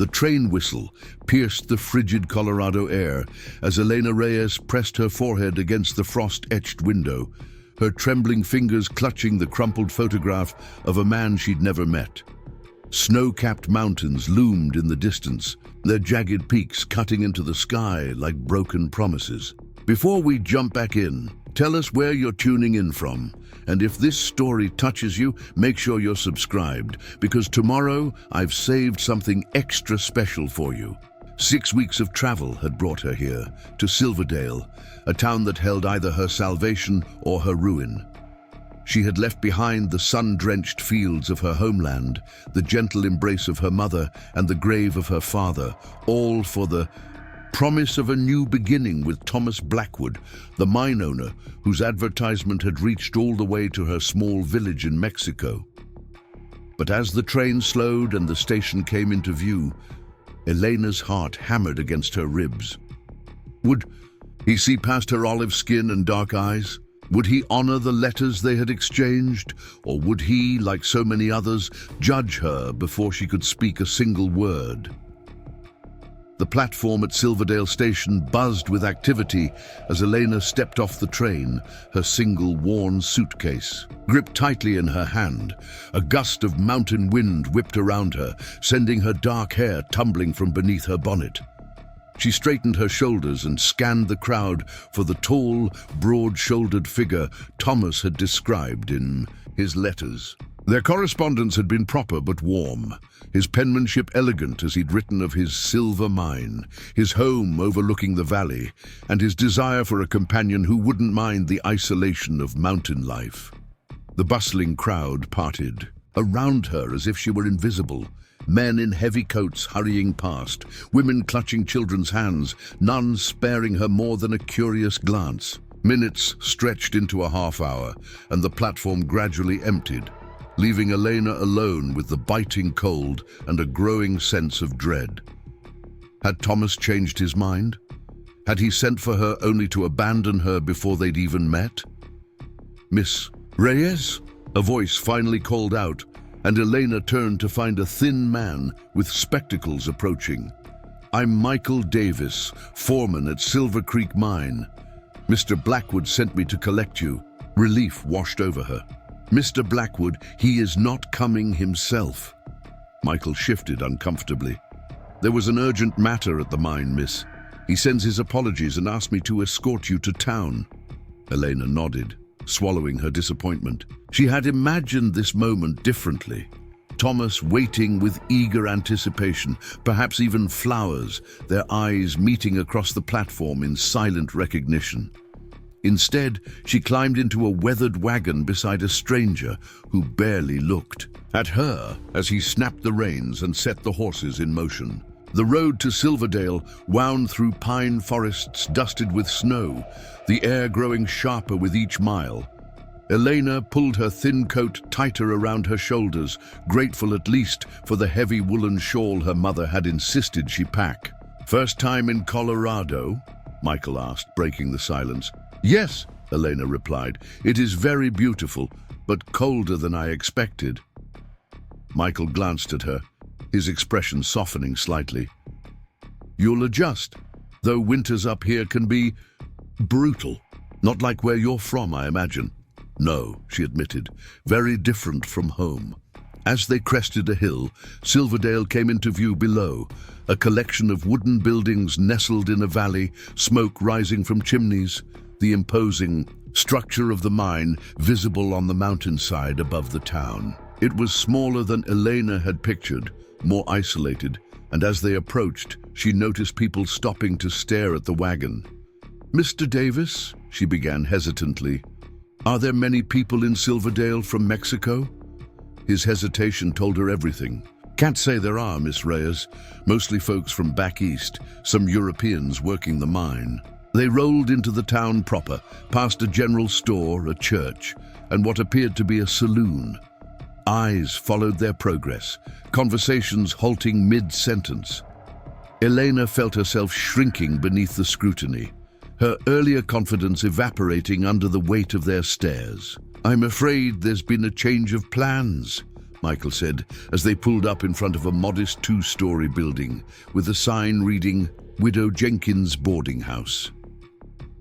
The train whistle pierced the frigid Colorado air as Elena Reyes pressed her forehead against the frost-etched window, her trembling fingers clutching the crumpled photograph of a man she'd never met. Snow-capped mountains loomed in the distance, their jagged peaks cutting into the sky like broken promises. Before we jump back in, tell us where you're tuning in from. And if this story touches you, make sure you're subscribed, because tomorrow I've saved something extra special for you. 6 weeks of travel had brought her here, to Silverdale, a town that held either her salvation or her ruin. She had left behind the sun-drenched fields of her homeland, the gentle embrace of her mother, and the grave of her father, all for the promise of a new beginning with Thomas Blackwood, the mine owner whose advertisement had reached all the way to her small village in Mexico. But as the train slowed and the station came into view, Elena's heart hammered against her ribs. Would he see past her olive skin and dark eyes? Would he honor the letters they had exchanged? Or would he, like so many others, judge her before she could speak a single word? The platform at Silverdale Station buzzed with activity as Elena stepped off the train, her single worn suitcase gripped tightly in her hand. A gust of mountain wind whipped around her, sending her dark hair tumbling from beneath her bonnet. She straightened her shoulders and scanned the crowd for the tall, broad-shouldered figure Thomas had described in his letters. Their correspondence had been proper but warm, his penmanship elegant as he'd written of his silver mine, his home overlooking the valley, and his desire for a companion who wouldn't mind the isolation of mountain life. The bustling crowd parted around her as if she were invisible, men in heavy coats hurrying past, women clutching children's hands, none sparing her more than a curious glance. Minutes stretched into a half-hour, and the platform gradually emptied, leaving Elena alone with the biting cold and a growing sense of dread. Had Thomas changed his mind? Had he sent for her only to abandon her before they'd even met? "Miss Reyes?" a voice finally called out, and Elena turned to find a thin man with spectacles approaching. "I'm Michael Davis, foreman at Silver Creek Mine. Mr. Blackwood sent me to collect you." Relief washed over her. "Mr. Blackwood, he is not coming himself." Michael shifted uncomfortably. "There was an urgent matter at the mine, miss. He sends his apologies and asked me to escort you to town." Elena nodded, swallowing her disappointment. She had imagined this moment differently. Thomas waiting with eager anticipation, perhaps even flowers, their eyes meeting across the platform in silent recognition. Instead, she climbed into a weathered wagon beside a stranger who barely looked at her as he snapped the reins and set the horses in motion. The road to Silverdale wound through pine forests dusted with snow, the air growing sharper with each mile. Elena pulled her thin coat tighter around her shoulders, grateful at least for the heavy woolen shawl her mother had insisted she pack. "First time in Colorado?" Michael asked, breaking the silence. "Yes," Elena replied. "It is very beautiful, but colder than I expected." Michael glanced at her, his expression softening slightly. "You'll adjust, though winters up here can be brutal. Not like where you're from, I imagine." "No," she admitted, "very different from home." As they crested a hill, Silverdale came into view below, a collection of wooden buildings nestled in a valley, smoke rising from chimneys, the imposing structure of the mine visible on the mountainside above the town. It was smaller than Elena had pictured, more isolated, and as they approached, she noticed people stopping to stare at the wagon. "Mr. Davis," she began hesitantly, "are there many people in Silverdale from Mexico?" His hesitation told her everything. "Can't say there are, Miss Reyes. Mostly folks from back east, some Europeans working the mine." They rolled into the town proper, past a general store, a church, and what appeared to be a saloon. Eyes followed their progress, conversations halting mid-sentence. Elena felt herself shrinking beneath the scrutiny, her earlier confidence evaporating under the weight of their stares. "I'm afraid there's been a change of plans," Michael said, as they pulled up in front of a modest two-story building with a sign reading, Widow Jenkins Boarding House.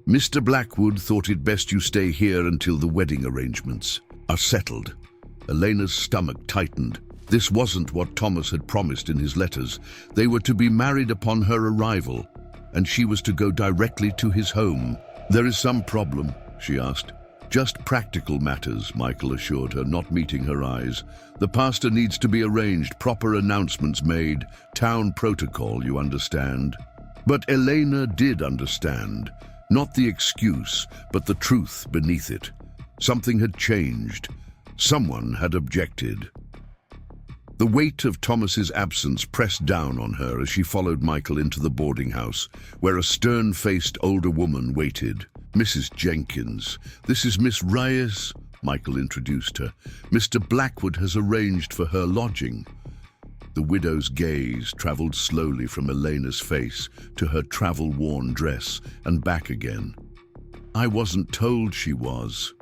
Mr. Blackwood thought it best you stay here until the wedding arrangements are settled. Elena's stomach tightened. This wasn't what Thomas had promised in his letters. They were to be married upon her arrival, and she was to go directly to his home. There is some problem, she asked. Just practical matters, Michael assured her, not meeting her eyes. The pastor needs to be arranged, proper announcements made, town protocol, you understand. But Elena did understand. Not the excuse, but the truth beneath it. Something had changed. Someone had objected. The weight of Thomas's absence pressed down on her as she followed Michael into the boarding house, where a stern-faced older woman waited. Mrs. Jenkins, this is Miss Reyes, Michael introduced her. Mr. Blackwood has arranged for her lodging. The widow's gaze traveled slowly from Elena's face to her travel-worn dress and back again. I wasn't told she was.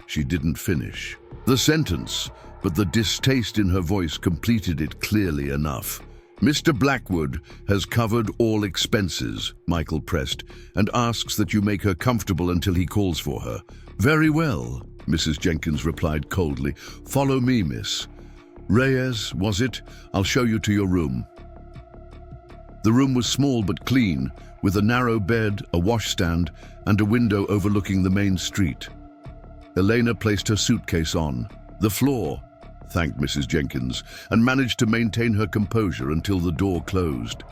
She didn't finish the sentence, but the distaste in her voice completed it clearly enough. Mr. Blackwood has covered all expenses, Michael pressed, and asks that you make her comfortable until he calls for her. Very well, Mrs. Jenkins replied coldly. Follow me, miss. Reyes, was it? I'll show you to your room. The room was small but clean, with a narrow bed, a washstand, and a window overlooking the main street. Elena placed her suitcase on the floor, thanked Mrs. Jenkins, and managed to maintain her composure until the door closed.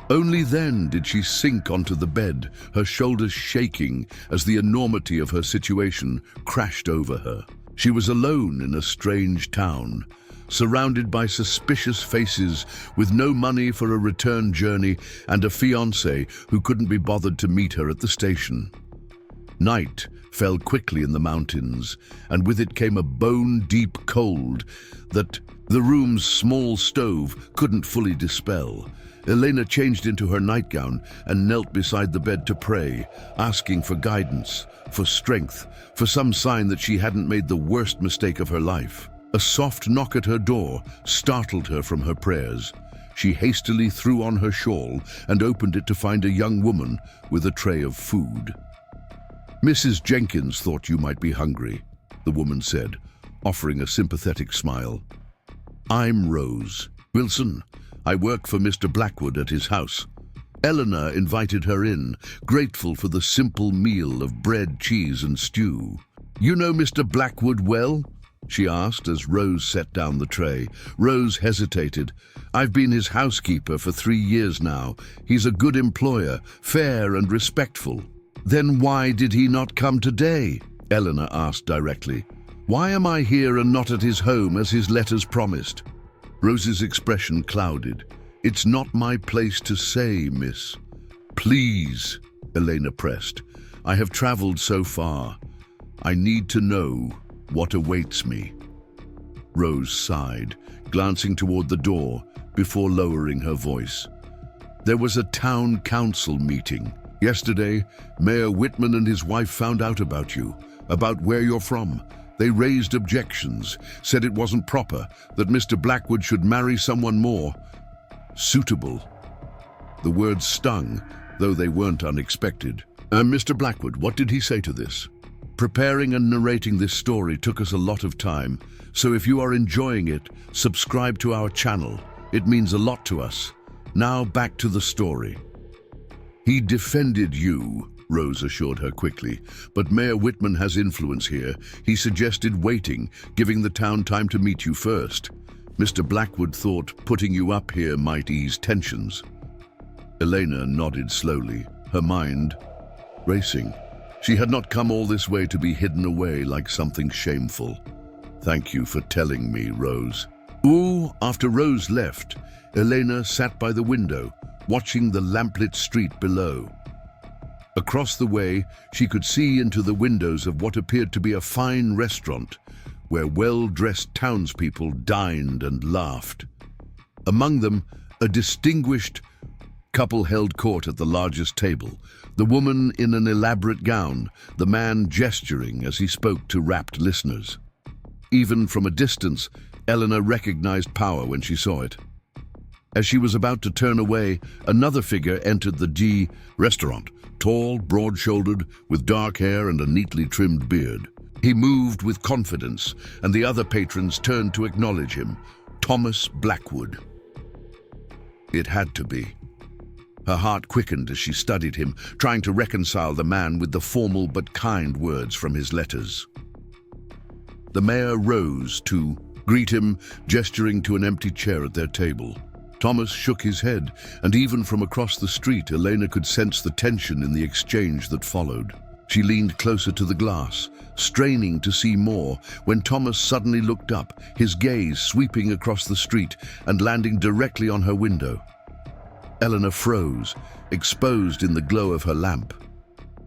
Only then did she sink onto the bed, her shoulders shaking as the enormity of her situation crashed over her. She was alone in a strange town, surrounded by suspicious faces, with no money for a return journey and a fiancé who couldn't be bothered to meet her at the station. Night fell quickly in the mountains, and with it came a bone-deep cold that the room's small stove couldn't fully dispel. Elena changed into her nightgown and knelt beside the bed to pray, asking for guidance, for strength, for some sign that she hadn't made the worst mistake of her life. A soft knock at her door startled her from her prayers. She hastily threw on her shawl and opened it to find a young woman with a tray of food. Mrs. Jenkins thought you might be hungry, the woman said, offering a sympathetic smile. I'm Rose Wilson. I work for Mr. Blackwood at his house. Eleanor invited her in, grateful for the simple meal of bread, cheese, and stew. You know Mr. Blackwood well? She asked as Rose set down the tray. Rose hesitated. I've been his housekeeper for 3 years now. He's a good employer, fair and respectful. Then why did he not come today? Eleanor asked directly. Why am I here and not at his home as his letters promised? Rose's expression clouded. It's not my place to say, miss. Please, Elena pressed. I have traveled so far. I need to know what awaits me. Rose sighed, glancing toward the door before lowering her voice. There was a town council meeting. Yesterday, Mayor Whitman and his wife found out about you, about where you're from. They raised objections, said it wasn't proper, that Mr. Blackwood should marry someone more suitable. The words stung, though they weren't unexpected. Mr. Blackwood, what did he say to this? Preparing and narrating this story took us a lot of time, so if you are enjoying it, subscribe to our channel. It means a lot to us. Now back to the story. He defended you, Rose assured her quickly, but Mayor Whitman has influence here. He suggested waiting, giving the town time to meet you first. Mr. Blackwood thought putting you up here might ease tensions. Elena nodded slowly, her mind racing. She had not come all this way to be hidden away like something shameful. Thank you for telling me, Rose. After Rose left, Elena sat by the window, watching the lamplit street below. Across the way, she could see into the windows of what appeared to be a fine restaurant, where well-dressed townspeople dined and laughed. Among them, a distinguished couple held court at the largest table, the woman in an elaborate gown, the man gesturing as he spoke to rapt listeners. Even from a distance, Elena recognized power when she saw it. As she was about to turn away, another figure entered the D restaurant, tall, broad-shouldered, with dark hair and a neatly trimmed beard. He moved with confidence, and the other patrons turned to acknowledge him. Thomas Blackwood. It had to be. Her heart quickened as she studied him, trying to reconcile the man with the formal but kind words from his letters. The mayor rose to greet him, gesturing to an empty chair at their table. Thomas shook his head, and even from across the street, Elena could sense the tension in the exchange that followed. She leaned closer to the glass, straining to see more, when Thomas suddenly looked up, his gaze sweeping across the street and landing directly on her window. Elena froze, exposed in the glow of her lamp.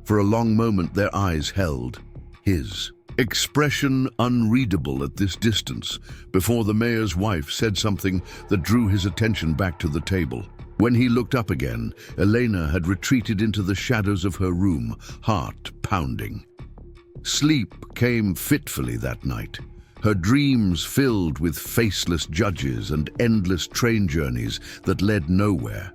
For a long moment their eyes held, his expression unreadable at this distance, before the mayor's wife said something that drew his attention back to the table. When he looked up again, Elena had retreated into the shadows of her room, heart pounding. Sleep came fitfully that night, her dreams filled with faceless judges and endless train journeys that led nowhere.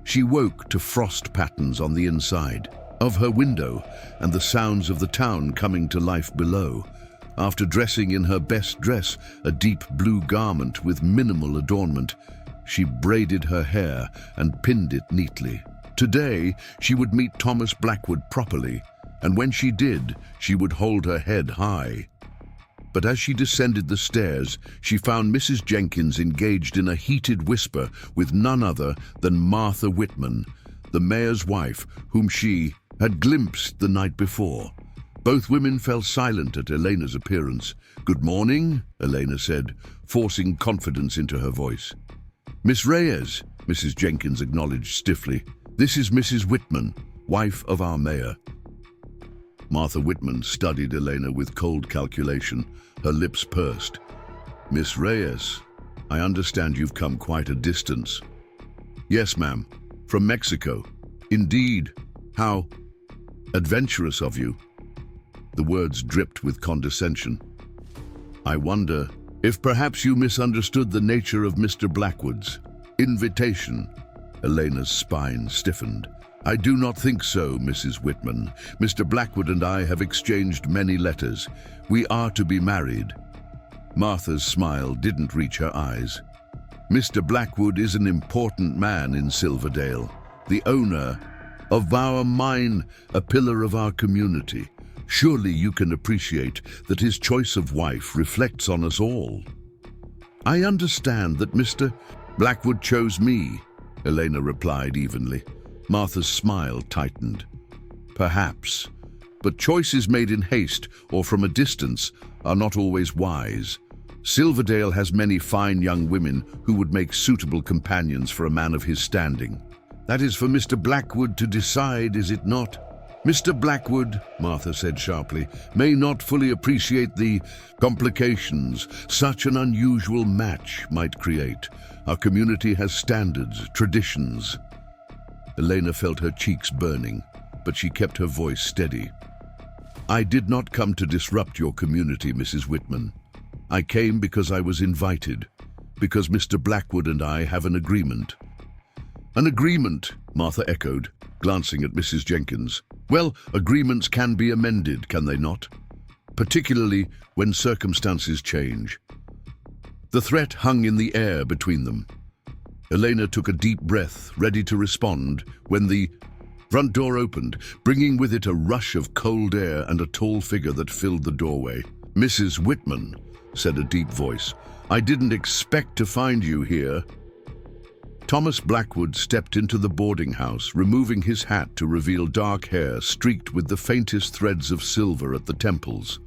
She woke to frost patterns on the inside of her window and the sounds of the town coming to life below. After dressing in her best dress, a deep blue garment with minimal adornment, she braided her hair and pinned it neatly. Today, she would meet Thomas Blackwood properly, and when she did, she would hold her head high. But as she descended the stairs, she found Mrs. Jenkins engaged in a heated whisper with none other than Martha Whitman, the mayor's wife, whom she had glimpsed the night before. Both women fell silent at Elena's appearance. "Good morning," Elena said, forcing confidence into her voice. "Miss Reyes," Mrs. Jenkins acknowledged stiffly. "This is Mrs. Whitman, wife of our mayor." Martha Whitman studied Elena with cold calculation, her lips pursed. "Miss Reyes, I understand you've come quite a distance." "Yes, ma'am. From Mexico." "Indeed. How adventurous of you." The words dripped with condescension. "I wonder if perhaps you misunderstood the nature of Mr. Blackwood's invitation." Elena's spine stiffened. "I do not think so, Mrs. Whitman. Mr. Blackwood and I have exchanged many letters. We are to be married." Martha's smile didn't reach her eyes. "Mr. Blackwood is an important man in Silverdale, the owner of our mine, a pillar of our community. Surely you can appreciate that his choice of wife reflects on us all." "I understand that Mr. Blackwood chose me," Elena replied evenly. Martha's smile tightened. "Perhaps, but choices made in haste or from a distance are not always wise. Silverdale has many fine young women who would make suitable companions for a man of his standing. That is for Mr. Blackwood to decide, is it not?" "Mr. Blackwood," Martha said sharply, "may not fully appreciate the complications such an unusual match might create. Our community has standards, traditions." Elena felt her cheeks burning, but she kept her voice steady. "I did not come to disrupt your community, Mrs. Whitman. I came because I was invited, because Mr. Blackwood and I have an agreement." "An agreement," Martha echoed, glancing at Mrs. Jenkins. "Well, agreements can be amended, can they not? Particularly when circumstances change." The threat hung in the air between them. Elena took a deep breath, ready to respond, when the front door opened, bringing with it a rush of cold air and a tall figure that filled the doorway. "Mrs. Whitman," said a deep voice, "I didn't expect to find you here." Thomas Blackwood stepped into the boarding house, removing his hat to reveal dark hair streaked with the faintest threads of silver at the temples.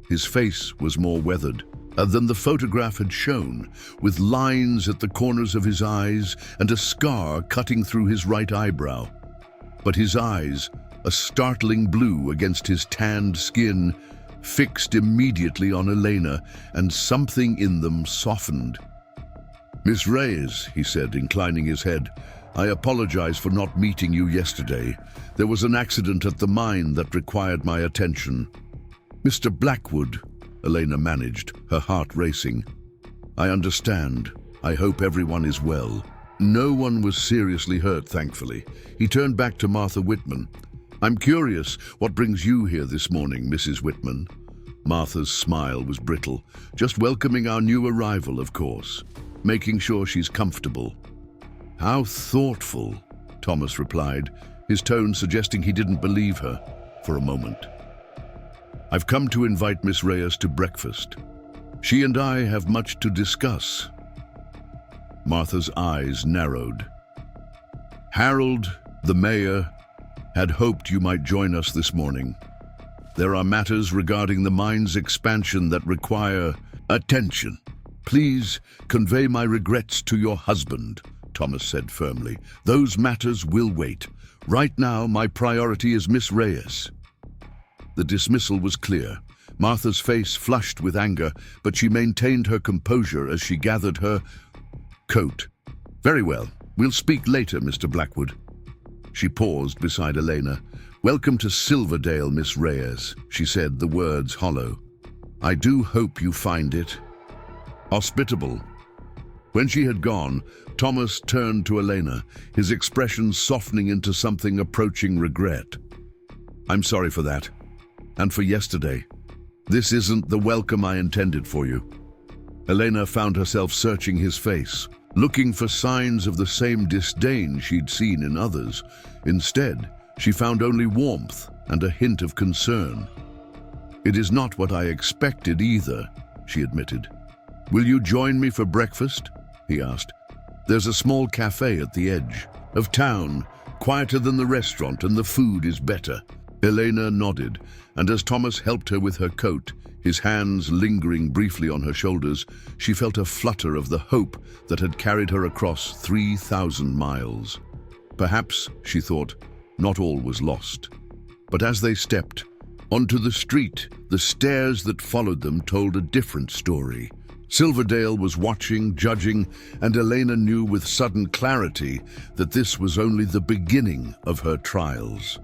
His face was more weathered than the photograph had shown, with lines at the corners of his eyes and a scar cutting through his right eyebrow. But his eyes, a startling blue against his tanned skin, fixed immediately on Elena, and something in them softened. "Miss Reyes," he said, inclining his head, "I apologize for not meeting you yesterday. There was an accident at the mine that required my attention." "Mr. Blackwood," Elena managed, her heart racing. I understand. I hope everyone is well. No one was seriously hurt, thankfully. He turned back to Martha Whitman. I'm curious, what brings you here this morning, Mrs. Whitman? Martha's smile was brittle. Just welcoming our new arrival, of course. Making sure she's comfortable. How thoughtful, Thomas replied, his tone suggesting he didn't believe her for a moment. I've come to invite Miss Reyes to breakfast. She and I have much to discuss. Martha's eyes narrowed. Harold, the mayor, had hoped you might join us this morning. There are matters regarding the mine's expansion that require attention. Please convey my regrets to your husband, Thomas said firmly. Those matters will wait. Right now, my priority is Miss Reyes. The dismissal was clear. Martha's face flushed with anger, but she maintained her composure as she gathered her coat. Very well. We'll speak later, Mr. Blackwood. She paused beside Elena. Welcome to Silverdale, Miss Reyes, she said, the words hollow. I do hope you find it hospitable. When she had gone, Thomas turned to Elena, his expression softening into something approaching regret. I'm sorry for that, and for yesterday. This isn't the welcome I intended for you. Elena found herself searching his face, looking for signs of the same disdain she'd seen in others. Instead, she found only warmth and a hint of concern. It is not what I expected either, she admitted. Will you join me for breakfast? He asked. There's a small cafe at the edge of town, quieter than the restaurant, and the food is better. Elena nodded, and as Thomas helped her with her coat, his hands lingering briefly on her shoulders, she felt a flutter of the hope that had carried her across 3,000 miles. Perhaps, she thought, not all was lost. But as they stepped onto the street, the stairs that followed them told a different story. Silverdale was watching, judging, and Elena knew with sudden clarity that this was only the beginning of her trials.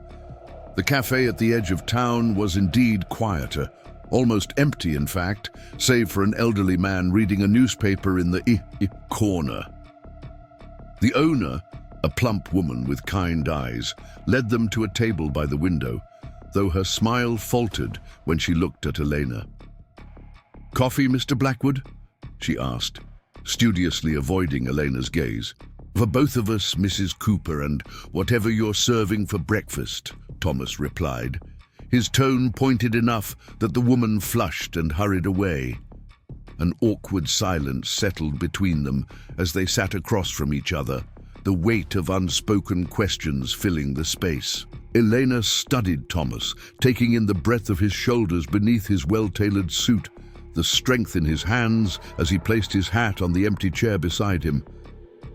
The cafe at the edge of town was indeed quieter, almost empty in fact, save for an elderly man reading a newspaper in the corner. The owner, a plump woman with kind eyes, led them to a table by the window, though her smile faltered when she looked at Elena. Coffee, Mr. Blackwood? She asked, studiously avoiding Elena's gaze. For both of us, Mrs. Cooper, and whatever you're serving for breakfast, Thomas replied. His tone pointed enough that the woman flushed and hurried away. An awkward silence settled between them as they sat across from each other, the weight of unspoken questions filling the space. Elena studied Thomas, taking in the breadth of his shoulders beneath his well-tailored suit, the strength in his hands as he placed his hat on the empty chair beside him.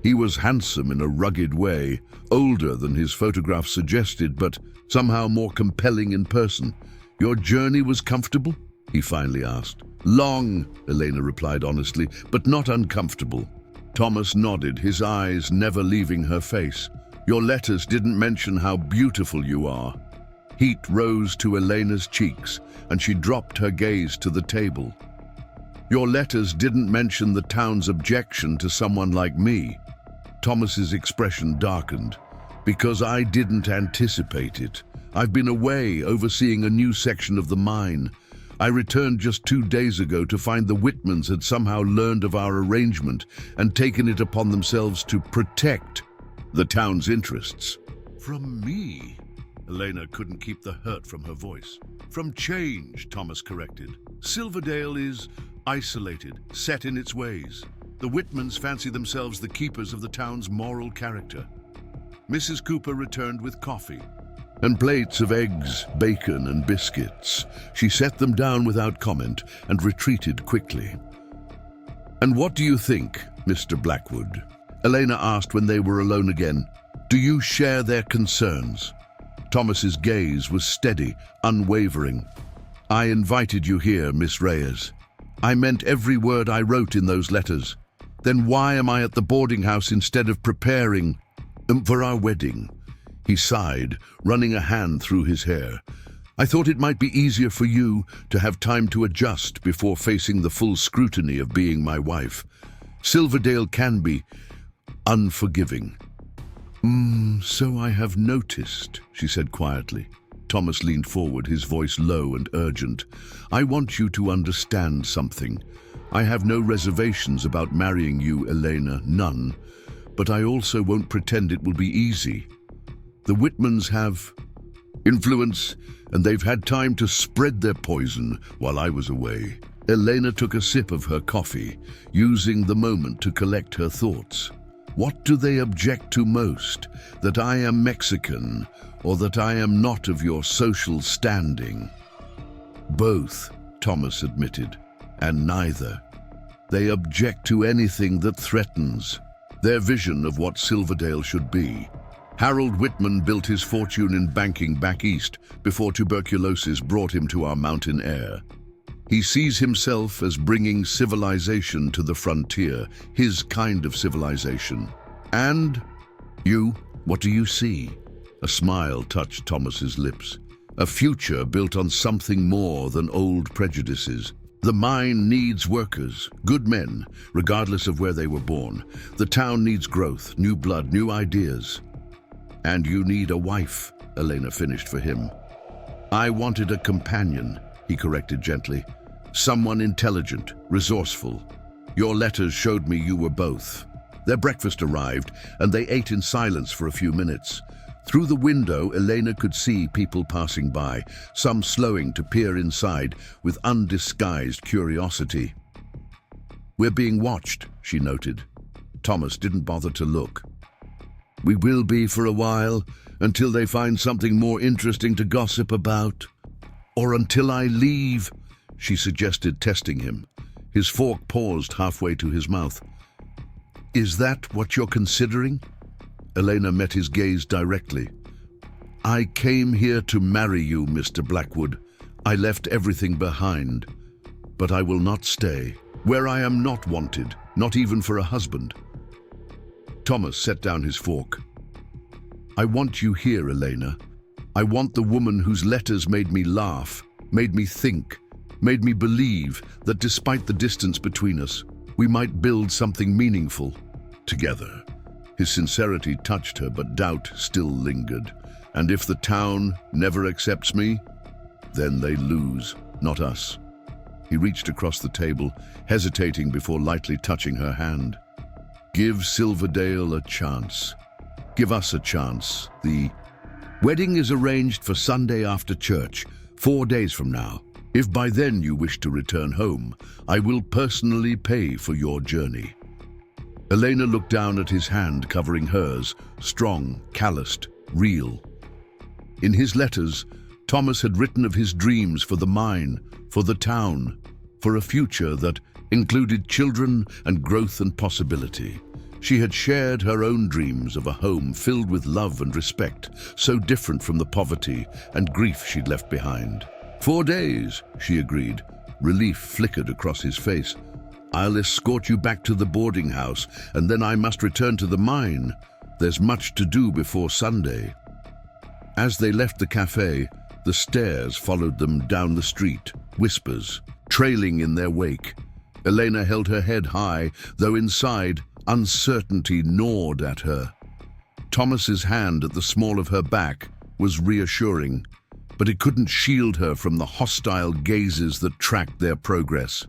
He was handsome in a rugged way, older than his photograph suggested, but somehow more compelling in person. Your journey was comfortable? He finally asked. Long, Elena replied honestly, but not uncomfortable. Thomas nodded, his eyes never leaving her face. Your letters didn't mention how beautiful you are. Heat rose to Elena's cheeks, and she dropped her gaze to the table. Your letters didn't mention the town's objection to someone like me. Thomas's expression darkened. Because I didn't anticipate it. I've been away overseeing a new section of the mine. I returned just 2 days ago to find the Whitmans had somehow learned of our arrangement and taken it upon themselves to protect the town's interests. From me? Elena couldn't keep the hurt from her voice. From change, Thomas corrected. Silverdale is isolated, set in its ways. The Whitmans fancy themselves the keepers of the town's moral character. Mrs. Cooper returned with coffee and plates of eggs, bacon, and biscuits. She set them down without comment and retreated quickly. And what do you think, Mr. Blackwood? Elena asked when they were alone again. Do you share their concerns? Thomas's gaze was steady, unwavering. I invited you here, Miss Reyes. I meant every word I wrote in those letters. Then why am I at the boarding house instead of preparing for our wedding? He sighed, running a hand through his hair. I thought it might be easier for you to have time to adjust before facing the full scrutiny of being my wife. Silverdale can be unforgiving." So I have noticed," she said quietly. Thomas leaned forward, his voice low and urgent. "I want you to understand something. I have no reservations about marrying you, Elena, none. But I also won't pretend it will be easy. The Whitmans have influence, and they've had time to spread their poison while I was away." Elena took a sip of her coffee, using the moment to collect her thoughts. "What do they object to most? That I am Mexican, or that I am not of your social standing?" "Both," Thomas admitted, "and neither. They object to anything that threatens their vision of what Silverdale should be. Harold Whitman built his fortune in banking back east before tuberculosis brought him to our mountain air. He sees himself as bringing civilization to the frontier, his kind of civilization. And you, what do you see?" A smile touched Thomas's lips. "A future built on something more than old prejudices. The mine needs workers, good men, regardless of where they were born. The town needs growth, new blood, new ideas. And you need a wife," Elena finished for him. "I wanted a companion," he corrected gently. "Someone intelligent, resourceful. Your letters showed me you were both." Their breakfast arrived, and they ate in silence for a few minutes. Through the window, Elena could see people passing by, some slowing to peer inside with undisguised curiosity. "We're being watched," she noted. Thomas didn't bother to look. "We will be for a while, until they find something more interesting to gossip about. Or until I leave," she suggested, testing him. His fork paused halfway to his mouth. "Is that what you're considering?" Elena met his gaze directly. "I came here to marry you, Mr. Blackwood. I left everything behind. But I will not stay, where I am not wanted, not even for a husband." Thomas set down his fork. "I want you here, Elena. I want the woman whose letters made me laugh, made me think, made me believe that despite the distance between us, we might build something meaningful together." His sincerity touched her, but doubt still lingered. "And if the town never accepts me, then they lose, not us." He reached across the table, hesitating before lightly touching her hand. "Give Silverdale a chance. Give us a chance. The wedding is arranged for Sunday after church, 4 days from now. If by then you wish to return home, I will personally pay for your journey." Elena looked down at his hand covering hers, strong, calloused, real. In his letters, Thomas had written of his dreams for the mine, for the town, for a future that included children and growth and possibility. She had shared her own dreams of a home filled with love and respect, so different from the poverty and grief she'd left behind. 4 days, she agreed. Relief flickered across his face. "I'll escort you back to the boarding house, and then I must return to the mine. There's much to do before Sunday." As they left the cafe, the stairs followed them down the street, whispers trailing in their wake. Elena held her head high, though inside, uncertainty gnawed at her. Thomas's hand at the small of her back was reassuring, but it couldn't shield her from the hostile gazes that tracked their progress.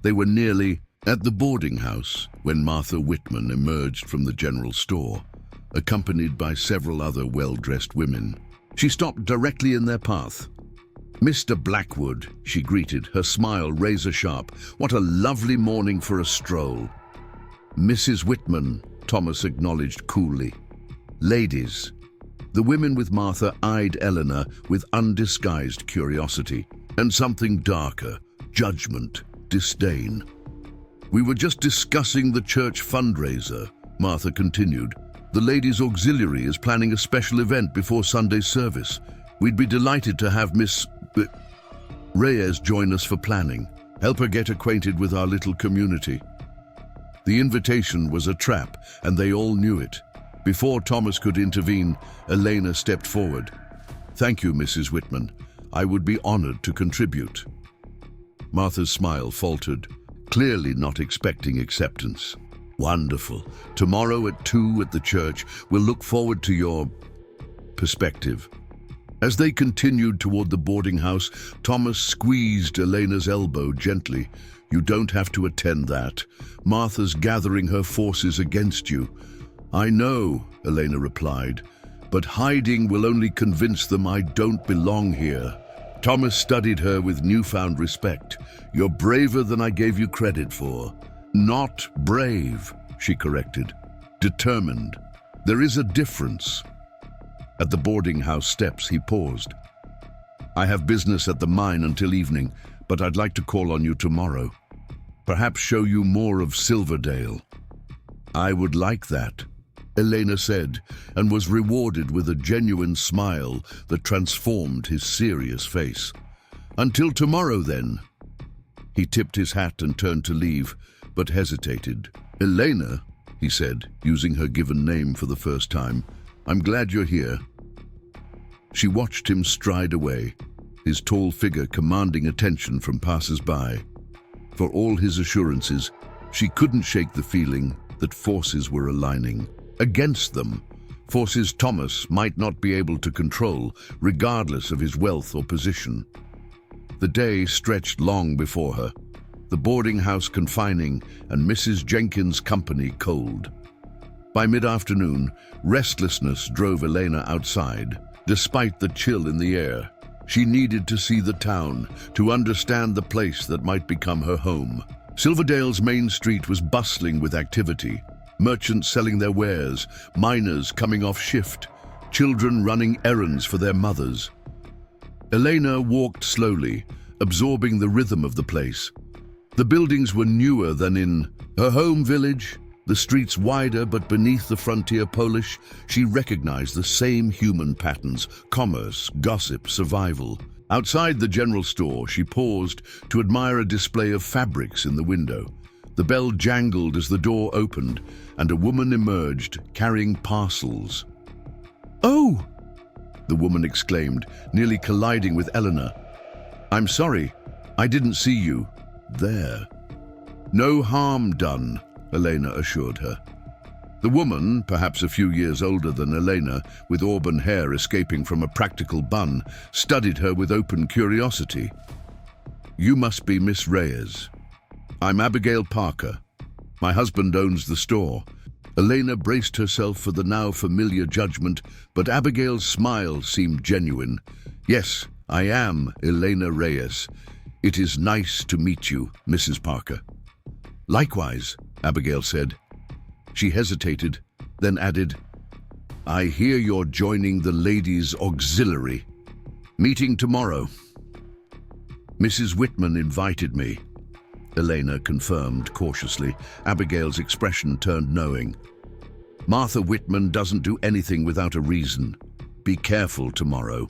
They were nearly at the boarding house when Martha Whitman emerged from the general store, accompanied by several other well-dressed women. She stopped directly in their path. "Mr. Blackwood," she greeted, her smile razor-sharp. "What a lovely morning for a stroll." "Mrs. Whitman," Thomas acknowledged coolly. "Ladies." The women with Martha eyed Eleanor with undisguised curiosity, and something darker, judgment, disdain. "We were just discussing the church fundraiser," Martha continued. "The Ladies' Auxiliary is planning a special event before Sunday's service. We'd be delighted to have Miss Reyes join us for planning. Help her get acquainted with our little community." The invitation was a trap, and they all knew it. Before Thomas could intervene, Elena stepped forward. "Thank you, Mrs. Whitman. I would be honored to contribute." Martha's smile faltered, clearly not expecting acceptance. "Wonderful. Tomorrow at 2 at the church. We'll look forward to your perspective." As they continued toward the boarding house, Thomas squeezed Elena's elbow gently. "You don't have to attend that. Martha's gathering her forces against you." "I know," Elena replied, "but hiding will only convince them I don't belong here." Thomas studied her with newfound respect. "You're braver than I gave you credit for." "Not brave," she corrected. "Determined. There is a difference." At the boarding house steps, he paused. "I have business at the mine until evening, but I'd like to call on you tomorrow. Perhaps show you more of Silverdale." "I would like that," Elena said, and was rewarded with a genuine smile that transformed his serious face. "Until tomorrow, then." He tipped his hat and turned to leave, but hesitated. "Elena," he said, using her given name for the first time, "I'm glad you're here." She watched him stride away, his tall figure commanding attention from passers-by. For all his assurances, she couldn't shake the feeling that forces were aligning against them, forces Thomas might not be able to control, regardless of his wealth or position. The day stretched long before her, the boarding house confining and Mrs. Jenkins' company cold. By mid-afternoon, restlessness drove Elena outside. Despite the chill in the air, she needed to see the town, to understand the place that might become her home. Silverdale's main street was bustling with activity. Merchants selling their wares, miners coming off shift, children running errands for their mothers. Elena walked slowly, absorbing the rhythm of the place. The buildings were newer than in her home village, the streets wider, but beneath the frontier polish, she recognized the same human patterns: commerce, gossip, survival. Outside the general store, she paused to admire a display of fabrics in the window. The bell jangled as the door opened, and a woman emerged, carrying parcels. "Oh!" the woman exclaimed, nearly colliding with Elena. "I'm sorry, I didn't see you there." "No harm done," Elena assured her. The woman, perhaps a few years older than Elena, with auburn hair escaping from a practical bun, studied her with open curiosity. "You must be Miss Reyes." "I'm Abigail Parker. My husband owns the store." Elena braced herself for the now familiar judgment, but Abigail's smile seemed genuine. "Yes, I am Elena Reyes. It is nice to meet you, Mrs. Parker." "Likewise," Abigail said. She hesitated, then added, "I hear you're joining the ladies' auxiliary. Meeting tomorrow." "Mrs. Whitman invited me," Elena confirmed cautiously. Abigail's expression turned knowing. "Martha Whitman doesn't do anything without a reason. Be careful tomorrow."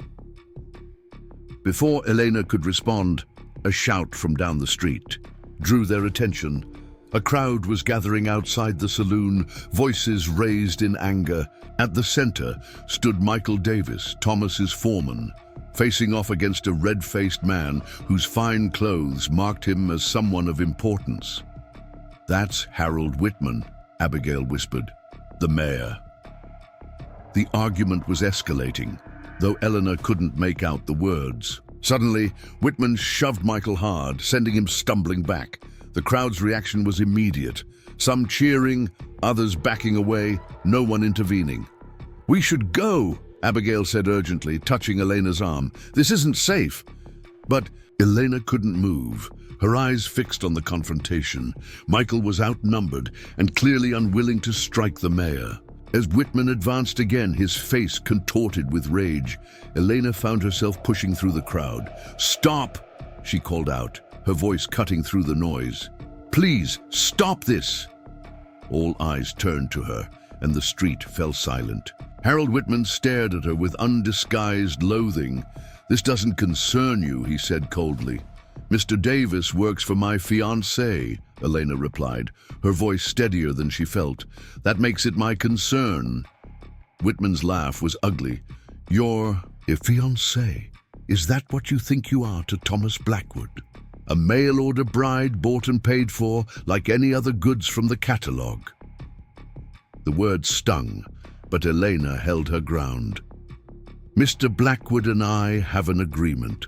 Before Elena could respond, a shout from down the street drew their attention. A crowd was gathering outside the saloon, voices raised in anger. At the center stood Michael Davis, Thomas's foreman, facing off against a red-faced man whose fine clothes marked him as someone of importance. "That's Harold Whitman," Abigail whispered, "the mayor." The argument was escalating, though Eleanor couldn't make out the words. Suddenly, Whitman shoved Michael hard, sending him stumbling back. The crowd's reaction was immediate, some cheering, others backing away, no one intervening. "We should go," Abigail said urgently, touching Elena's arm. "This isn't safe." But Elena couldn't move, her eyes fixed on the confrontation. Michael was outnumbered and clearly unwilling to strike the mayor. As Whitman advanced again, his face contorted with rage, Elena found herself pushing through the crowd. "Stop!" she called out, her voice cutting through the noise. "Please, stop this!" All eyes turned to her, and the street fell silent. Harold Whitman stared at her with undisguised loathing. "This doesn't concern you," he said coldly. "Mr. Davis works for my fiancée," Elena replied, her voice steadier than she felt. "That makes it my concern." Whitman's laugh was ugly. "You're a fiancée? Is that what you think you are to Thomas Blackwood? A mail-order bride bought and paid for like any other goods from the catalogue? The words stung, but Elena held her ground. Mr. Blackwood and I have an agreement.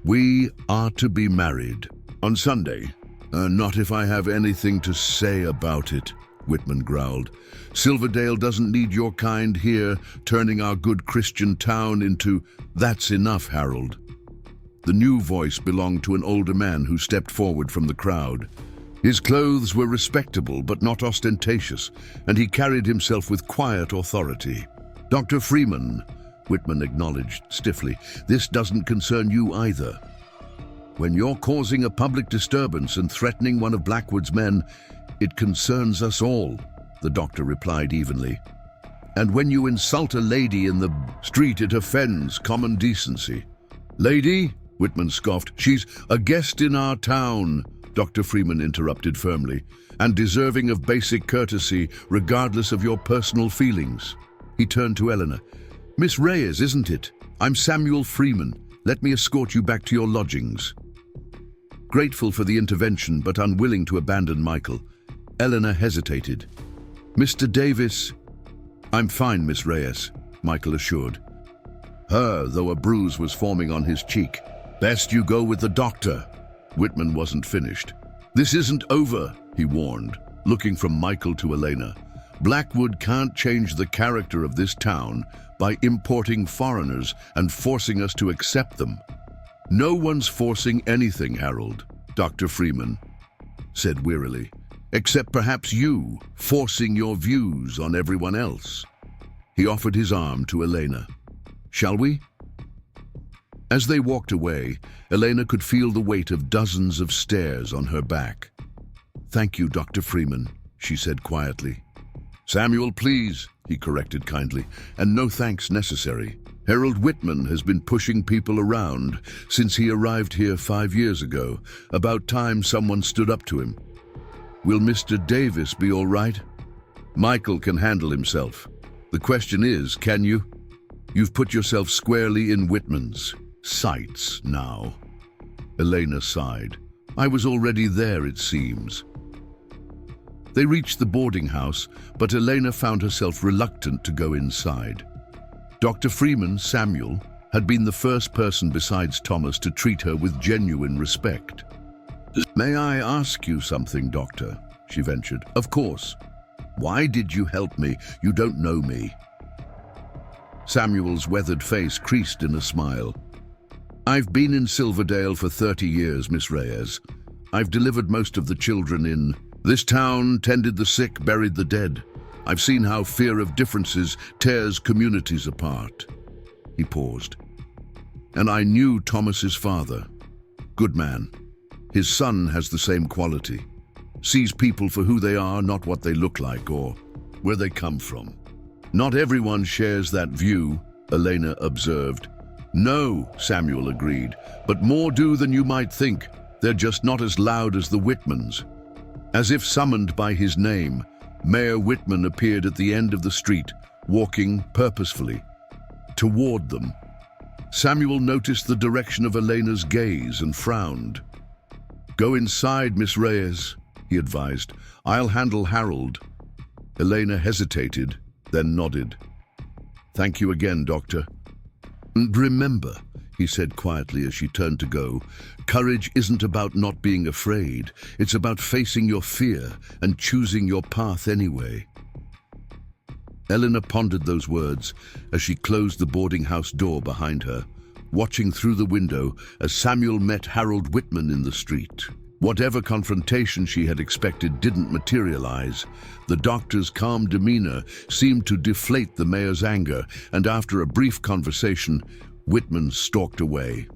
We are to be married on Sunday. Not if I have anything to say about it, Whitman growled. Silverdale doesn't need your kind here, turning our good Christian town into... That's enough, Harold. The new voice belonged to an older man who stepped forward from the crowd. His clothes were respectable but not ostentatious, and he carried himself with quiet authority. Dr. Freeman, Whitman acknowledged stiffly, this doesn't concern you either. When you're causing a public disturbance and threatening one of Blackwood's men, it concerns us all, the doctor replied evenly. And when you insult a lady in the street, it offends common decency. Lady? Whitman scoffed. She's a guest in our town, Dr. Freeman interrupted firmly, and deserving of basic courtesy, regardless of your personal feelings. He turned to Elena. Miss Reyes, isn't it? I'm Samuel Freeman. Let me escort you back to your lodgings. Grateful for the intervention, but unwilling to abandon Michael, Elena hesitated. Mr. Davis... I'm fine, Miss Reyes, Michael assured her, though a bruise was forming on his cheek. Best you go with the doctor. Whitman wasn't finished. This isn't over, he warned, looking from Michael to Elena. Blackwood can't change the character of this town by importing foreigners and forcing us to accept them. No one's forcing anything, Harold, Dr. Freeman said wearily, except perhaps you forcing your views on everyone else. He offered his arm to Elena. Shall we? As they walked away, Elena could feel the weight of dozens of stares on her back. Thank you, Dr. Freeman, she said quietly. Samuel, please, he corrected kindly, and no thanks necessary. Harold Whitman has been pushing people around since he arrived here 5 years ago. About time someone stood up to him. Will Mr. Davis be all right? Michael can handle himself. The question is, can you? You've put yourself squarely in Whitman's sights now. Elena sighed. I was already there, it seems. They reached the boarding house, but Elena found herself reluctant to go inside. Dr. Freeman, Samuel, had been the first person besides Thomas to treat her with genuine respect. May I ask you something, Doctor? She ventured. Of course. Why did you help me? You don't know me. Samuel's weathered face creased in a smile. I've been in Silverdale for 30 years, Miss Reyes. I've delivered most of the children in this town, tended the sick, buried the dead. I've seen how fear of differences tears communities apart. He paused. And I knew Thomas's father. Good man. His son has the same quality. Sees people for who they are, not what they look like or where they come from. Not everyone shares that view, Elena observed. No, Samuel agreed, but more do than you might think. They're just not as loud as the Whitmans. As if summoned by his name, Mayor Whitman appeared at the end of the street, walking purposefully toward them. Samuel noticed the direction of Elena's gaze and frowned. Go inside, Miss Reyes, he advised. I'll handle Harold. Elena hesitated, then nodded. Thank you again, Doctor. And remember, he said quietly as she turned to go, courage isn't about not being afraid. It's about facing your fear and choosing your path anyway. Elena pondered those words as she closed the boarding house door behind her, watching through the window as Samuel met Harold Whitman in the street. Whatever confrontation she had expected didn't materialize. The doctor's calm demeanor seemed to deflate the mayor's anger, and after a brief conversation, Whitman stalked away.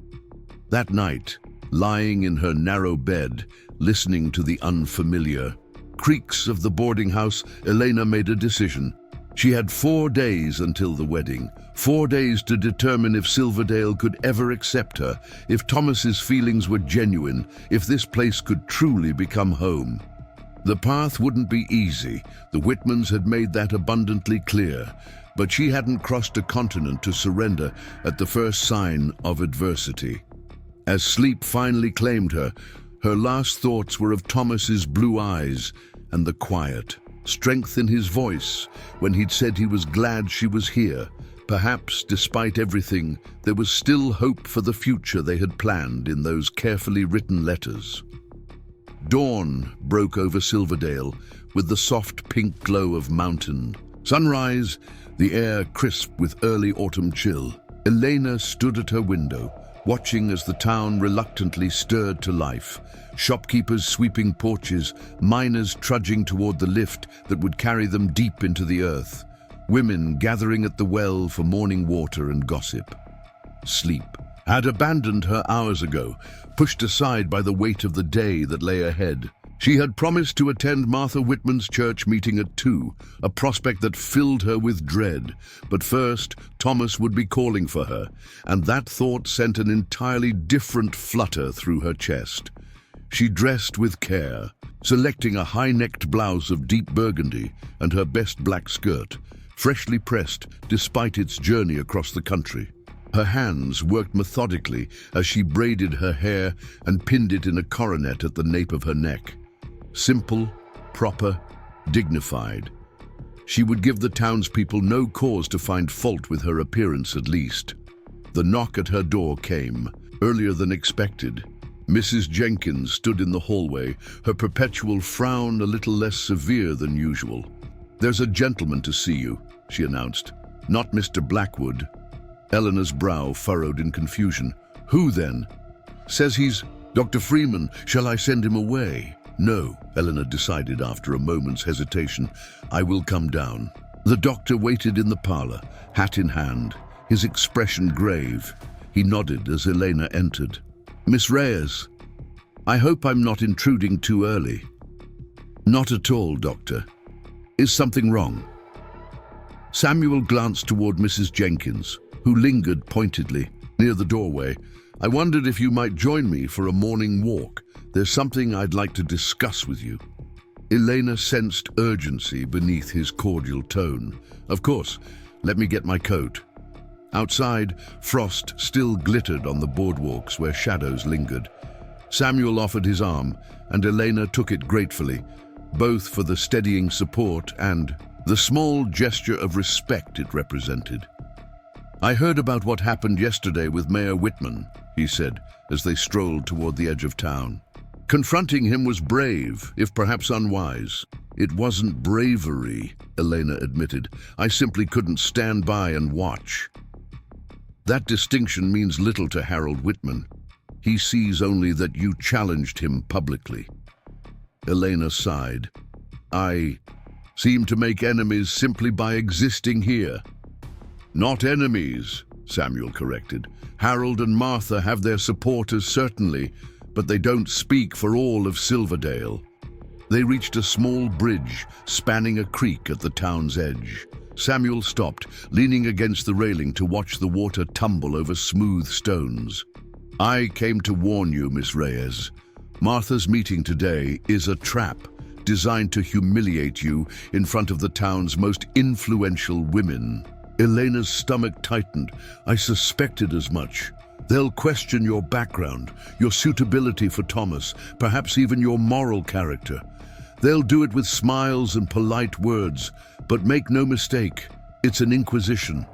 That night, lying in her narrow bed, listening to the unfamiliar creaks of the boarding house, Elena made a decision. She had 4 days until the wedding, 4 days to determine if Silverdale could ever accept her, if Thomas's feelings were genuine, if this place could truly become home. The path wouldn't be easy. The Whitmans had made that abundantly clear, but she hadn't crossed a continent to surrender at the first sign of adversity. As sleep finally claimed her, her last thoughts were of Thomas's blue eyes and the quiet, strength in his voice when he'd said he was glad she was here. Perhaps, despite everything, there was still hope for the future they had planned in those carefully written letters. Dawn broke over Silverdale with the soft pink glow of mountain. Sunrise, the air crisp with early autumn chill. Elena stood at her window, watching as the town reluctantly stirred to life. Shopkeepers sweeping porches, miners trudging toward the lift that would carry them deep into the earth. Women gathering at the well for morning water and gossip. Sleep had abandoned her hours ago, pushed aside by the weight of the day that lay ahead. She had promised to attend Martha Whitman's church meeting at 2, a prospect that filled her with dread. But first, Thomas would be calling for her, and that thought sent an entirely different flutter through her chest. She dressed with care, selecting a high-necked blouse of deep burgundy and her best black skirt, freshly pressed despite its journey across the country. Her hands worked methodically as she braided her hair and pinned it in a coronet at the nape of her neck. Simple, proper, dignified. She would give the townspeople no cause to find fault with her appearance at least. The knock at her door came, earlier than expected. Mrs. Jenkins stood in the hallway, her perpetual frown a little less severe than usual. "There's a gentleman to see you," she announced. "Not Mr. Blackwood." Eleanor's brow furrowed in confusion. "Who then?" "Says he's Dr. Freeman. Shall I send him away?" "No," Eleanor decided after a moment's hesitation. "I will come down." The doctor waited in the parlor, hat in hand, his expression grave. He nodded as Elena entered. "Miss Reyes, I hope I'm not intruding too early." "Not at all, Doctor. Is something wrong?" Samuel glanced toward Mrs. Jenkins, who lingered pointedly near the doorway. "I wondered if you might join me for a morning walk. There's something I'd like to discuss with you." Elena sensed urgency beneath his cordial tone. "Of course, let me get my coat." Outside, frost still glittered on the boardwalks where shadows lingered. Samuel offered his arm, and Elena took it gratefully, both for the steadying support and the small gesture of respect it represented. "I heard about what happened yesterday with Mayor Whitman," he said, as they strolled toward the edge of town. "Confronting him was brave, if perhaps unwise." "It wasn't bravery," Elena admitted. "I simply couldn't stand by and watch." "That distinction means little to Harold Whitman. He sees only that you challenged him publicly." Elena sighed. "I seem to make enemies simply by existing here." "Not enemies," Samuel corrected. "Harold and Martha have their supporters, certainly, but they don't speak for all of Silverdale." They reached a small bridge spanning a creek at the town's edge. Samuel stopped, leaning against the railing to watch the water tumble over smooth stones. "I came to warn you, Miss Reyes. Martha's meeting today is a trap designed to humiliate you in front of the town's most influential women." Elena's stomach tightened. "I suspected as much. They'll question your background, your suitability for Thomas, perhaps even your moral character. They'll do it with smiles and polite words, but make no mistake, it's an inquisition."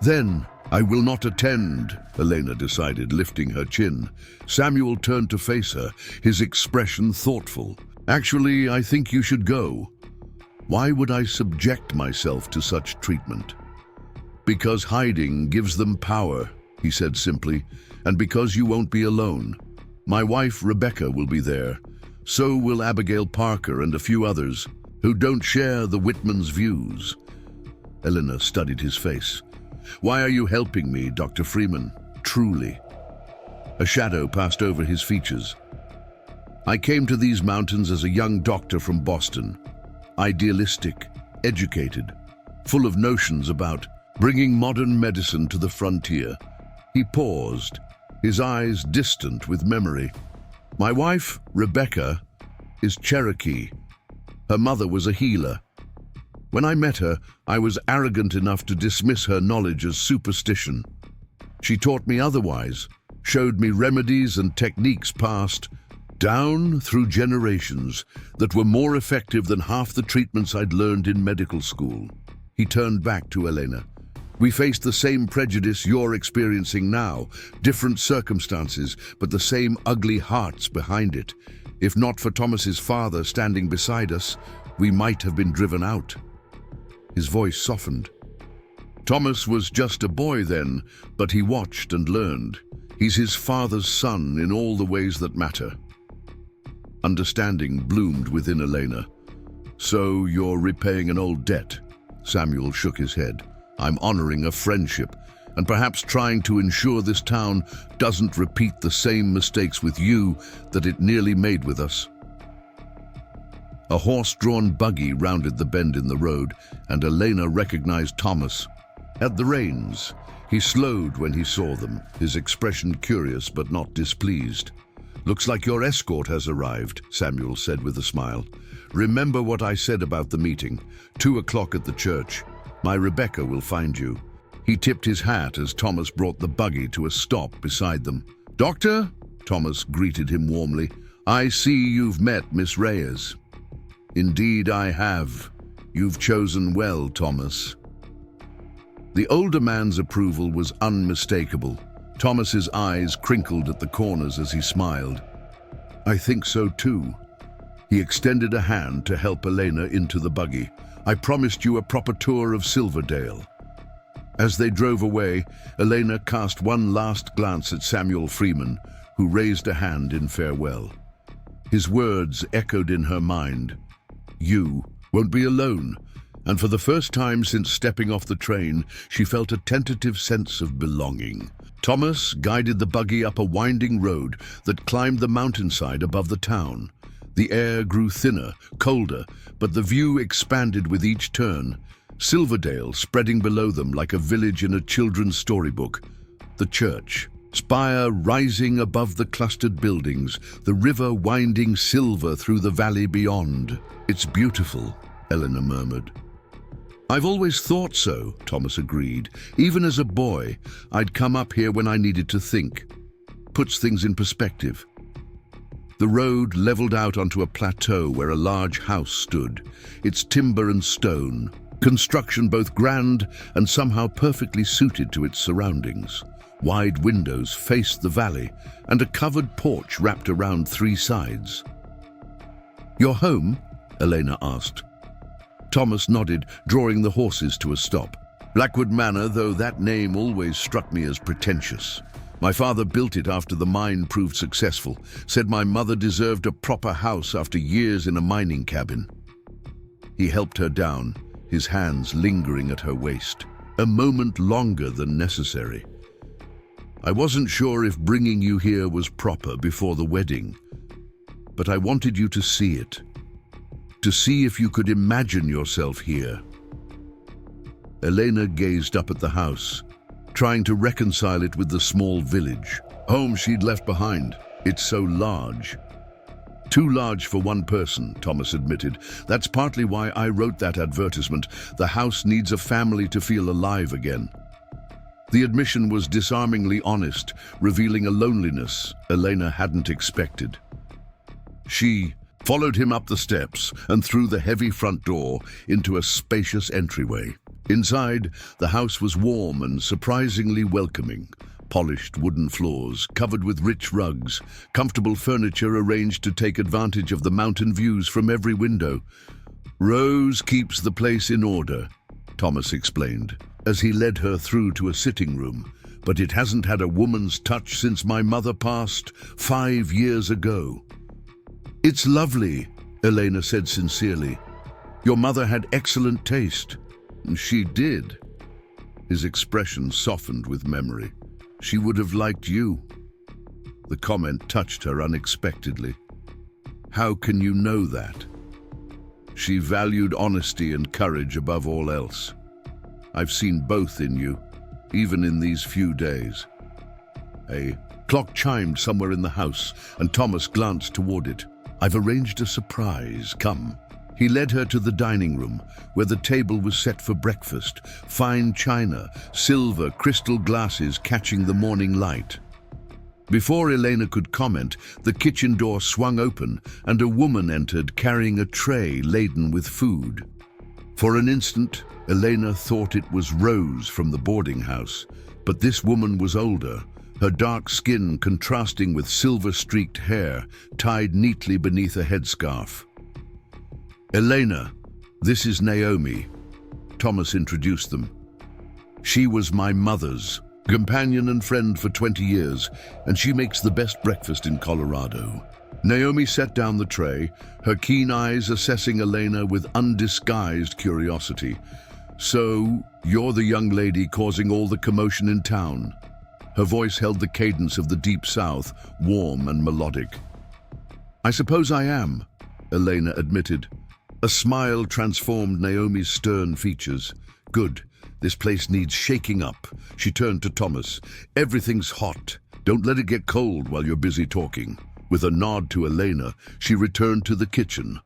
"Then I will not attend," Elena decided, lifting her chin. Samuel turned to face her, his expression thoughtful. "Actually, I think you should go." "Why would I subject myself to such treatment?" "Because hiding gives them power," he said simply, "and because you won't be alone. My wife, Rebecca, will be there. So will Abigail Parker and a few others who don't share the Whitman's views." Elena studied his face. "Why are you helping me, Dr. Freeman? Truly." A shadow passed over his features. "I came to these mountains as a young doctor from Boston, idealistic, educated, full of notions about bringing modern medicine to the frontier." He paused, his eyes distant with memory. "My wife, Rebecca, is Cherokee. Her mother was a healer. When I met her, I was arrogant enough to dismiss her knowledge as superstition. She taught me otherwise, showed me remedies and techniques passed down through generations that were more effective than half the treatments I'd learned in medical school. He turned back to Elena. We face the same prejudice you're experiencing now, different circumstances, but the same ugly hearts behind it. If not for Thomas's father standing beside us, we might have been driven out. His voice softened. Thomas was just a boy then, but he watched and learned. He's his father's son in all the ways that matter. Understanding bloomed within Elena. So you're repaying an old debt? Samuel shook his head. I'm honoring a friendship, and perhaps trying to ensure this town doesn't repeat the same mistakes with you that it nearly made with us. A horse-drawn buggy rounded the bend in the road, and Elena recognized Thomas. At the reins, he slowed when he saw them, his expression curious but not displeased. Looks like your escort has arrived, Samuel said with a smile. Remember what I said about the meeting. 2 o'clock at the church. My Rebecca will find you. He tipped his hat as Thomas brought the buggy to a stop beside them. Doctor? Thomas greeted him warmly. I see you've met Miss Reyes. Indeed I have. You've chosen well, Thomas. The older man's approval was unmistakable. Thomas's eyes crinkled at the corners as he smiled. I think so too. He extended a hand to help Elena into the buggy. I promised you a proper tour of Silverdale. As they drove away, Elena cast one last glance at Samuel Freeman, who raised a hand in farewell. His words echoed in her mind. You won't be alone. And for the first time since stepping off the train, she felt a tentative sense of belonging. Thomas guided the buggy up a winding road that climbed the mountainside above the town. The air grew thinner, colder, but the view expanded with each turn. Silverdale spreading below them like a village in a children's storybook. The church, spire rising above the clustered buildings, the river winding silver through the valley beyond. It's beautiful, Elena murmured. I've always thought so, Thomas agreed. Even as a boy, I'd come up here when I needed to think. Puts things in perspective. The road leveled out onto a plateau where a large house stood, its timber and stone, construction both grand and somehow perfectly suited to its surroundings. Wide windows faced the valley, and a covered porch wrapped around 3 sides. Your home? Elena asked. Thomas nodded, drawing the horses to a stop. Blackwood Manor, though that name always struck me as pretentious. My father built it after the mine proved successful, said my mother deserved a proper house after years in a mining cabin. He helped her down, his hands lingering at her waist, a moment longer than necessary. I wasn't sure if bringing you here was proper before the wedding, but I wanted you to see it, to see if you could imagine yourself here. Elena gazed up at the house, trying to reconcile it with the small village, home she'd left behind. It's so large. Too large for one person, Thomas admitted. That's partly why I wrote that advertisement. The house needs a family to feel alive again. The admission was disarmingly honest, revealing a loneliness Elena hadn't expected. She followed him up the steps and through the heavy front door into a spacious entryway. Inside, the house was warm and surprisingly welcoming. Polished wooden floors, covered with rich rugs, comfortable furniture arranged to take advantage of the mountain views from every window. Rose keeps the place in order, Thomas explained, as he led her through to a sitting room. But it hasn't had a woman's touch since my mother passed 5 years ago. It's lovely, Elena said sincerely. Your mother had excellent taste. She did. His expression softened with memory. She would have liked you. The comment touched her unexpectedly. How can you know that? She valued honesty and courage above all else. I've seen both in you, even in these few days. A clock chimed somewhere in the house, and Thomas glanced toward it. I've arranged a surprise. Come. He led her to the dining room, where the table was set for breakfast, fine china, silver, crystal glasses catching the morning light. Before Elena could comment, the kitchen door swung open and a woman entered carrying a tray laden with food. For an instant, Elena thought it was Rose from the boarding house, but this woman was older, her dark skin contrasting with silver-streaked hair tied neatly beneath a headscarf. "Elena, this is Naomi," Thomas introduced them. "She was my mother's companion and friend for 20 years, and she makes the best breakfast in Colorado." Naomi set down the tray, her keen eyes assessing Elena with undisguised curiosity. "So, you're the young lady causing all the commotion in town?" Her voice held the cadence of the Deep South, warm and melodic. "I suppose I am," Elena admitted. A smile transformed Naomi's stern features. "Good. This place needs shaking up." She turned to Thomas. "Everything's hot. Don't let it get cold while you're busy talking." With a nod to Elena, she returned to the kitchen.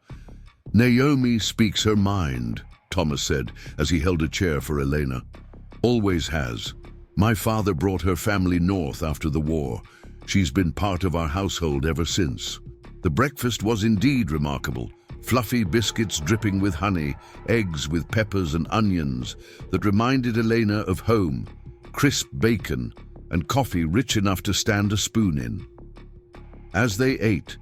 "Naomi speaks her mind," Thomas said as he held a chair for Elena. "Always has. My father brought her family north after the war. She's been part of our household ever since." The breakfast was indeed remarkable. Fluffy biscuits dripping with honey, eggs with peppers and onions that reminded Elena of home, crisp bacon, and coffee rich enough to stand a spoon in. As they ate,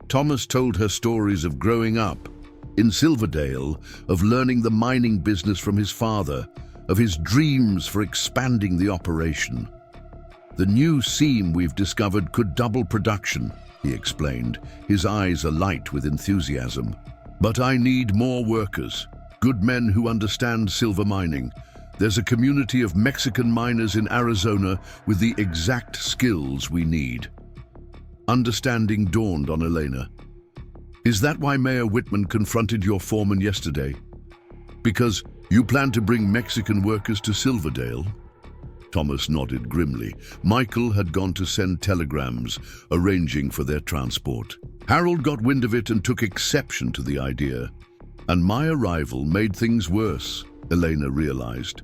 Thomas told her stories of growing up in Silverdale, of learning the mining business from his father, of his dreams for expanding the operation. "The new seam we've discovered could double production," he explained, his eyes alight with enthusiasm. "But I need more workers, good men who understand silver mining. There's a community of Mexican miners in Arizona with the exact skills we need." Understanding dawned on Elena. "Is that why Mayor Whitman confronted your foreman yesterday? Because you plan to bring Mexican workers to Silverdale?" Thomas nodded grimly. Michael had gone to send telegrams, arranging for their transport. Harold got wind of it and took exception to the idea. "And my arrival made things worse," Elena realized.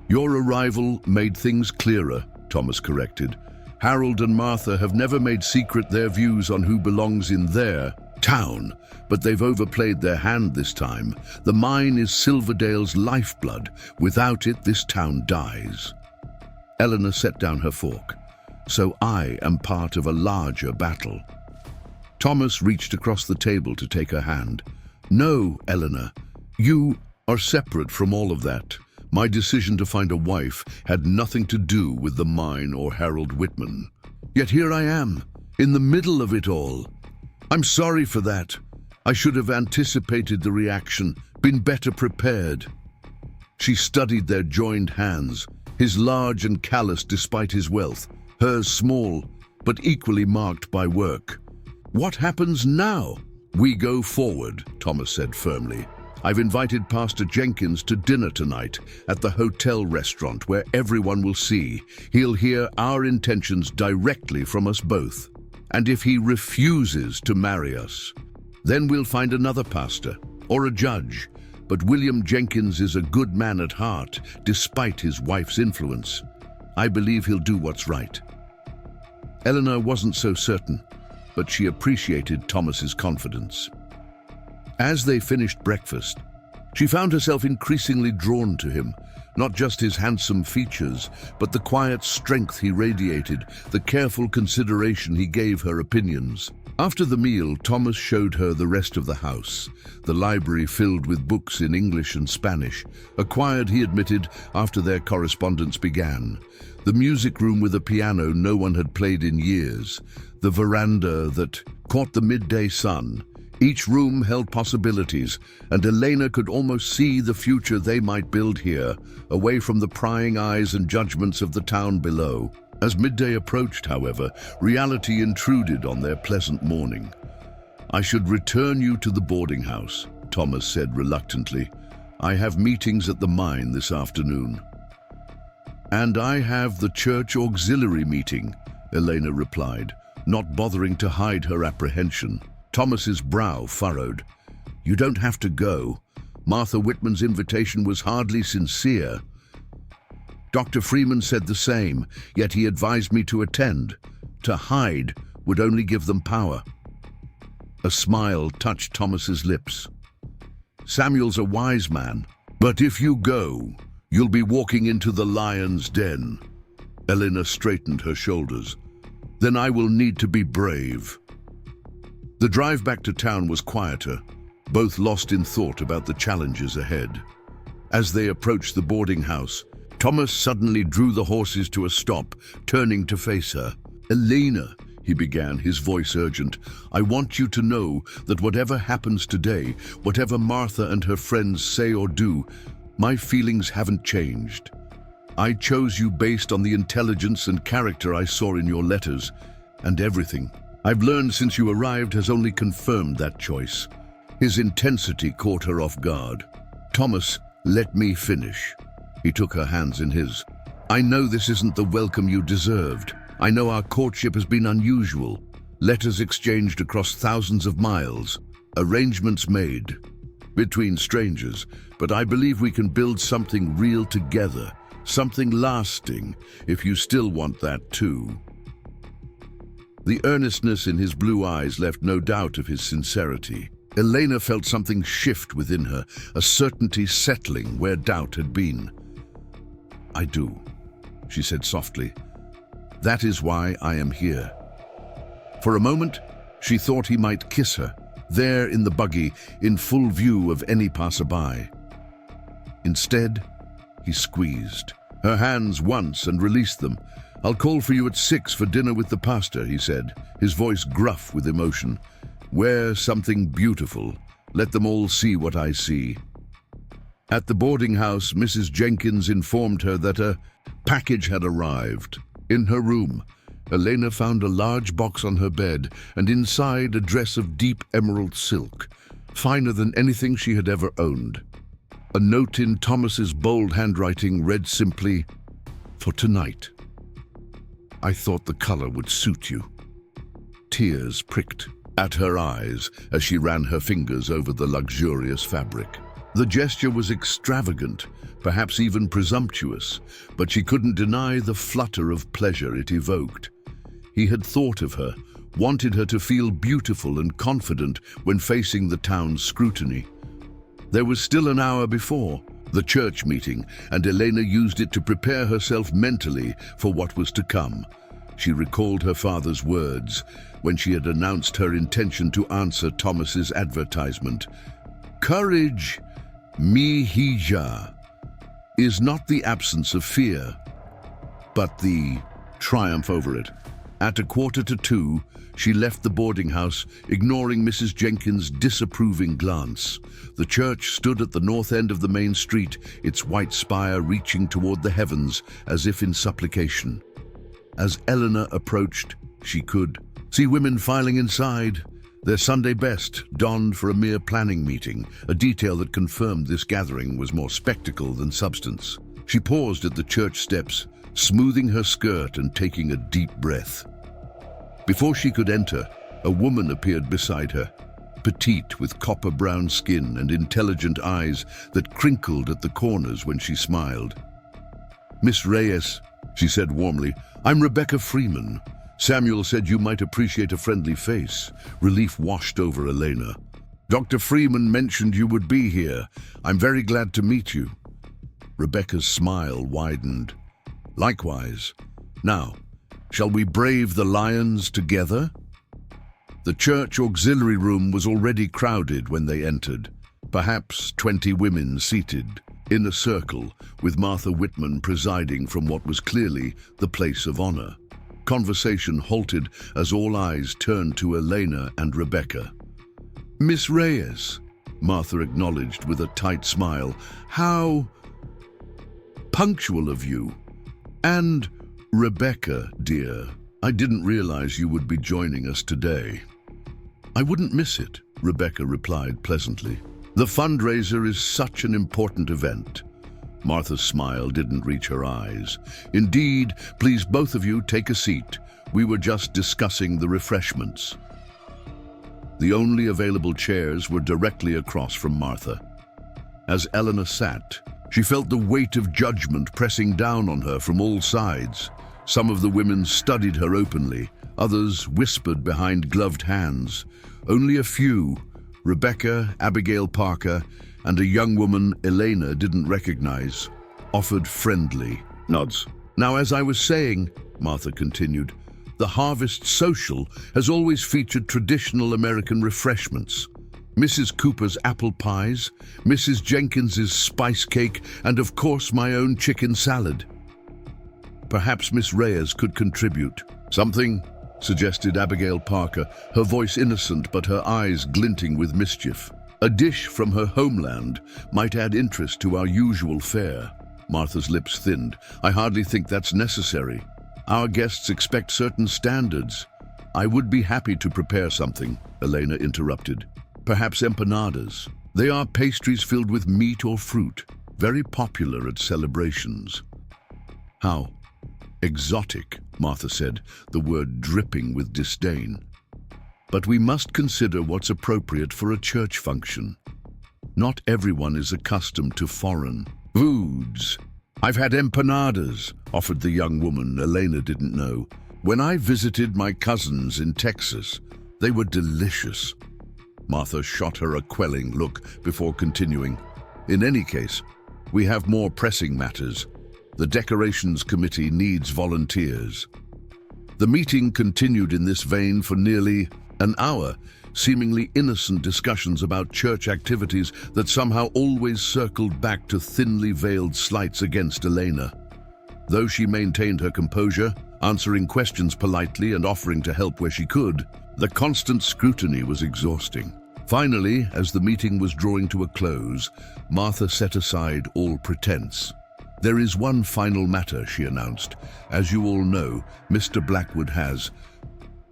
"Your arrival made things clearer," Thomas corrected. "Harold and Martha have never made secret their views on who belongs in their town, but they've overplayed their hand this time. The mine is Silverdale's lifeblood. Without it, this town dies." Eleanor set down her fork. "So I am part of a larger battle." Thomas reached across the table to take her hand. "No, Eleanor, you are separate from all of that. My decision to find a wife had nothing to do with the mine or Harold Whitman. Yet here I am, in the middle of it all. I'm sorry for that. I should have anticipated the reaction, been better prepared." She studied their joined hands, his large and callous despite his wealth, hers small, but equally marked by work. "What happens now?" "We go forward," Thomas said firmly. "I've invited Pastor Jenkins to dinner tonight at the hotel restaurant where everyone will see. He'll hear our intentions directly from us both. And if he refuses to marry us, then we'll find another pastor or a judge. But William Jenkins is a good man at heart, despite his wife's influence. I believe he'll do what's right." Eleanor wasn't so certain, but she appreciated Thomas's confidence. As they finished breakfast, she found herself increasingly drawn to him, not just his handsome features, but the quiet strength he radiated, the careful consideration he gave her opinions. After the meal, Thomas showed her the rest of the house, the library filled with books in English and Spanish, acquired, he admitted, after their correspondence began, the music room with a piano no one had played in years, the veranda that caught the midday sun. Each room held possibilities, and Elena could almost see the future they might build here, away from the prying eyes and judgments of the town below. As midday approached, however, reality intruded on their pleasant morning. "I should return you to the boarding house," Thomas said reluctantly. "I have meetings at the mine this afternoon." "And I have the church auxiliary meeting," Elena replied, not bothering to hide her apprehension. Thomas's brow furrowed. You don't have to go. Martha Whitman's invitation was hardly sincere. Dr. Freeman said the same, yet he advised me to attend. To hide would only give them power. A smile touched Thomas's lips. Samuel's a wise man, but if you go, you'll be walking into the lion's den. Elena straightened her shoulders. Then I will need to be brave. The drive back to town was quieter, both lost in thought about the challenges ahead. As they approached the boarding house, Thomas suddenly drew the horses to a stop, turning to face her. "Elena," he began, his voice urgent, "I want you to know that whatever happens today, whatever Martha and her friends say or do, my feelings haven't changed. I chose you based on the intelligence and character I saw in your letters, and everything I've learned since you arrived has only confirmed that choice." His intensity caught her off guard. "Thomas, let me finish." He took her hands in his. "I know this isn't the welcome you deserved. I know our courtship has been unusual. Letters exchanged across thousands of miles. Arrangements made between strangers. But I believe we can build something real together. Something lasting, if you still want that too." The earnestness in his blue eyes left no doubt of his sincerity. Elena felt something shift within her, a certainty settling where doubt had been. "I do," she said softly. "That is why I am here." For a moment, she thought he might kiss her, there in the buggy, in full view of any passerby. Instead, he squeezed her hands once and released them. "I'll call for you at 6 for dinner with the pastor," he said, his voice gruff with emotion. "Wear something beautiful. Let them all see what I see." At the boarding house, Mrs. Jenkins informed her that a package had arrived. In her room, Elena found a large box on her bed, and inside a dress of deep emerald silk, finer than anything she had ever owned. A note in Thomas's bold handwriting read simply, "For tonight. I thought the color would suit you." Tears pricked at her eyes as she ran her fingers over the luxurious fabric. The gesture was extravagant, perhaps even presumptuous, but she couldn't deny the flutter of pleasure it evoked. He had thought of her, wanted her to feel beautiful and confident when facing the town's scrutiny. There was still an hour before the church meeting, and Elena used it to prepare herself mentally for what was to come. She recalled her father's words when she had announced her intention to answer Thomas's advertisement. "Courage, mihija, is not the absence of fear, but the triumph over it." At 1:45, she left the boarding house, ignoring Mrs. Jenkins' disapproving glance. The church stood at the north end of the main street, its white spire reaching toward the heavens as if in supplication. As Eleanor approached, she could see women filing inside, their Sunday best donned for a mere planning meeting, a detail that confirmed this gathering was more spectacle than substance. She paused at the church steps, smoothing her skirt and taking a deep breath. Before she could enter, a woman appeared beside her, petite with copper-brown skin and intelligent eyes that crinkled at the corners when she smiled. "Miss Reyes," she said warmly, "I'm Rebecca Freeman. Samuel said you might appreciate a friendly face." Relief washed over Elena. "Dr. Freeman mentioned you would be here. I'm very glad to meet you." Rebecca's smile widened. "Likewise. Now, shall we brave the lions together?" The church auxiliary room was already crowded when they entered, perhaps 20 women seated in a circle, with Martha Whitman presiding from what was clearly the place of honor. Conversation halted as all eyes turned to Elena and Rebecca. "Miss Reyes," Martha acknowledged with a tight smile, "how punctual of you. And Rebecca, dear, I didn't realize you would be joining us today." "I wouldn't miss it," Rebecca replied pleasantly. "The fundraiser is such an important event." Martha's smile didn't reach her eyes. "Indeed, please both of you take a seat. We were just discussing the refreshments." The only available chairs were directly across from Martha. As Elena sat, she felt the weight of judgment pressing down on her from all sides. Some of the women studied her openly, others whispered behind gloved hands. Only a few, Rebecca, Abigail Parker, and a young woman Elena didn't recognize, offered friendly nods. Now, as I was saying, Martha continued, the Harvest Social has always featured traditional American refreshments. Mrs. Cooper's apple pies, Mrs. Jenkins's spice cake, and of course my own chicken salad. Perhaps Miss Reyes could contribute. Something, suggested Abigail Parker, her voice innocent but her eyes glinting with mischief. A dish from her homeland might add interest to our usual fare. Martha's lips thinned. I hardly think that's necessary. Our guests expect certain standards. I would be happy to prepare something, Elena interrupted. Perhaps empanadas. They are pastries filled with meat or fruit, very popular at celebrations. How exotic, Martha said, the word dripping with disdain. But we must consider what's appropriate for a church function. Not everyone is accustomed to foreign foods. I've had empanadas, offered the young woman Elena didn't know. When I visited my cousins in Texas, they were delicious. Martha shot her a quelling look before continuing. In any case, we have more pressing matters. The decorations committee needs volunteers. The meeting continued in this vein for nearly an hour, seemingly innocent discussions about church activities that somehow always circled back to thinly veiled slights against Elena. Though she maintained her composure, answering questions politely and offering to help where she could, the constant scrutiny was exhausting. Finally, as the meeting was drawing to a close, Martha set aside all pretense. There is one final matter, she announced. As you all know, Mr. Blackwood has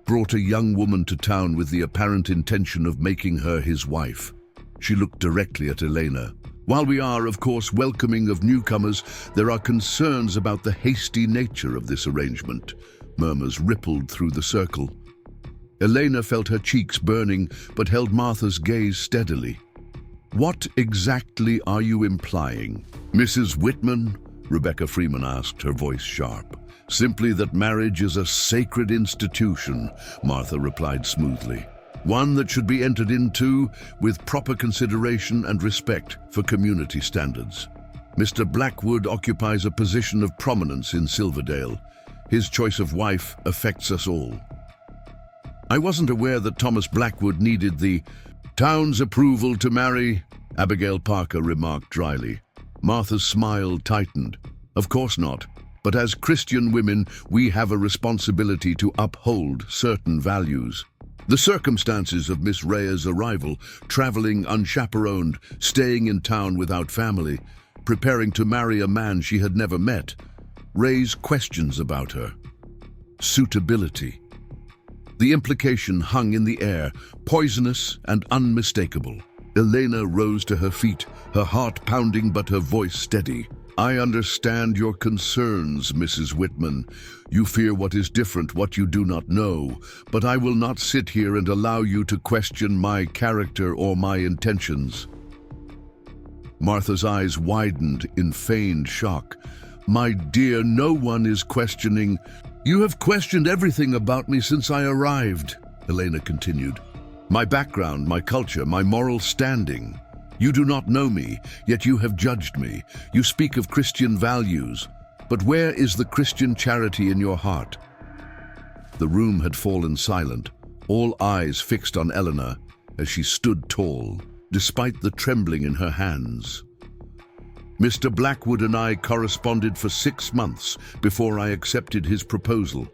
brought a young woman to town with the apparent intention of making her his wife. She looked directly at Elena. While we are, of course, welcoming of newcomers, there are concerns about the hasty nature of this arrangement. Murmurs rippled through the circle. Elena felt her cheeks burning, but held Martha's gaze steadily. What exactly are you implying? Mrs. Whitman? Rebecca Freeman asked, her voice sharp. Simply that marriage is a sacred institution, Martha replied smoothly. One that should be entered into with proper consideration and respect for community standards. Mr. Blackwood occupies a position of prominence in Silverdale. His choice of wife affects us all. I wasn't aware that Thomas Blackwood needed the town's approval to marry, Abigail Parker remarked dryly. Martha's smile tightened. Of course not. But as Christian women, we have a responsibility to uphold certain values. The circumstances of Miss Reyes' arrival, traveling unchaperoned, staying in town without family, preparing to marry a man she had never met, raise questions about her. Suitability. The implication hung in the air, poisonous and unmistakable. Elena rose to her feet, her heart pounding but her voice steady. I understand your concerns, Mrs. Whitman. You fear what is different, what you do not know, but I will not sit here and allow you to question my character or my intentions. Martha's eyes widened in feigned shock. My dear, no one is questioning. You have questioned everything about me since I arrived, Elena continued. My background, my culture, my moral standing. You do not know me, yet you have judged me. You speak of Christian values, but where is the Christian charity in your heart? The room had fallen silent, all eyes fixed on Elena as she stood tall, despite the trembling in her hands. Mr. Blackwood and I corresponded for 6 months before I accepted his proposal.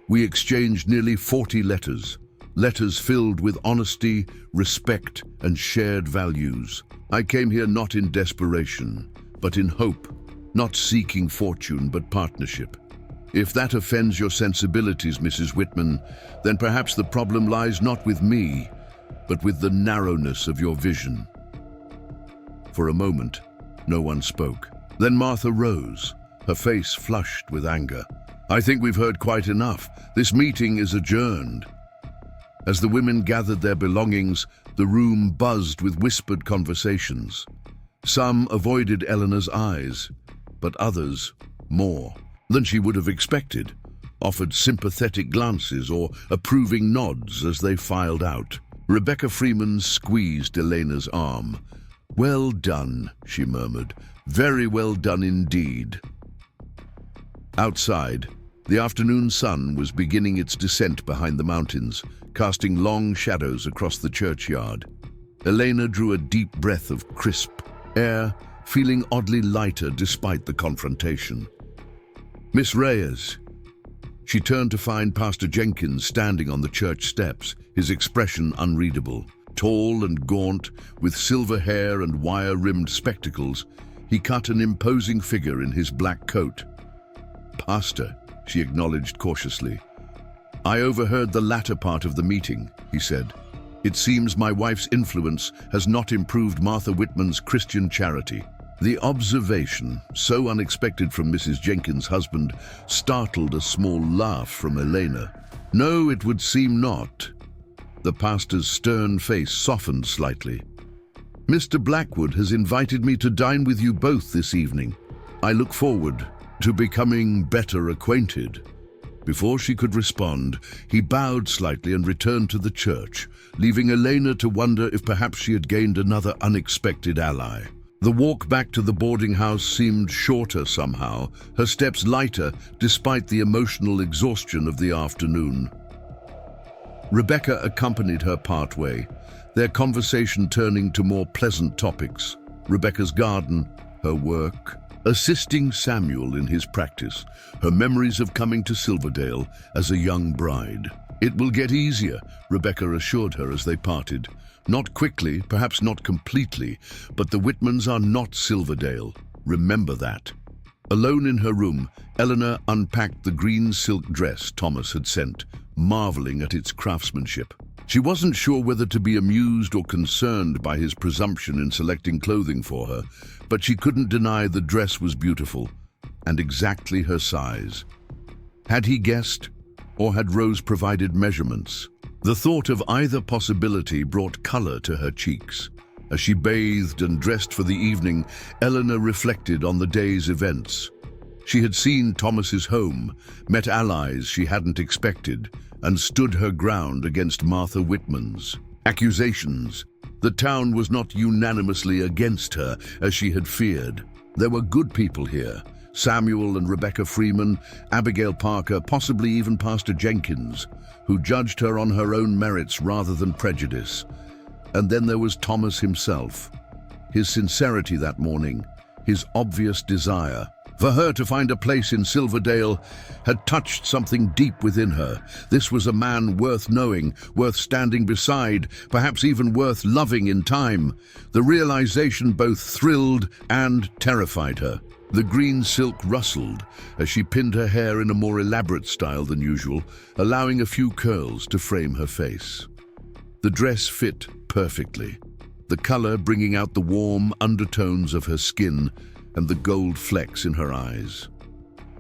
We exchanged nearly 40 letters. Letters filled with honesty, respect, and shared values. I came here not in desperation, but in hope, not seeking fortune, but partnership. If that offends your sensibilities, Mrs. Whitman, then perhaps the problem lies not with me, but with the narrowness of your vision. For a moment, no one spoke. Then Martha rose, her face flushed with anger. I think we've heard quite enough. This meeting is adjourned. As the women gathered their belongings, the room buzzed with whispered conversations. Some avoided Eleanor's eyes, but others, more than she would have expected, offered sympathetic glances or approving nods as they filed out. Rebecca Freeman squeezed Elena's arm. "Well done," she murmured. "Very well done indeed." Outside, the afternoon sun was beginning its descent behind the mountains, casting long shadows across the churchyard. Elena drew a deep breath of crisp air, feeling oddly lighter despite the confrontation. "Miss Reyes." She turned to find Pastor Jenkins standing on the church steps, his expression unreadable. Tall and gaunt, with silver hair and wire-rimmed spectacles, he cut an imposing figure in his black coat. "Pastor," she acknowledged cautiously. "I overheard the latter part of the meeting," he said. "It seems my wife's influence has not improved Martha Whitman's Christian charity." The observation, so unexpected from Mrs. Jenkins' husband, startled a small laugh from Elena. "No, it would seem not." The pastor's stern face softened slightly. "Mr. Blackwood has invited me to dine with you both this evening. I look forward to becoming better acquainted." Before she could respond, he bowed slightly and returned to the church, leaving Elena to wonder if perhaps she had gained another unexpected ally. The walk back to the boarding house seemed shorter somehow, her steps lighter despite the emotional exhaustion of the afternoon. Rebecca accompanied her partway, their conversation turning to more pleasant topics. Rebecca's garden, her work, assisting Samuel in his practice, her memories of coming to Silverdale as a young bride. "It will get easier," Rebecca assured her as they parted. "Not quickly, perhaps not completely, but the Whitmans are not Silverdale. Remember that." Alone in her room, Eleanor unpacked the green silk dress Thomas had sent, marveling at its craftsmanship. She wasn't sure whether to be amused or concerned by his presumption in selecting clothing for her, but she couldn't deny the dress was beautiful, and exactly her size. Had he guessed, or had Rose provided measurements? The thought of either possibility brought color to her cheeks. As she bathed and dressed for the evening, Eleanor reflected on the day's events. She had seen Thomas's home, met allies she hadn't expected, and stood her ground against Martha Whitman's accusations. The town was not unanimously against her, as she had feared. There were good people here: Samuel and Rebecca Freeman, Abigail Parker, possibly even Pastor Jenkins, who judged her on her own merits rather than prejudice. And then there was Thomas himself. His sincerity that morning, his obvious desire for her to find a place in Silverdale, had touched something deep within her. This was a man worth knowing, worth standing beside, perhaps even worth loving in time. The realization both thrilled and terrified her. The green silk rustled as she pinned her hair in a more elaborate style than usual, allowing a few curls to frame her face. The dress fit perfectly, the color bringing out the warm undertones of her skin and the gold flecks in her eyes.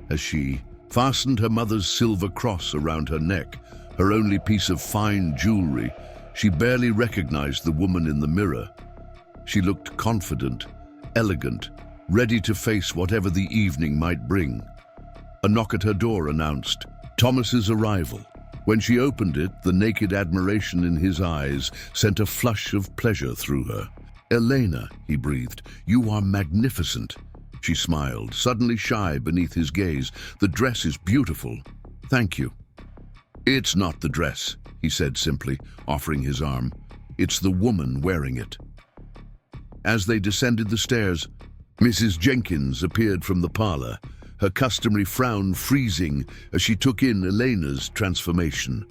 As she fastened her mother's silver cross around her neck, her only piece of fine jewelry, she barely recognized the woman in the mirror. She looked confident, elegant, ready to face whatever the evening might bring. A knock at her door announced Thomas's arrival. When she opened it, the naked admiration in his eyes sent a flush of pleasure through her. "Elena," he breathed, "you are magnificent." She smiled, suddenly shy beneath his gaze. "The dress is beautiful." "Thank you." "It's not the dress," he said simply, offering his arm. "It's the woman wearing it." As they descended the stairs, Mrs. Jenkins appeared from the parlor, her customary frown freezing as she took in Elena's transformation.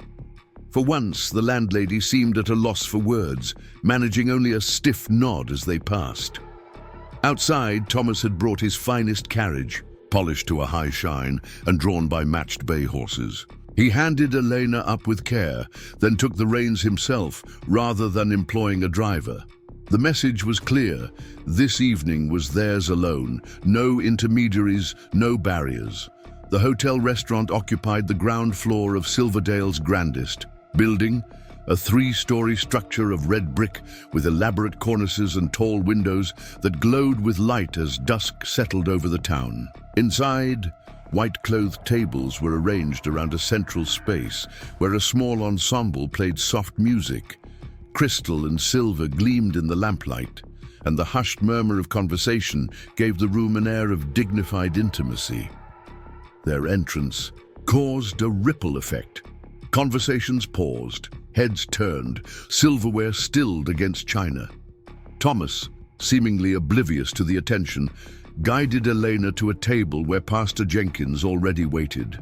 For once, the landlady seemed at a loss for words, managing only a stiff nod as they passed. Outside, Thomas had brought his finest carriage, polished to a high shine and drawn by matched bay horses. He handed Elena up with care, then took the reins himself, rather than employing a driver. The message was clear. This evening was theirs alone. No intermediaries, no barriers. The hotel restaurant occupied the ground floor of Silverdale's grandest building, a three-story structure of red brick with elaborate cornices and tall windows that glowed with light as dusk settled over the town. Inside, white-clothed tables were arranged around a central space where a small ensemble played soft music. Crystal and silver gleamed in the lamplight, and the hushed murmur of conversation gave the room an air of dignified intimacy. Their entrance caused a ripple effect. Conversations paused, heads turned, silverware stilled against china. Thomas, seemingly oblivious to the attention, guided Elena to a table where Pastor Jenkins already waited.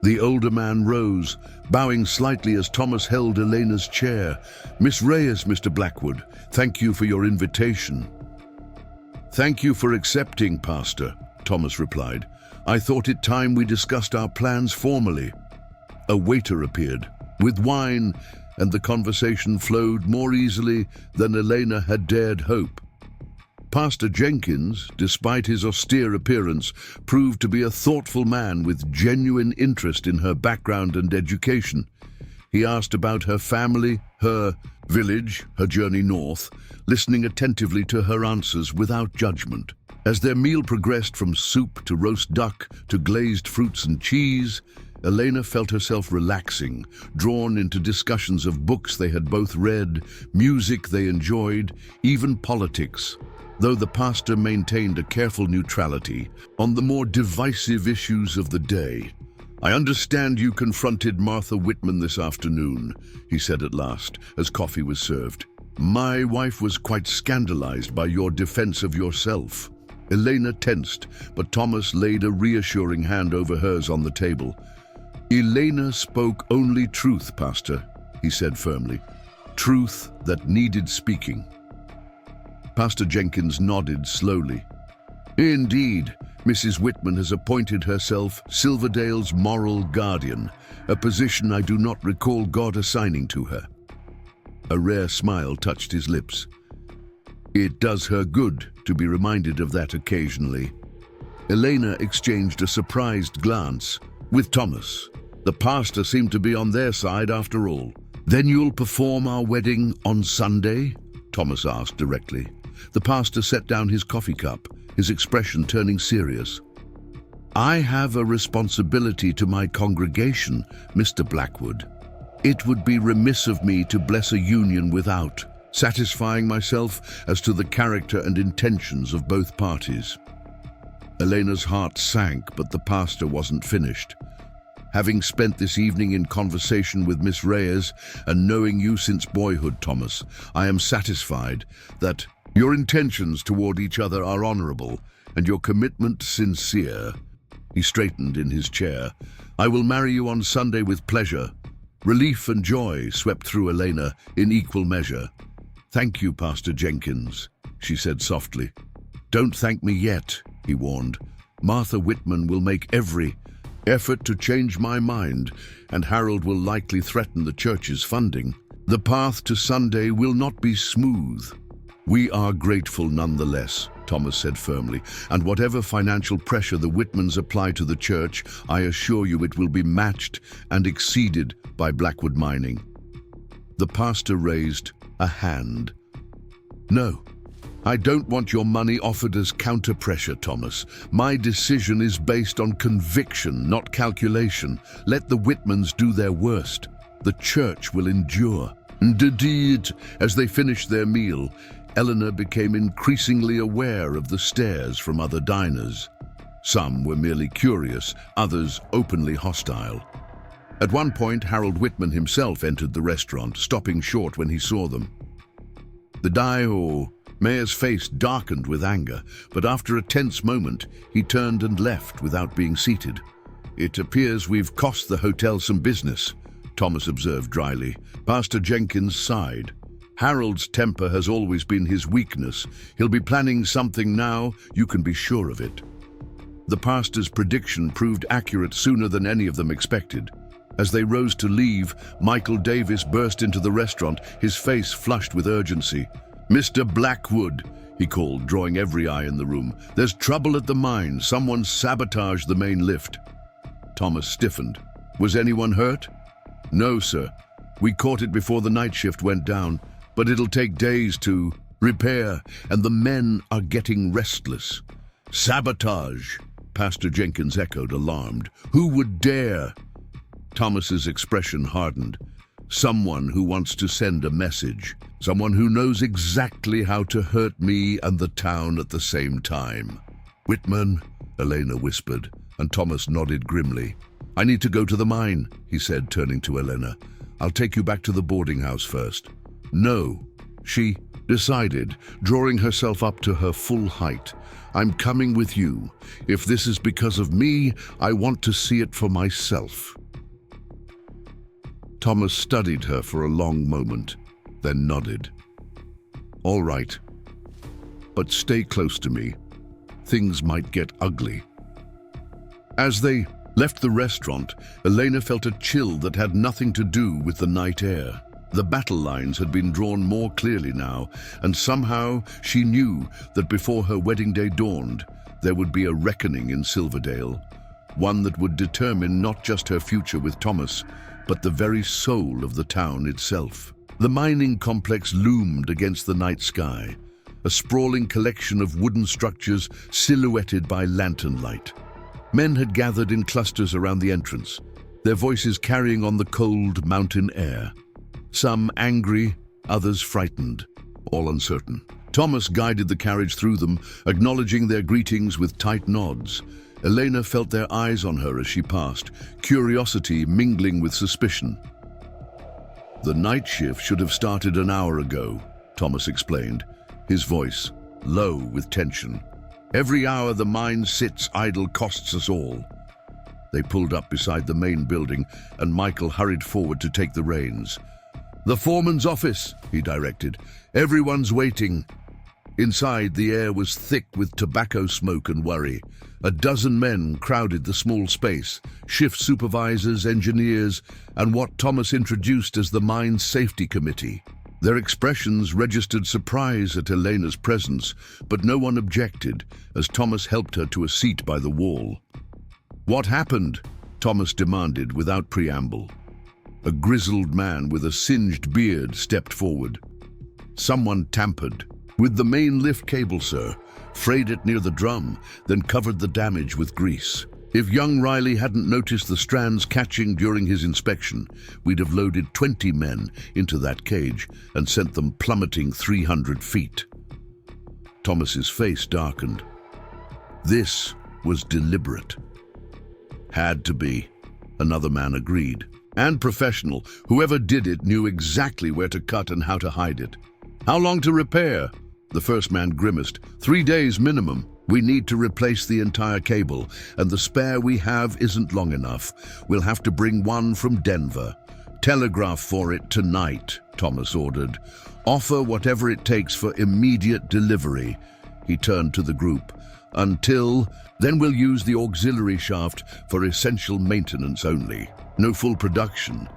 The older man rose, bowing slightly as Thomas held Elena's chair. "Miss Reyes, Mr. Blackwood, thank you for your invitation." "Thank you for accepting, Pastor," Thomas replied. "I thought it time we discussed our plans formally." A waiter appeared, with wine, and the conversation flowed more easily than Elena had dared hope. Pastor Jenkins, despite his austere appearance, proved to be a thoughtful man with genuine interest in her background and education. He asked about her family, her village, her journey north, listening attentively to her answers without judgment. As their meal progressed from soup to roast duck to glazed fruits and cheese, Elena felt herself relaxing, drawn into discussions of books they had both read, music they enjoyed, even politics, though the pastor maintained a careful neutrality on the more divisive issues of the day. "I understand you confronted Martha Whitman this afternoon," he said at last, as coffee was served. "My wife was quite scandalized by your defense of yourself." Elena tensed, but Thomas laid a reassuring hand over hers on the table. "Elena spoke only truth, Pastor," he said firmly. "Truth that needed speaking." Pastor Jenkins nodded slowly. "Indeed, Mrs. Whitman has appointed herself Silverdale's moral guardian, a position I do not recall God assigning to her." A rare smile touched his lips. "It does her good to be reminded of that occasionally." Elena exchanged a surprised glance with Thomas. The pastor seemed to be on their side after all. "Then you'll perform our wedding on Sunday?" Thomas asked directly. The pastor set down his coffee cup, his expression turning serious. "I have a responsibility to my congregation, Mr. Blackwood. It would be remiss of me to bless a union without satisfying myself as to the character and intentions of both parties." Elena's heart sank, but the pastor wasn't finished. "Having spent this evening in conversation with Miss Reyes and knowing you since boyhood, Thomas, I am satisfied that your intentions toward each other are honorable and your commitment sincere." He straightened in his chair. "I will marry you on Sunday with pleasure." Relief and joy swept through Elena in equal measure. "Thank you, Pastor Jenkins," she said softly. "Don't thank me yet," he warned. "Martha Whitman will make every effort to change my mind, and Harold will likely threaten the church's funding. The path to Sunday will not be smooth." "We are grateful nonetheless," Thomas said firmly, "and whatever financial pressure the Whitmans apply to the church, I assure you it will be matched and exceeded by Blackwood Mining." The pastor raised a hand. "No, I don't want your money offered as counter-pressure, Thomas. My decision is based on conviction, not calculation. Let the Whitmans do their worst. The church will endure." Indeed, as they finished their meal, Eleanor became increasingly aware of the stares from other diners. Some were merely curious, others openly hostile. At one point, Harold Whitman himself entered the restaurant, stopping short when he saw them. The mayor's face darkened with anger, but after a tense moment, he turned and left without being seated. "It appears we've cost the hotel some business," Thomas observed dryly. Pastor Jenkins sighed. "Harold's temper has always been his weakness. He'll be planning something now, you can be sure of it." The pastor's prediction proved accurate sooner than any of them expected. As they rose to leave, Michael Davis burst into the restaurant, his face flushed with urgency. "Mr. Blackwood," he called, drawing every eye in the room. "There's trouble at the mine. Someone sabotaged the main lift." Thomas stiffened. "Was anyone hurt?" "No, sir. We caught it before the night shift went down, but it'll take days to repair, and the men are getting restless. Sabotage, Pastor Jenkins echoed, alarmed. Who would dare? Thomas's expression hardened. Someone who wants to send a message. Someone who knows exactly how to hurt me and the town at the same time. Whitman, Elena whispered, and Thomas nodded grimly. I need to go to the mine, he said, turning to Elena. I'll take you back to the boarding house first. No, she decided, drawing herself up to her full height. I'm coming with you. If this is because of me, I want to see it for myself. Thomas studied her for a long moment, then nodded. All right, but stay close to me. Things might get ugly. As they left the restaurant, Elena felt a chill that had nothing to do with the night air. The battle lines had been drawn more clearly now, and somehow she knew that before her wedding day dawned, there would be a reckoning in Silverdale, one that would determine not just her future with Thomas, but the very soul of the town itself. The mining complex loomed against the night sky, a sprawling collection of wooden structures silhouetted by lantern light. Men had gathered in clusters around the entrance, their voices carrying on the cold mountain air. Some angry, others frightened, all uncertain. Thomas guided the carriage through them, acknowledging their greetings with tight nods. Elena felt their eyes on her as she passed, curiosity mingling with suspicion. The night shift should have started an hour ago, Thomas explained, his voice low with tension. Every hour the mine sits idle costs us all. They pulled up beside the main building, and Michael hurried forward to take the reins. The foreman's office, he directed. Everyone's waiting. Inside, the air was thick with tobacco smoke and worry. A dozen men crowded the small space, shift supervisors, engineers, and what Thomas introduced as the Mine Safety Committee. Their expressions registered surprise at Elena's presence, but no one objected as Thomas helped her to a seat by the wall. What happened? Thomas demanded without preamble. A grizzled man with a singed beard stepped forward. Someone tampered with the main lift cable, sir, frayed it near the drum, then covered the damage with grease. If young Riley hadn't noticed the strands catching during his inspection, we'd have loaded 20 men into that cage and sent them plummeting 300 feet. Thomas's face darkened. This was deliberate. Had to be, another man agreed. And professional. Whoever did it knew exactly where to cut and how to hide it. How long to repair? The first man grimaced. 3 days minimum. We need to replace the entire cable, and the spare we have isn't long enough. We'll have to bring one from Denver. Telegraph for it tonight, Thomas ordered. Offer whatever it takes for immediate delivery. He turned to the group. Then we'll use the auxiliary shaft for essential maintenance only. No full production.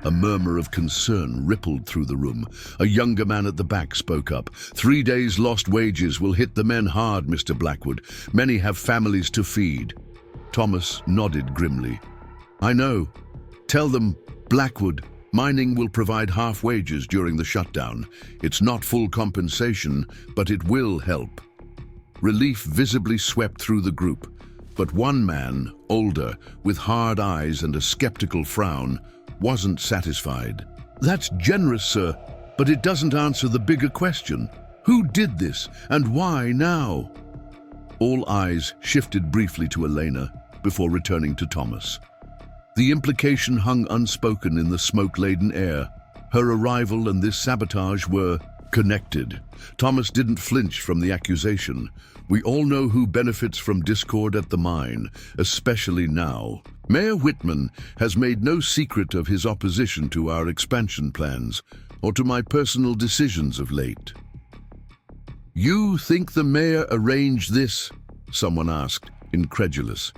A murmur of concern rippled through the room. A younger man at the back spoke up. 3 days lost wages will hit the men hard, Mr. Blackwood. Many have families to feed. Thomas nodded grimly. I know. Tell them, Blackwood, mining will provide half wages during the shutdown. It's not full compensation, but it will help. Relief visibly swept through the group. But one man, older, with hard eyes and a skeptical frown, wasn't satisfied. That's generous, sir, but it doesn't answer the bigger question. Who did this, and why now? All eyes shifted briefly to Elena before returning to Thomas. The implication hung unspoken in the smoke-laden air. Her arrival and this sabotage were connected. Thomas didn't flinch from the accusation. We all know who benefits from discord at the mine, especially now. Mayor Whitman has made no secret of his opposition to our expansion plans, or to my personal decisions of late. You think the mayor arranged this? Someone asked, incredulous.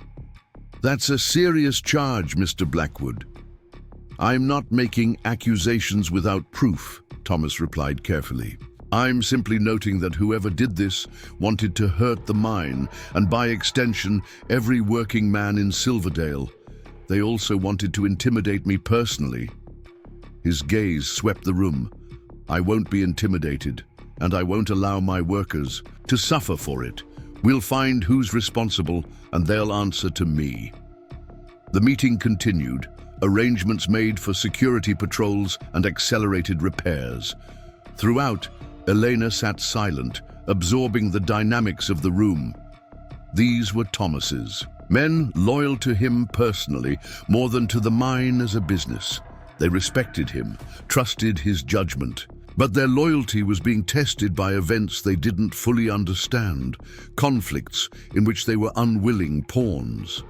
That's a serious charge, Mr. Blackwood. I'm not making accusations without proof, Thomas replied carefully. I'm simply noting that whoever did this wanted to hurt the mine, and by extension, every working man in Silverdale. They also wanted to intimidate me personally. His gaze swept the room. "I won't be intimidated, and I won't allow my workers to suffer for it. We'll find who's responsible, and they'll answer to me." The meeting continued, arrangements made for security patrols and accelerated repairs. Throughout, Elena sat silent, absorbing the dynamics of the room. These were Thomas's, men loyal to him personally more than to the mine as a business. They respected him, trusted his judgment. But their loyalty was being tested by events they didn't fully understand, conflicts in which they were unwilling pawns.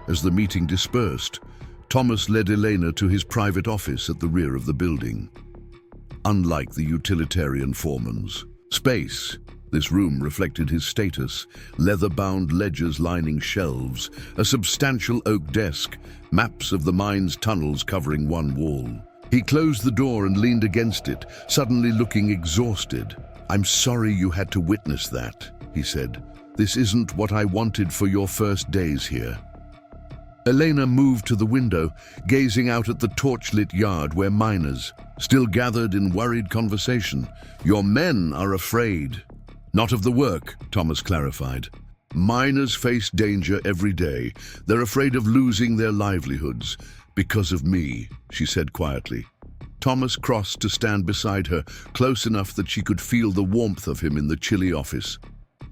As the meeting dispersed, Thomas led Elena to his private office at the rear of the building. Unlike the utilitarian foreman's space, this room reflected his status: leather-bound ledgers lining shelves, a substantial oak desk, maps of the mine's tunnels covering one wall. He closed the door and leaned against it, suddenly looking exhausted. "I'm sorry you had to witness that," he said. "This isn't what I wanted for your first days here." Elena moved to the window, gazing out at the torchlit yard where miners still gathered in worried conversation. "Your men are afraid." "Not of the work," Thomas clarified. "Miners face danger every day. They're afraid of losing their livelihoods. Because of me," she said quietly. Thomas crossed to stand beside her, close enough that she could feel the warmth of him in the chilly office.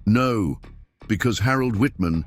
"No, because Harold Whitman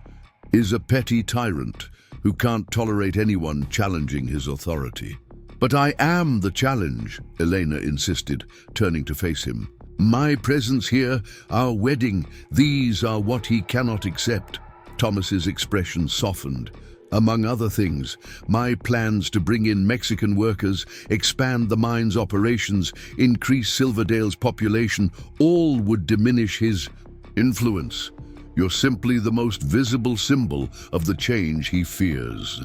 is a petty tyrant who can't tolerate anyone challenging his authority." "But I am the challenge," Elena insisted, turning to face him. "My presence here, our wedding, these are what he cannot accept." Thomas's expression softened. "Among other things, my plans to bring in Mexican workers, expand the mine's operations, increase Silverdale's population, all would diminish his influence. You're simply the most visible symbol of the change he fears."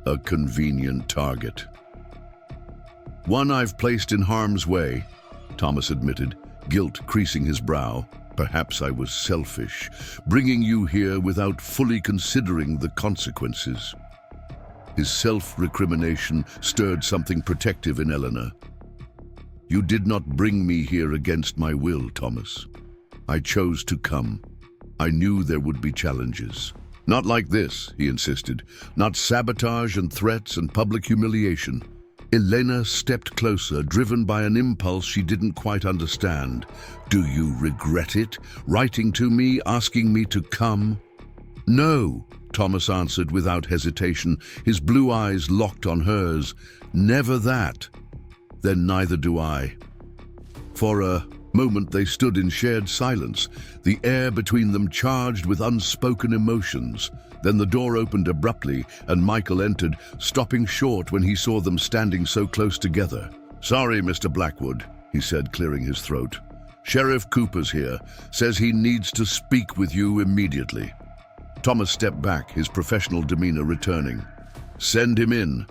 "A convenient target." "One I've placed in harm's way," Thomas admitted, guilt creasing his brow. "Perhaps I was selfish, bringing you here without fully considering the consequences." His self-recrimination stirred something protective in Elena. "You did not bring me here against my will, Thomas. I chose to come. I knew there would be challenges. Not like this," he insisted. "Not sabotage and threats and public humiliation." Elena stepped closer, driven by an impulse she didn't quite understand. "Do you regret it? Writing to me, asking me to come?" "No," Thomas answered without hesitation, his blue eyes locked on hers. "Never that." "Then neither do I." For a moment they stood in shared silence, the air between them charged with unspoken emotions. Then the door opened abruptly and Michael entered, stopping short when he saw them standing so close together. "Sorry, Mr. Blackwood," he said, clearing his throat. "Sheriff Cooper's here, says he needs to speak with you immediately." Thomas stepped back, his professional demeanor returning. "Send him in."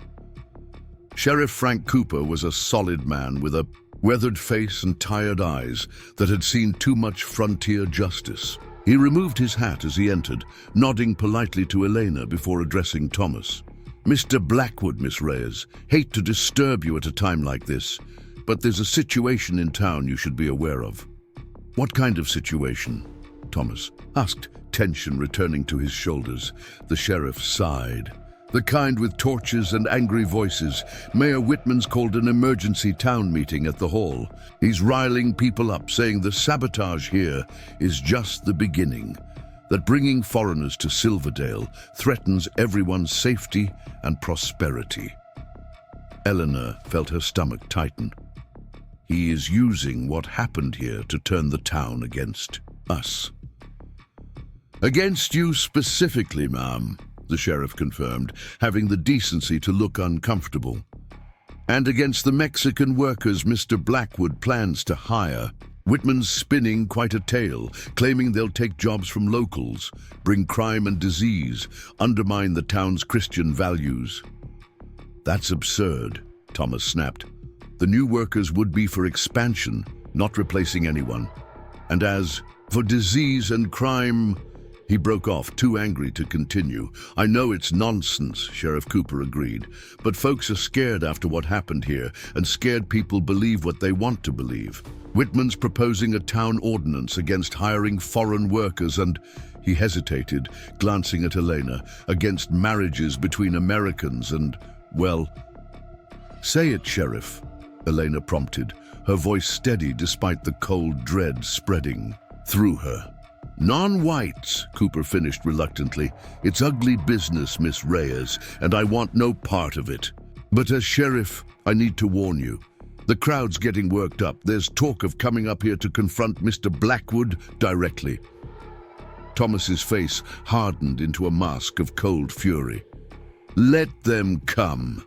Sheriff Frank Cooper was a solid man with a weathered face and tired eyes that had seen too much frontier justice. He removed his hat as he entered, nodding politely to Elena before addressing Thomas. "Mr. Blackwood, Miss Reyes, hate to disturb you at a time like this, but there's a situation in town you should be aware of." "What kind of situation?" Thomas asked, tension returning to his shoulders. The sheriff sighed. "The kind with torches and angry voices. Mayor Whitman's called an emergency town meeting at the hall. He's riling people up, saying the sabotage here is just the beginning, that bringing foreigners to Silverdale threatens everyone's safety and prosperity." Elena felt her stomach tighten. "He is using what happened here to turn the town against us." "Against you specifically, ma'am," the sheriff confirmed, having the decency to look uncomfortable. "And against the Mexican workers Mr. Blackwood plans to hire. Whitman's spinning quite a tale, claiming they'll take jobs from locals, bring crime and disease, undermine the town's Christian values." "That's absurd," Thomas snapped. "The new workers would be for expansion, not replacing anyone. And as for disease and crime, He broke off, too angry to continue. "I know it's nonsense," Sheriff Cooper agreed, "but folks are scared after what happened here, and scared people believe what they want to believe. Whitman's proposing a town ordinance against hiring foreign workers and," he hesitated, glancing at Elena, "against marriages between Americans and, well..." "Say it, Sheriff," Elena prompted, her voice steady despite the cold dread spreading through her. "Non-whites," Cooper finished reluctantly. "It's ugly business, Miss Reyes, and I want no part of it. But as sheriff, I need to warn you. The crowd's getting worked up. There's talk of coming up here to confront Mr. Blackwood directly." Thomas's face hardened into a mask of cold fury. "Let them come.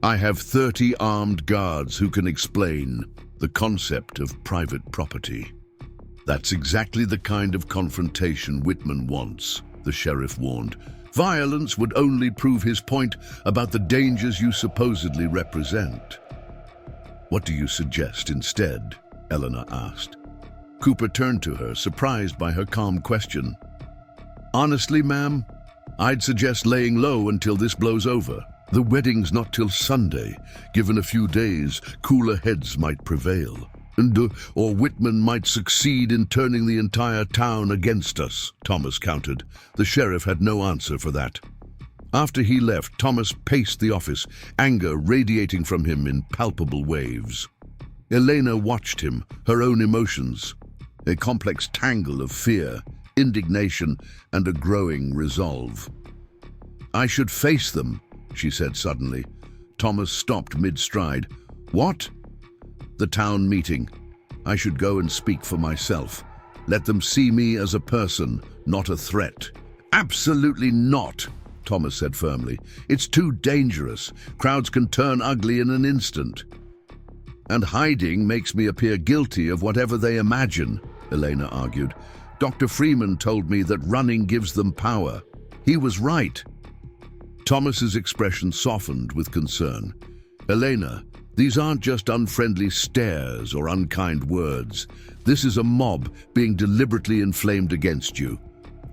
I have 30 armed guards who can explain the concept of private property." "That's exactly the kind of confrontation Whitman wants," the sheriff warned. "Violence would only prove his point about the dangers you supposedly represent." "What do you suggest instead?" Elena asked. Cooper turned to her, surprised by her calm question. "Honestly, ma'am, I'd suggest laying low until this blows over. The wedding's not till Sunday. Given a few days, cooler heads might prevail. Or Whitman might succeed in turning the entire town against us," Thomas countered. The sheriff had no answer for that. After he left, Thomas paced the office, anger radiating from him in palpable waves. Elena watched him, her own emotions, a complex tangle of fear, indignation, and a growing resolve. "I should face them," she said suddenly. Thomas stopped mid-stride. "What?" "The town meeting. I should go and speak for myself. Let them see me as a person, not a threat." "Absolutely not," Thomas said firmly. "It's too dangerous. Crowds can turn ugly in an instant. And hiding makes me appear guilty of whatever they imagine," Elena argued. "Dr. Freeman told me that running gives them power. He was right." Thomas's expression softened with concern. "Elena, these aren't just unfriendly stares or unkind words. This is a mob being deliberately inflamed against you.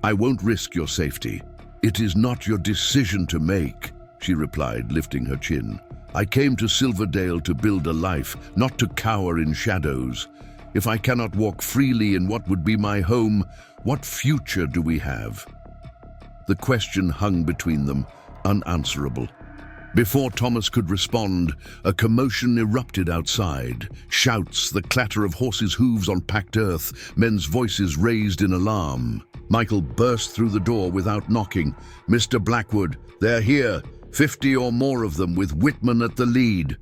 I won't risk your safety." "It is not your decision to make," she replied, lifting her chin. "I came to Silverdale to build a life, not to cower in shadows. If I cannot walk freely in what would be my home, what future do we have?" The question hung between them, unanswerable. Before Thomas could respond, a commotion erupted outside. Shouts, the clatter of horses' hooves on packed earth, men's voices raised in alarm. Michael burst through the door without knocking. "Mr. Blackwood, they're here, 50 or more of them, with Whitman at the lead."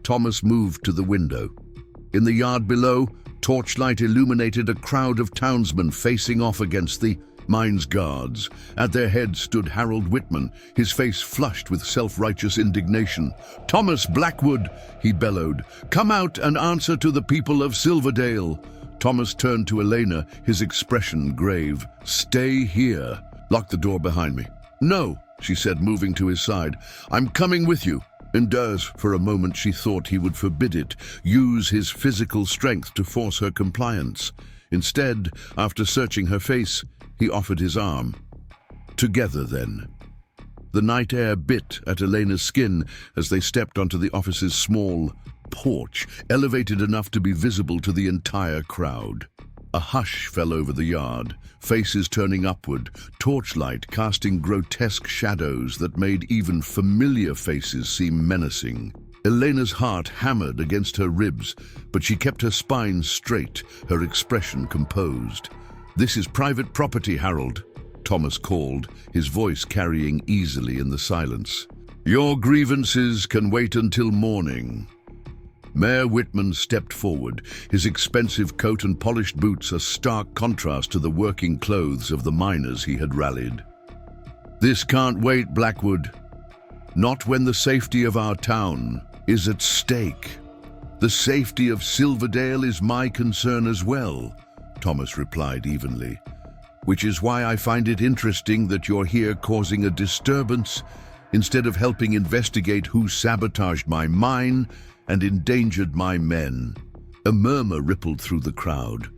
Thomas moved to the window. In the yard below, torchlight illuminated a crowd of townsmen facing off against the mine's guards. At their head stood Harold Whitman, his face flushed with self-righteous indignation. "Thomas Blackwood," he bellowed, "come out and answer to the people of Silverdale." Thomas turned to Elena, his expression grave. "Stay here." "Lock the door behind me." "No," she said, moving to his side. "I'm coming with you." And for a moment she thought he would forbid it, use his physical strength to force her compliance. Instead, after searching her face, he offered his arm. "Together, then." The night air bit at Elena's skin as they stepped onto the office's small porch, elevated enough to be visible to the entire crowd. A hush fell over the yard, faces turning upward, torchlight casting grotesque shadows that made even familiar faces seem menacing. Elena's heart hammered against her ribs, but she kept her spine straight, her expression composed. "This is private property, Harold," Thomas called, his voice carrying easily in the silence. "Your grievances can wait until morning." Mayor Whitman stepped forward, his expensive coat and polished boots a stark contrast to the working clothes of the miners he had rallied. "This can't wait, Blackwood. Not when the safety of our town is at stake." "The safety of Silverdale is my concern as well," Thomas replied evenly. "Which is why I find it interesting that you're here causing a disturbance instead of helping investigate who sabotaged my mine and endangered my men." A murmur rippled through the crowd.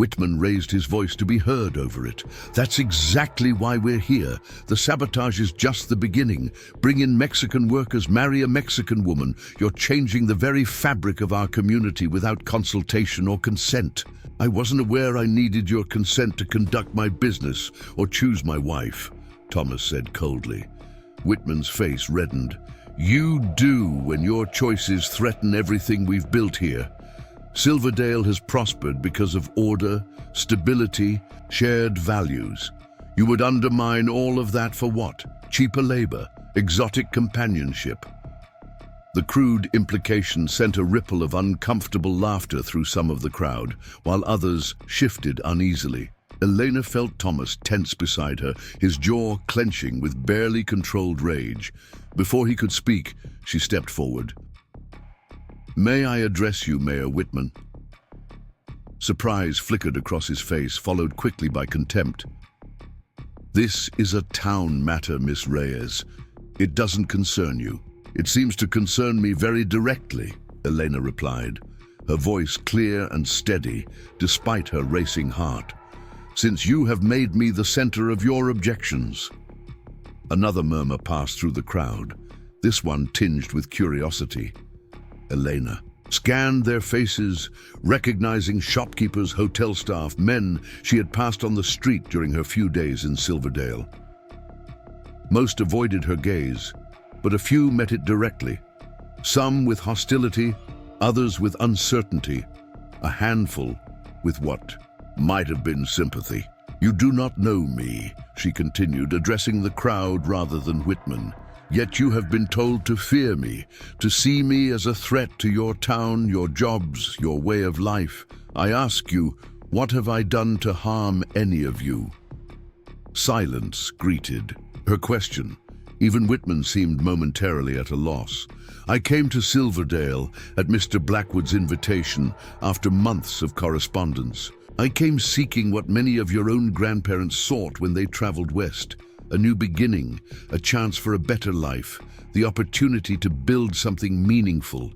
Whitman raised his voice to be heard over it. "That's exactly why we're here. The sabotage is just the beginning. Bring in Mexican workers, marry a Mexican woman. You're changing the very fabric of our community without consultation or consent." "I wasn't aware I needed your consent to conduct my business or choose my wife," Thomas said coldly. Whitman's face reddened. "You do when your choices threaten everything we've built here. Silverdale has prospered because of order, stability, shared values. You would undermine all of that for what? Cheaper labor, exotic companionship." The crude implication sent a ripple of uncomfortable laughter through some of the crowd, while others shifted uneasily. Elena felt Thomas tense beside her, his jaw clenching with barely controlled rage. Before he could speak, she stepped forward. "May I address you, Mayor Whitman?" Surprise flickered across his face, followed quickly by contempt. "This is a town matter, Miss Reyes. It doesn't concern you." "It seems to concern me very directly," Elena replied, her voice clear and steady, despite her racing heart. "Since you have made me the center of your objections." Another murmur passed through the crowd, this one tinged with curiosity. Elena scanned their faces, recognizing shopkeepers, hotel staff, men she had passed on the street during her few days in Silverdale. Most avoided her gaze, but a few met it directly. Some with hostility, others with uncertainty, a handful with what might have been sympathy. "You do not know me," she continued, addressing the crowd rather than Whitman. "Yet you have been told to fear me, to see me as a threat to your town, your jobs, your way of life. I ask you, what have I done to harm any of you?" Silence greeted her question. Even Whitman seemed momentarily at a loss. "I came to Silverdale at Mr. Blackwood's invitation after months of correspondence. I came seeking what many of your own grandparents sought when they traveled west. A new beginning, a chance for a better life, the opportunity to build something meaningful.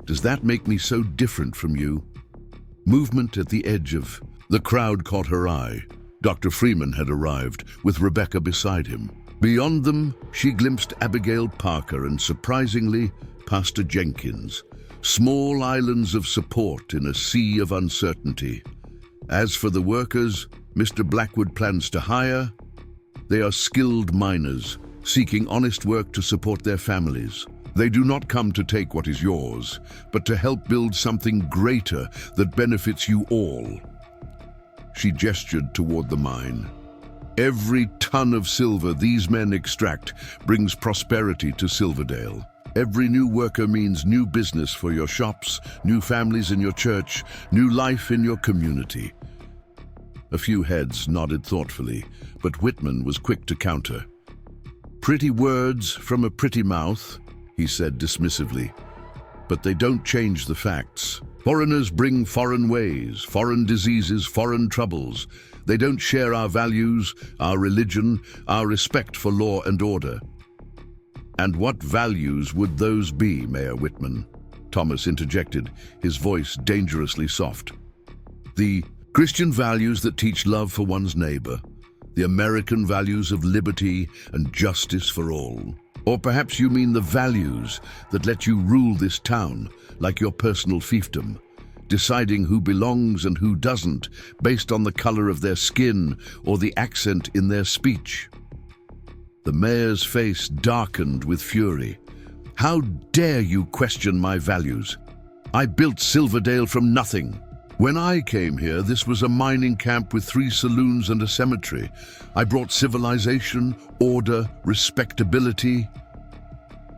Does that make me so different from you?" Movement at the edge of the crowd caught her eye. Dr. Freeman had arrived, with Rebecca beside him. Beyond them, she glimpsed Abigail Parker and, surprisingly, Pastor Jenkins. Small islands of support in a sea of uncertainty. As for the workers Mr. Blackwood plans to hire, they are skilled miners, seeking honest work to support their families. They do not come to take what is yours, but to help build something greater that benefits you all. She gestured toward the mine. Every ton of silver these men extract brings prosperity to Silverdale. Every new worker means new business for your shops, new families in your church, new life in your community. A few heads nodded thoughtfully, but Whitman was quick to counter. "Pretty words from a pretty mouth," he said dismissively, "but they don't change the facts. Foreigners bring foreign ways, foreign diseases, foreign troubles. They don't share our values, our religion, our respect for law and order." "And what values would those be, Mayor Whitman?" Thomas interjected, his voice dangerously soft. "The Christian values that teach love for one's neighbor, the American values of liberty and justice for all. Or perhaps you mean the values that let you rule this town, like your personal fiefdom, deciding who belongs and who doesn't, based on the color of their skin or the accent in their speech." The mayor's face darkened with fury. "How dare you question my values? I built Silverdale from nothing. When I came here, this was a mining camp with 3 saloons and a cemetery. I brought civilization, order, respectability."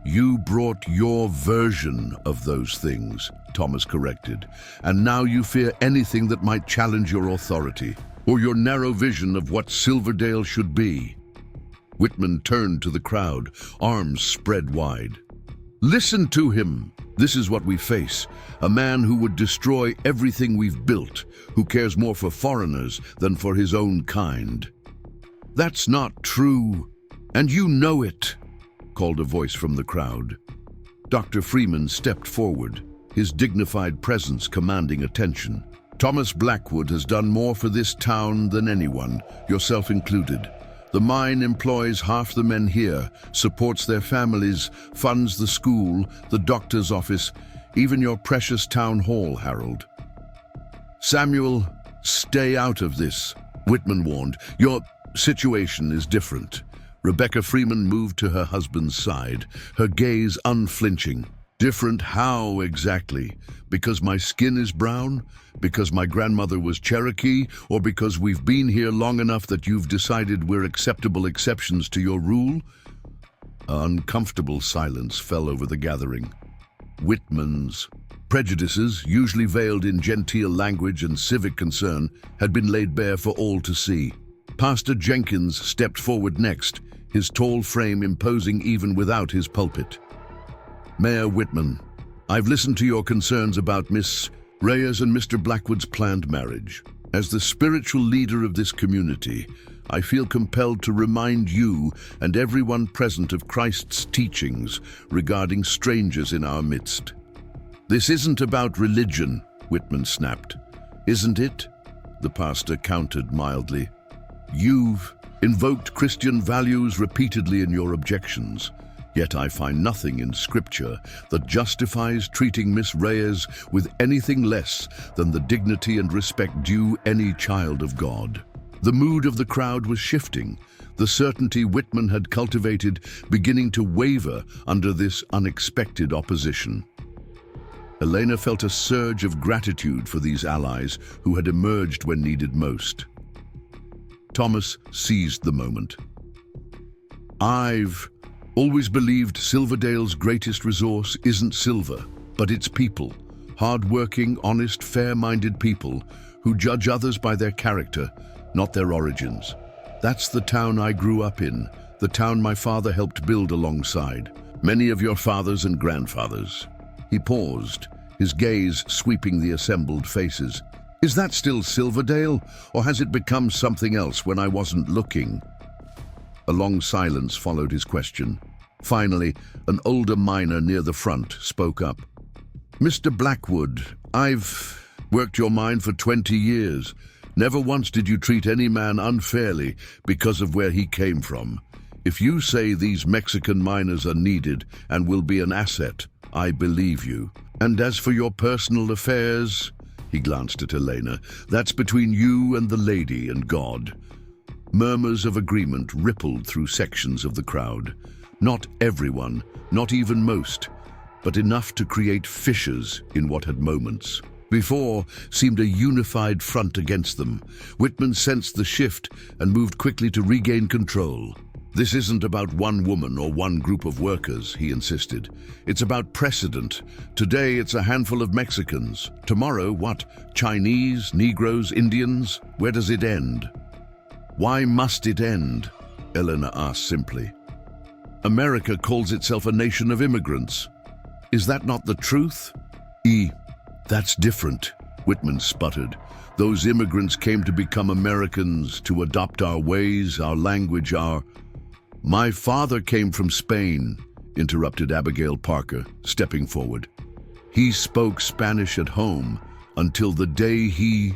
"You brought your version of those things," Thomas corrected, "and now you fear anything that might challenge your authority or your narrow vision of what Silverdale should be." Whitman turned to the crowd, arms spread wide. "Listen to him. This is what we face. A man who would destroy everything we've built, who cares more for foreigners than for his own kind." "That's not true, and you know it," called a voice from the crowd. Dr. Freeman stepped forward, his dignified presence commanding attention. Thomas Blackwood has done more for this town than anyone, yourself included. The mine employs half the men here, supports their families, funds the school, the doctor's office, even your precious town hall, Harold. Samuel, stay out of this, Whitman warned. Your situation is different. Rebecca Freeman moved to her husband's side, her gaze unflinching. Different how exactly? Because my skin is brown? Because my grandmother was Cherokee? Or because we've been here long enough that you've decided we're acceptable exceptions to your rule? An uncomfortable silence fell over the gathering. Whitman's prejudices, usually veiled in genteel language and civic concern, had been laid bare for all to see. Pastor Jenkins stepped forward next, his tall frame imposing even without his pulpit. Mayor Whitman, I've listened to your concerns about Miss Reyes and Mr. Blackwood's planned marriage. As the spiritual leader of this community, I feel compelled to remind you and everyone present of Christ's teachings regarding strangers in our midst. This isn't about religion, Whitman snapped. Isn't it? The pastor countered mildly. You've invoked Christian values repeatedly in your objections. Yet I find nothing in Scripture that justifies treating Miss Reyes with anything less than the dignity and respect due any child of God. The mood of the crowd was shifting, the certainty Whitman had cultivated beginning to waver under this unexpected opposition. Elena felt a surge of gratitude for these allies who had emerged when needed most. Thomas seized the moment. I've always believed Silverdale's greatest resource isn't silver, but its people. Hard-working, honest, fair-minded people who judge others by their character, not their origins. That's the town I grew up in, the town my father helped build alongside. Many of your fathers and grandfathers. He paused, his gaze sweeping the assembled faces. Is that still Silverdale, or has it become something else when I wasn't looking? A long silence followed his question. Finally, an older miner near the front spoke up. Mr. Blackwood, I've worked your mine for 20 years. Never once did you treat any man unfairly because of where he came from. If you say these Mexican miners are needed and will be an asset, I believe you. And as for your personal affairs, he glanced at Elena, that's between you and the lady and God. Murmurs of agreement rippled through sections of the crowd. Not everyone, not even most, but enough to create fissures in what had moments before seemed a unified front against them. Whitman sensed the shift and moved quickly to regain control. This isn't about one woman or one group of workers, he insisted. It's about precedent. Today it's a handful of Mexicans. Tomorrow, what? Chinese, Negroes, Indians? Where does it end? Why must it end? Elena asked simply. America calls itself a nation of immigrants. Is that not the truth? That's different, Whitman sputtered. Those immigrants came to become Americans, to adopt our ways, our language, our... My father came from Spain, interrupted Abigail Parker, stepping forward. He spoke Spanish at home until the day he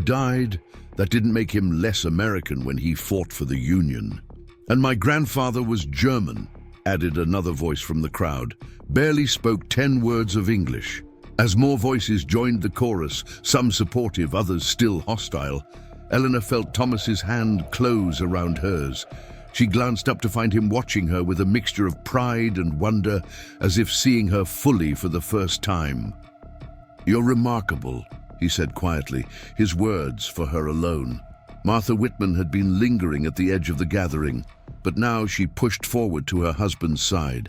died. That didn't make him less American when he fought for the Union. And my grandfather was German, added another voice from the crowd. Barely spoke 10 words of English. As more voices joined the chorus, some supportive, others still hostile, Eleanor felt Thomas's hand close around hers. She glanced up to find him watching her with a mixture of pride and wonder, as if seeing her fully for the first time. You're remarkable, he said quietly, his words for her alone. Martha Whitman had been lingering at the edge of the gathering, but now she pushed forward to her husband's side.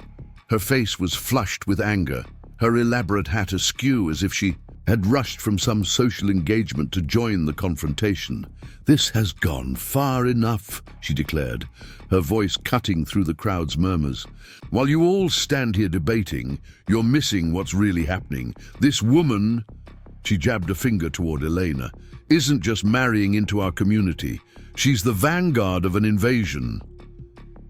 Her face was flushed with anger, her elaborate hat askew as if she had rushed from some social engagement to join the confrontation. This has gone far enough, she declared, her voice cutting through the crowd's murmurs. While you all stand here debating, you're missing what's really happening. This woman, she jabbed a finger toward Elena, isn't just marrying into our community. She's the vanguard of an invasion.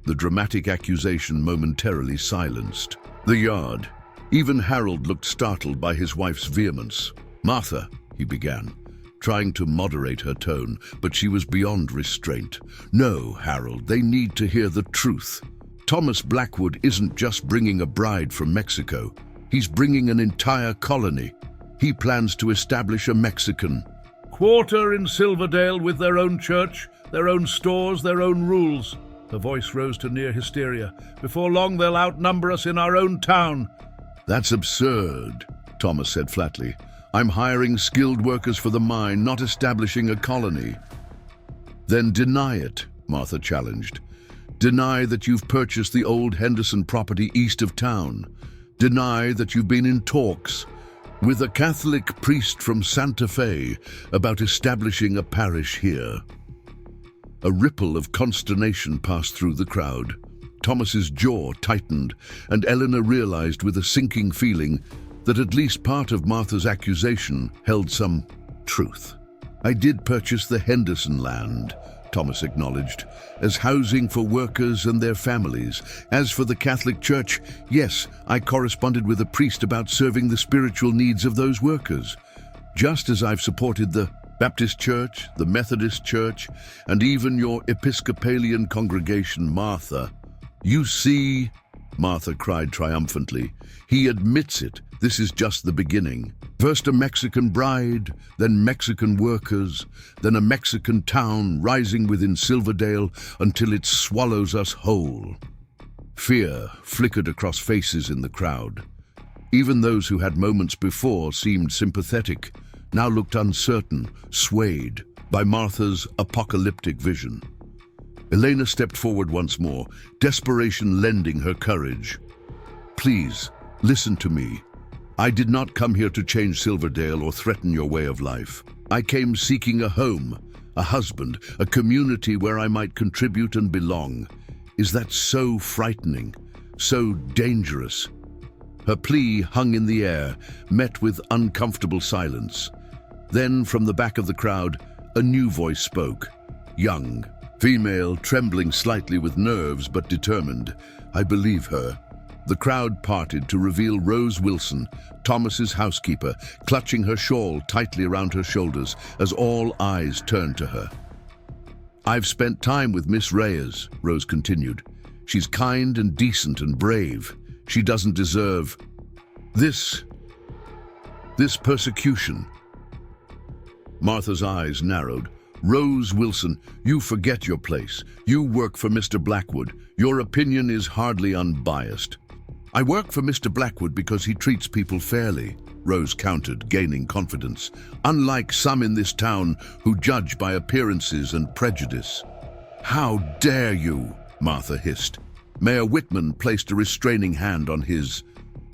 The dramatic accusation momentarily silenced the yard. Even Harold looked startled by his wife's vehemence. Martha, he began, trying to moderate her tone, but she was beyond restraint. "No, Harold, they need to hear the truth. Thomas Blackwood isn't just bringing a bride from Mexico. He's bringing an entire colony. He plans to establish a Mexican quarter in Silverdale with their own church, their own stores, their own rules." Her voice rose to near hysteria. "Before long, they'll outnumber us in our own town." "That's absurd," Thomas said flatly. "I'm hiring skilled workers for the mine, not establishing a colony." "Then deny it," Martha challenged. "Deny that you've purchased the old Henderson property east of town. Deny that you've been in talks with a Catholic priest from Santa Fe about establishing a parish here." A ripple of consternation passed through the crowd. Thomas's jaw tightened, and Elena realized with a sinking feeling that at least part of Martha's accusation held some truth. "I did purchase the Henderson land," Thomas acknowledged, "as housing for workers and their families. As for the Catholic Church, yes, I corresponded with a priest about serving the spiritual needs of those workers. Just as I've supported the Baptist Church, the Methodist Church, and even your Episcopalian congregation, Martha." "You see," Martha cried triumphantly, "he admits it. This is just the beginning. First a Mexican bride, then Mexican workers, then a Mexican town rising within Silverdale until it swallows us whole." Fear flickered across faces in the crowd. Even those who had moments before seemed sympathetic now looked uncertain, swayed by Martha's apocalyptic vision. Elena stepped forward once more, desperation lending her courage. "Please, listen to me. I did not come here to change Silverdale or threaten your way of life. I came seeking a home, a husband, a community where I might contribute and belong. Is that so frightening, so dangerous?" Her plea hung in the air, met with uncomfortable silence. Then, from the back of the crowd, a new voice spoke. Young, female, trembling slightly with nerves but determined. "I believe her." The crowd parted to reveal Rose Wilson, Thomas's housekeeper, clutching her shawl tightly around her shoulders as all eyes turned to her. "I've spent time with Miss Reyes," Rose continued. "She's kind and decent and brave. She doesn't deserve this persecution." Martha's eyes narrowed. "Rose Wilson, you forget your place. You work for Mr. Blackwood. Your opinion is hardly unbiased." "I work for Mr. Blackwood because he treats people fairly," Rose countered, gaining confidence. "Unlike some in this town who judge by appearances and prejudice." "How dare you?" Martha hissed. Mayor Whitman placed a restraining hand on his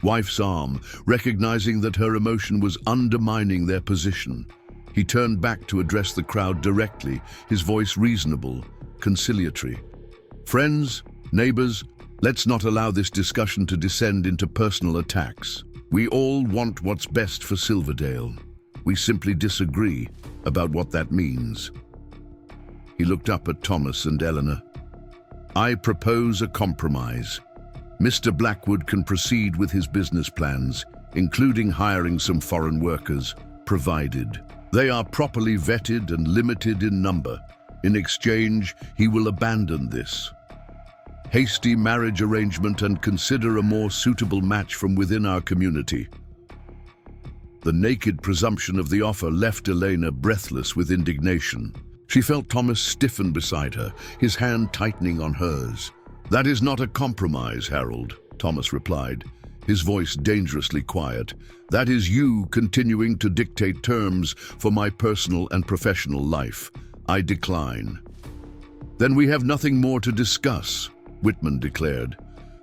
wife's arm, recognizing that her emotion was undermining their position. He turned back to address the crowd directly, his voice reasonable, conciliatory. "Friends, neighbors, let's not allow this discussion to descend into personal attacks. We all want what's best for Silverdale. We simply disagree about what that means." He looked up at Thomas and Elena. "I propose a compromise. Mr. Blackwood can proceed with his business plans, including hiring some foreign workers, provided they are properly vetted and limited in number. In exchange, he will abandon this hasty marriage arrangement and consider a more suitable match from within our community." The naked presumption of the offer left Elena breathless with indignation. She felt Thomas stiffen beside her, his hand tightening on hers. "That is not a compromise, Harold," Thomas replied, his voice dangerously quiet. "That is you continuing to dictate terms for my personal and professional life. I decline." "Then we have nothing more to discuss," Whitman declared.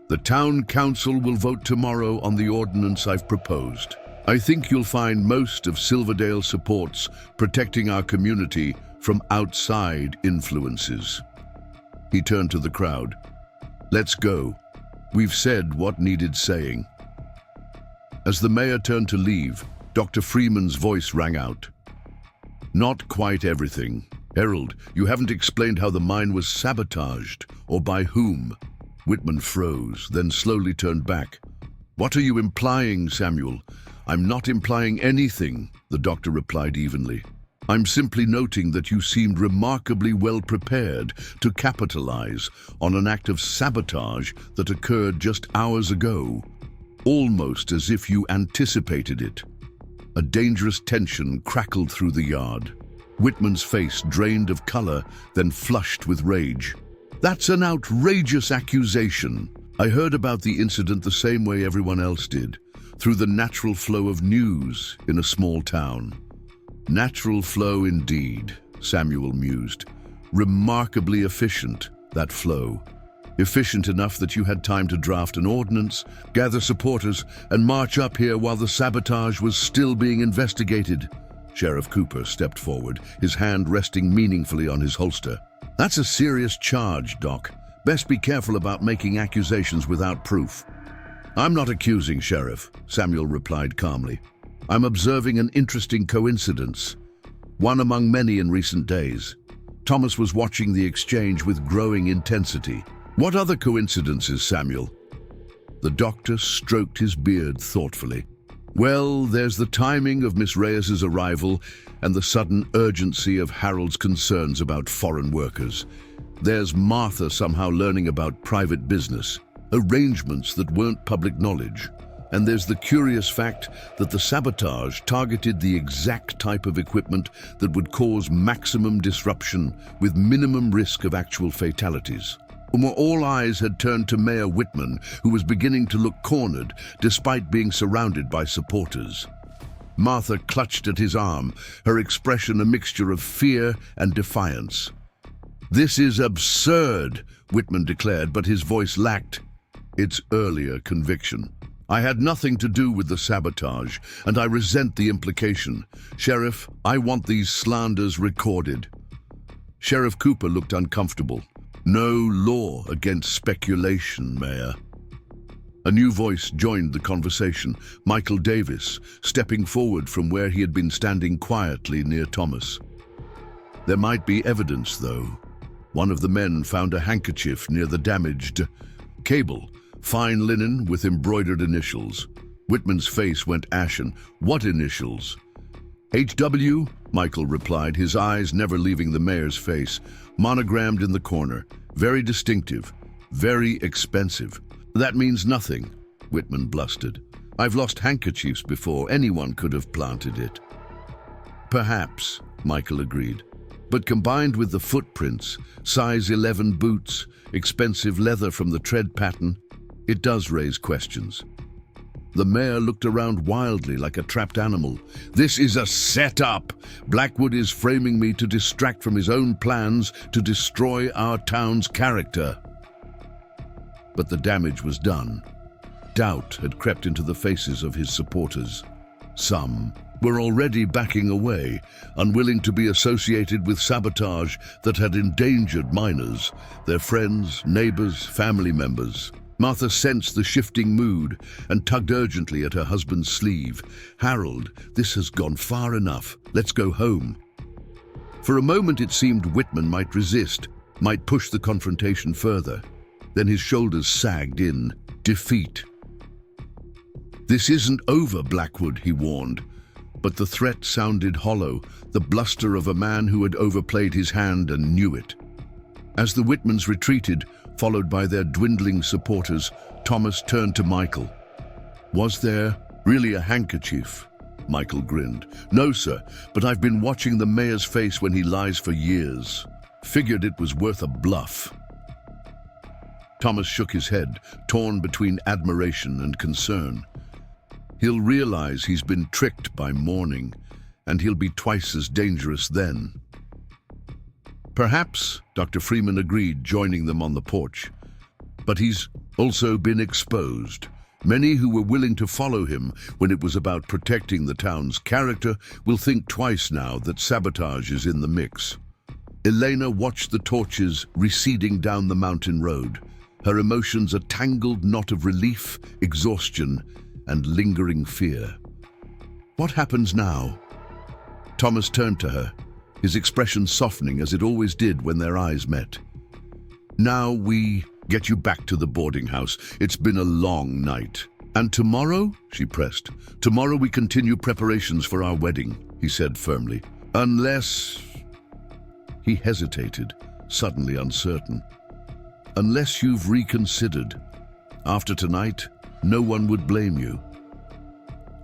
"The town council will vote tomorrow on the ordinance I've proposed. I think you'll find most of Silverdale supports protecting our community from outside influences." He turned to the crowd. "Let's go. We've said what needed saying." As the mayor turned to leave, Dr. Freeman's voice rang out. "Not quite everything. Harold, you haven't explained how the mine was sabotaged, or by whom." Whitman froze, then slowly turned back. "What are you implying, Samuel?" "I'm not implying anything," the doctor replied evenly. I'm simply noting that you seemed remarkably well prepared to capitalize on an act of sabotage that occurred just hours ago, almost as if you anticipated it. A dangerous tension crackled through the yard. Whitman's face drained of color, then flushed with rage. That's an outrageous accusation. I heard about the incident the same way everyone else did, through the natural flow of news in a small town. Natural flow indeed, Samuel mused. Remarkably efficient, that flow. Efficient enough that you had time to draft an ordinance, gather supporters, and march up here while the sabotage was still being investigated. Sheriff Cooper stepped forward, his hand resting meaningfully on his holster. That's a serious charge, Doc. Best be careful about making accusations without proof. I'm not accusing, Sheriff, Samuel replied calmly. I'm observing an interesting coincidence, one among many in recent days. Thomas was watching the exchange with growing intensity. What other coincidences, Samuel? The doctor stroked his beard thoughtfully. Well, there's the timing of Miss Reyes's arrival and the sudden urgency of Harold's concerns about foreign workers. There's Martha somehow learning about private business, arrangements that weren't public knowledge. And there's the curious fact that the sabotage targeted the exact type of equipment that would cause maximum disruption with minimum risk of actual fatalities. All eyes had turned to Mayor Whitman, who was beginning to look cornered despite being surrounded by supporters. Martha clutched at his arm, her expression a mixture of fear and defiance. This is absurd, Whitman declared, but his voice lacked its earlier conviction. I had nothing to do with the sabotage, and I resent the implication. Sheriff, I want these slanders recorded. Sheriff Cooper looked uncomfortable. No law against speculation, Mayor. A new voice joined the conversation, Michael Davis, stepping forward from where he had been standing quietly near Thomas. There might be evidence, though. One of the men found a handkerchief near the damaged cable, fine linen with embroidered initials. Whitman's face went ashen. What initials? HW, Michael replied, his eyes never leaving the mayor's face. Monogrammed in the corner. Very distinctive. Very expensive. That means nothing, Whitman blustered. I've lost handkerchiefs before. Anyone could have planted it. Perhaps, Michael agreed. But combined with the footprints, size 11 boots, expensive leather from the tread pattern, it does raise questions. The mayor looked around wildly like a trapped animal. This is a setup. Blackwood is framing me to distract from his own plans to destroy our town's character. But the damage was done. Doubt had crept into the faces of his supporters. Some were already backing away, unwilling to be associated with sabotage that had endangered miners, their friends, neighbors, family members. Martha sensed the shifting mood and tugged urgently at her husband's sleeve. Harold, this has gone far enough. Let's go home. For a moment it seemed Whitman might resist, might push the confrontation further. Then his shoulders sagged in defeat. This isn't over, Blackwood, he warned. But the threat sounded hollow, the bluster of a man who had overplayed his hand and knew it. As the Whitmans retreated, followed by their dwindling supporters, Thomas turned to Michael. Was there really a handkerchief? Michael grinned. No, sir, but I've been watching the mayor's face when he lies for years. Figured it was worth a bluff. Thomas shook his head, torn between admiration and concern. He'll realize he's been tricked by morning, and he'll be twice as dangerous then. Perhaps, Dr. Freeman agreed, joining them on the porch. But he's also been exposed. Many who were willing to follow him when it was about protecting the town's character will think twice now that sabotage is in the mix. Elena watched the torches receding down the mountain road, her emotions a tangled knot of relief, exhaustion, and lingering fear. What happens now? Thomas turned to her, his expression softening as it always did when their eyes met. Now we get you back to the boarding house. It's been a long night. And tomorrow? She pressed. Tomorrow we continue preparations for our wedding, he said firmly. Unless... He hesitated, suddenly uncertain. Unless you've reconsidered. After tonight, no one would blame you.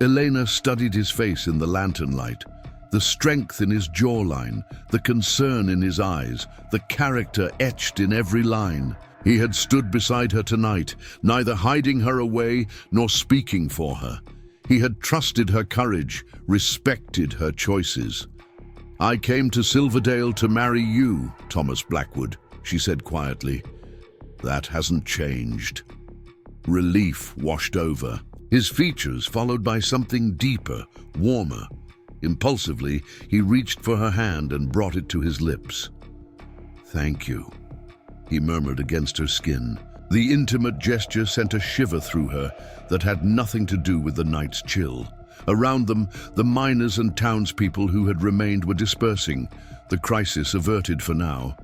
Elena studied his face in the lantern light. The strength in his jawline, the concern in his eyes, the character etched in every line. He had stood beside her tonight, neither hiding her away nor speaking for her. He had trusted her courage, respected her choices. "I came to Silverdale to marry you, Thomas Blackwood," she said quietly. "That hasn't changed." Relief washed over. His features followed by something deeper, warmer. Impulsively, he reached for her hand and brought it to his lips. "Thank you," he murmured against her skin. The intimate gesture sent a shiver through her that had nothing to do with the night's chill. Around them, the miners and townspeople who had remained were dispersing, the crisis averted for now.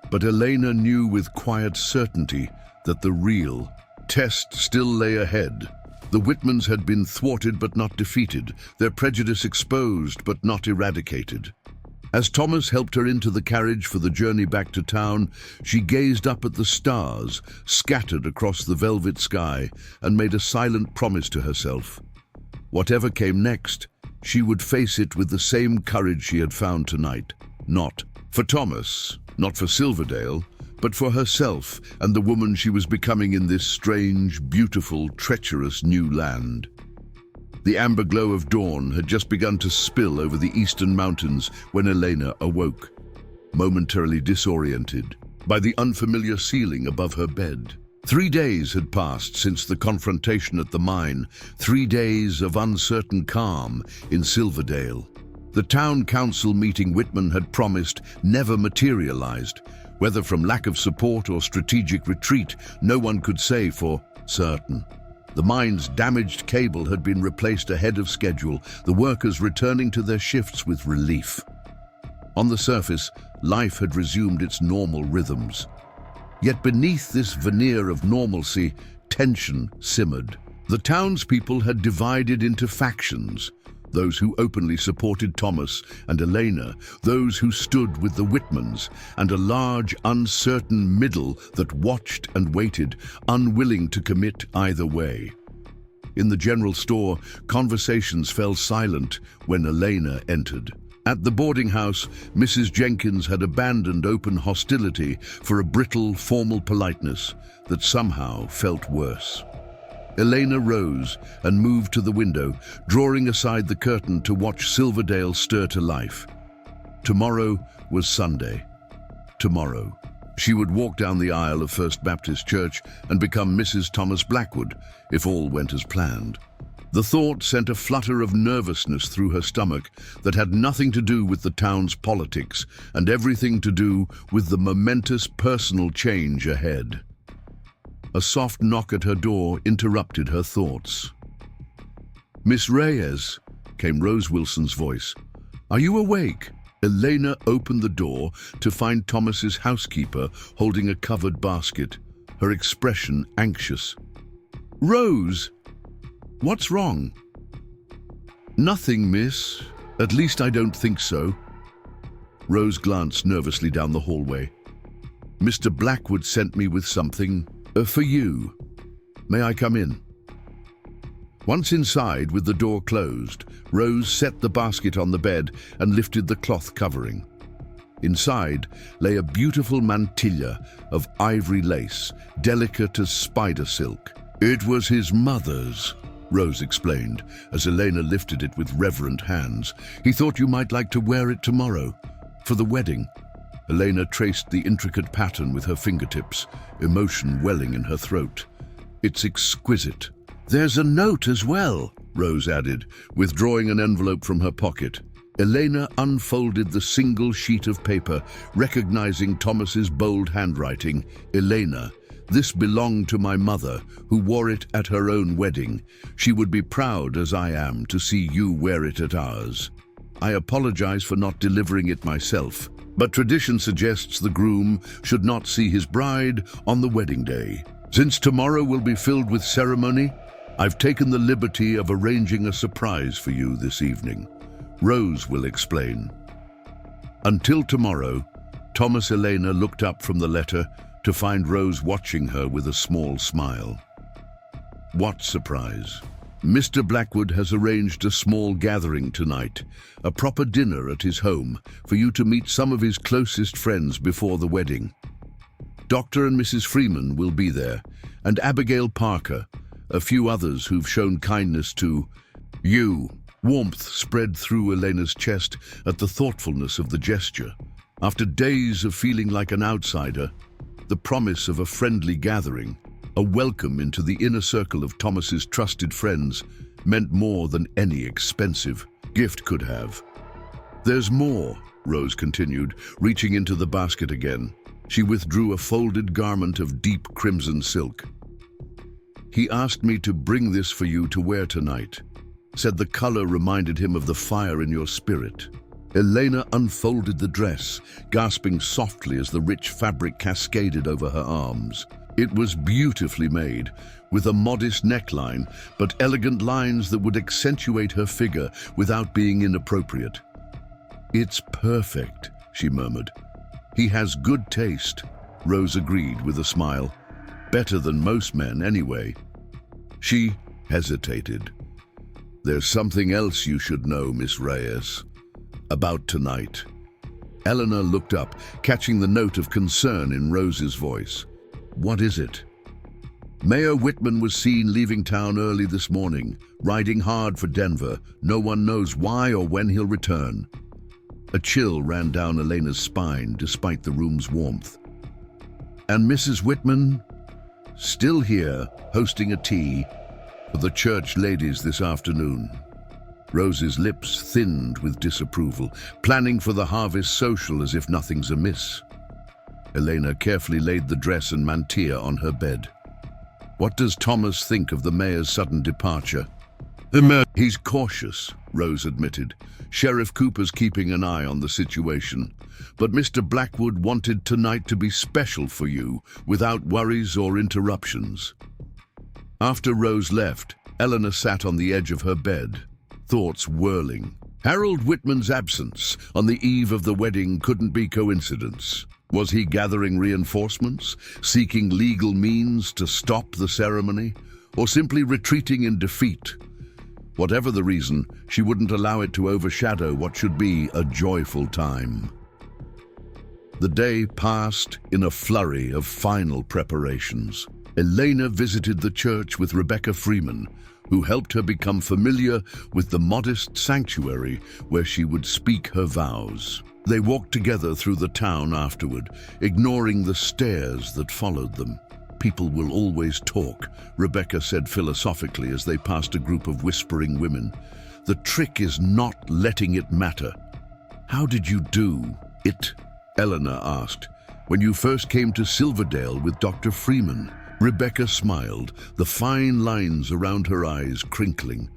But Elena knew with quiet certainty that the real test still lay ahead. The Whitmans had been thwarted but not defeated, their prejudice exposed but not eradicated. As Thomas helped her into the carriage for the journey back to town, she gazed up at the stars scattered across the velvet sky and made a silent promise to herself. Whatever came next, she would face it with the same courage she had found tonight. Not for Thomas, not for Silverdale, but for herself and the woman she was becoming in this strange, beautiful, treacherous new land. The amber glow of dawn had just begun to spill over the eastern mountains when Elena awoke, momentarily disoriented by the unfamiliar ceiling above her bed. 3 days had passed since the confrontation at the mine, 3 days of uncertain calm in Silverdale. The town council meeting Whitman had promised never materialized. Whether from lack of support or strategic retreat, no one could say for certain. The mine's damaged cable had been replaced ahead of schedule, the workers returning to their shifts with relief. On the surface, life had resumed its normal rhythms. Yet beneath this veneer of normalcy, tension simmered. The townspeople had divided into factions. Those who openly supported Thomas and Elena, those who stood with the Whitmans, and a large, uncertain middle that watched and waited, unwilling to commit either way. In the general store, conversations fell silent when Elena entered. At the boarding house, Mrs. Jenkins had abandoned open hostility for a brittle, formal politeness that somehow felt worse. Elena rose and moved to the window, drawing aside the curtain to watch Silverdale stir to life. Tomorrow was Sunday. Tomorrow, she would walk down the aisle of First Baptist Church and become Mrs. Thomas Blackwood, if all went as planned. The thought sent a flutter of nervousness through her stomach that had nothing to do with the town's politics and everything to do with the momentous personal change ahead. A soft knock at her door interrupted her thoughts. "Miss Reyes," came Rose Wilson's voice. "Are you awake?" Elena opened the door to find Thomas's housekeeper holding a covered basket, her expression anxious. "Rose, what's wrong?" "Nothing, miss. At least I don't think so." Rose glanced nervously down the hallway. "Mr. Blackwood sent me with something for you. May I come in?" Once inside, with the door closed, Rose set the basket on the bed and lifted the cloth covering. Inside lay a beautiful mantilla of ivory lace, delicate as spider silk. "It was his mother's," Rose explained, as Elena lifted it with reverent hands. "He thought you might like to wear it tomorrow, for the wedding." Elena traced the intricate pattern with her fingertips, emotion welling in her throat. "It's exquisite." "There's a note as well," Rose added, withdrawing an envelope from her pocket. Elena unfolded the single sheet of paper, recognizing Thomas's bold handwriting. "Elena, this belonged to my mother, who wore it at her own wedding. She would be proud, as I am, to see you wear it at ours. I apologize for not delivering it myself, but tradition suggests the groom should not see his bride on the wedding day. Since tomorrow will be filled with ceremony, I've taken the liberty of arranging a surprise for you this evening. Rose will explain." Until tomorrow, Thomas Elena looked up from the letter to find Rose watching her with a small smile. What surprise! Mr. Blackwood has arranged a small gathering tonight, a proper dinner at his home, for you to meet some of his closest friends before the wedding. Dr. and Mrs. Freeman will be there, and Abigail Parker, a few others who've shown kindness to you. Warmth spread through Elena's chest at the thoughtfulness of the gesture. After days of feeling like an outsider, the promise of a friendly gathering, a welcome into the inner circle of Thomas's trusted friends, meant more than any expensive gift could have. There's more, Rose continued, reaching into the basket again. She withdrew a folded garment of deep crimson silk. He asked me to bring this for you to wear tonight. Said the color reminded him of the fire in your spirit. Elena unfolded the dress, gasping softly as the rich fabric cascaded over her arms. It was beautifully made, with a modest neckline, but elegant lines that would accentuate her figure without being inappropriate. "It's perfect," she murmured. "He has good taste," Rose agreed with a smile. "Better than most men, anyway." She hesitated. "There's something else you should know, Miss Reyes. About tonight." Eleanor looked up, catching the note of concern in Rose's voice. "What is it?" "Mayor Whitman was seen leaving town early this morning, riding hard for Denver. No one knows why or when he'll return." A chill ran down Elena's spine despite the room's warmth. "And Mrs. Whitman?" "Still here, hosting a tea for the church ladies this afternoon." Rose's lips thinned with disapproval, planning for the harvest social as if nothing's amiss. Elena carefully laid the dress and mantilla on her bed. "What does Thomas think of the mayor's sudden departure?" "He's cautious," Rose admitted. "Sheriff Cooper's keeping an eye on the situation. But Mr. Blackwood wanted tonight to be special for you, without worries or interruptions." After Rose left, Eleanor sat on the edge of her bed, thoughts whirling. Harold Whitman's absence on the eve of the wedding couldn't be coincidence. Was he gathering reinforcements, seeking legal means to stop the ceremony, or simply retreating in defeat? Whatever the reason, she wouldn't allow it to overshadow what should be a joyful time. The day passed in a flurry of final preparations. Elena visited the church with Rebecca Freeman, who helped her become familiar with the modest sanctuary where she would speak her vows. They walked together through the town afterward, ignoring the stares that followed them. "People will always talk," Rebecca said philosophically as they passed a group of whispering women. "The trick is not letting it matter." "How did you do it?" Eleanor asked. "When you first came to Silverdale with Dr. Freeman?" Rebecca smiled, the fine lines around her eyes crinkling.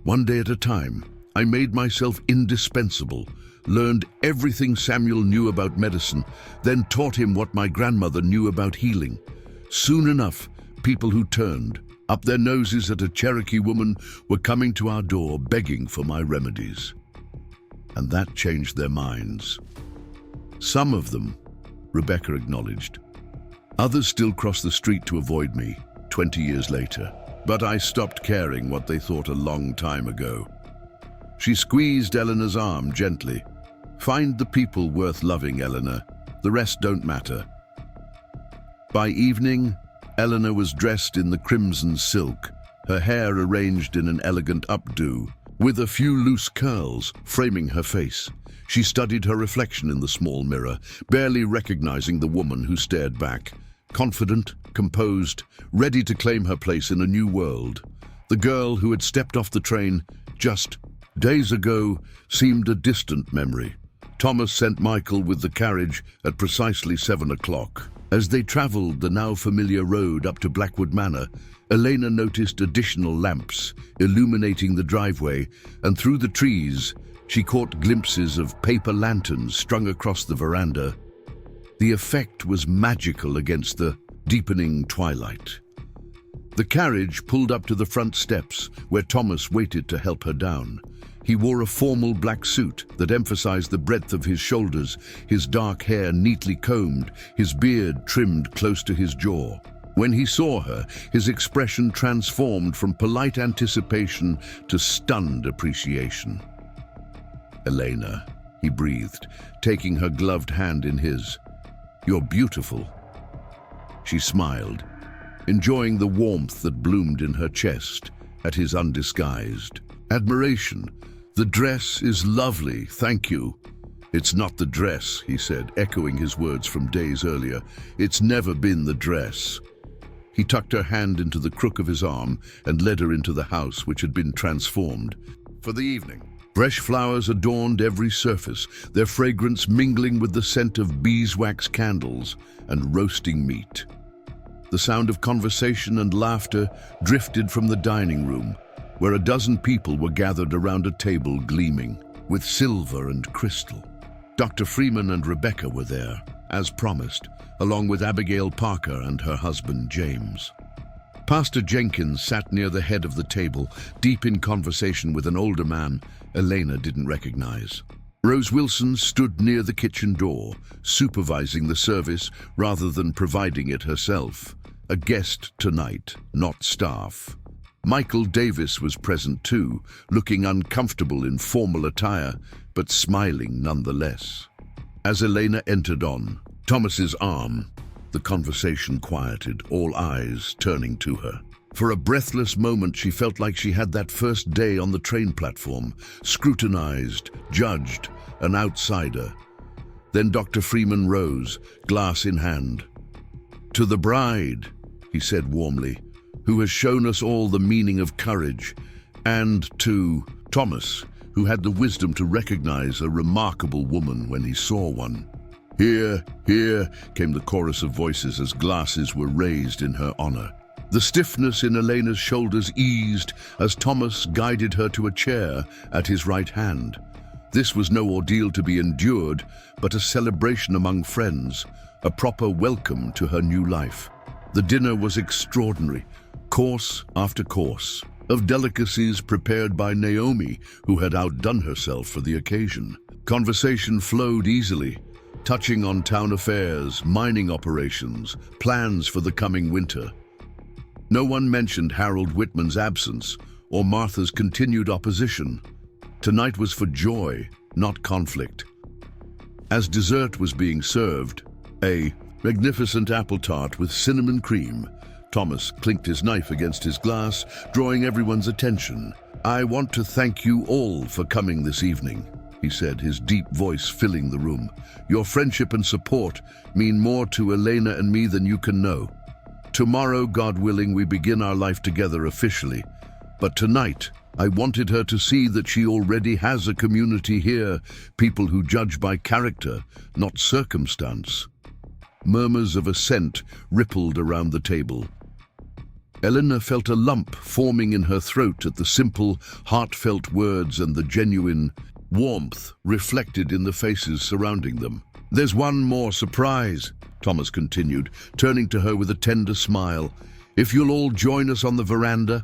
"One day at a time. I made myself indispensable, learned everything Samuel knew about medicine, then taught him what my grandmother knew about healing. Soon enough, people who turned up their noses at a Cherokee woman were coming to our door begging for my remedies. And that changed their minds." "Some of them," Rebecca acknowledged. "Others still cross the street to avoid me, 20 years later. But I stopped caring what they thought a long time ago." She squeezed Eleanor's arm gently. "Find the people worth loving, Eleanor. The rest don't matter." By evening, Eleanor was dressed in the crimson silk, her hair arranged in an elegant updo, with a few loose curls framing her face. She studied her reflection in the small mirror, barely recognizing the woman who stared back. Confident, composed, ready to claim her place in a new world. The girl who had stepped off the train just days ago seemed a distant memory. Thomas sent Michael with the carriage at precisely 7 o'clock. As they traveled the now familiar road up to Blackwood Manor, Elena noticed additional lamps illuminating the driveway, and through the trees, she caught glimpses of paper lanterns strung across the veranda. The effect was magical against the deepening twilight. The carriage pulled up to the front steps, where Thomas waited to help her down. He wore a formal black suit that emphasized the breadth of his shoulders, his dark hair neatly combed, his beard trimmed close to his jaw. When he saw her, his expression transformed from polite anticipation to stunned appreciation. "Elena," he breathed, taking her gloved hand in his. "You're beautiful." She smiled, enjoying the warmth that bloomed in her chest at his undisguised admiration. "The dress is lovely, thank you." "It's not the dress," he said, echoing his words from days earlier. "It's never been the dress." He tucked her hand into the crook of his arm and led her into the house, which had been transformed for the evening. Fresh flowers adorned every surface, their fragrance mingling with the scent of beeswax candles and roasting meat. The sound of conversation and laughter drifted from the dining room, where a dozen people were gathered around a table gleaming with silver and crystal. Dr. Freeman and Rebecca were there, as promised, along with Abigail Parker and her husband James. Pastor Jenkins sat near the head of the table, deep in conversation with an older man Elena didn't recognize. Rose Wilson stood near the kitchen door, supervising the service rather than providing it herself. A guest tonight, not staff. Michael Davis was present too, looking uncomfortable in formal attire, but smiling nonetheless. As Elena entered on Thomas's arm, the conversation quieted, all eyes turning to her. For a breathless moment, she felt like she had that first day on the train platform, scrutinized, judged, an outsider. Then Dr. Freeman rose, glass in hand. "To the bride," he said warmly, "who has shown us all the meaning of courage, and to Thomas, who had the wisdom to recognize a remarkable woman when he saw one." "Here, here," came the chorus of voices as glasses were raised in her honor. The stiffness in Elena's shoulders eased as Thomas guided her to a chair at his right hand. This was no ordeal to be endured, but a celebration among friends, a proper welcome to her new life. The dinner was extraordinary, course after course, of delicacies prepared by Naomi, who had outdone herself for the occasion. Conversation flowed easily, touching on town affairs, mining operations, plans for the coming winter. No one mentioned Harold Whitman's absence or Martha's continued opposition. Tonight was for joy, not conflict. As dessert was being served, a magnificent apple tart with cinnamon cream, Thomas clinked his knife against his glass, drawing everyone's attention. "I want to thank you all for coming this evening," he said, his deep voice filling the room. "Your friendship and support mean more to Elena and me than you can know. Tomorrow, God willing, we begin our life together officially. But tonight, I wanted her to see that she already has a community here, people who judge by character, not circumstance." Murmurs of assent rippled around the table. Elena felt a lump forming in her throat at the simple, heartfelt words and the genuine warmth reflected in the faces surrounding them. "There's one more surprise," Thomas continued, turning to her with a tender smile. "If you'll all join us on the veranda."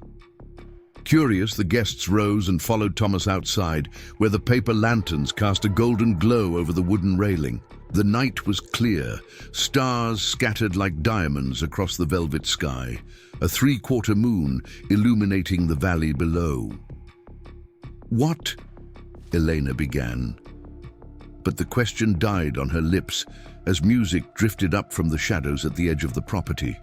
Curious, the guests rose and followed Thomas outside, where the paper lanterns cast a golden glow over the wooden railing. The night was clear, stars scattered like diamonds across the velvet sky, a three-quarter moon illuminating the valley below. "What?" Elena began. But the question died on her lips as music drifted up from the shadows at the edge of the property.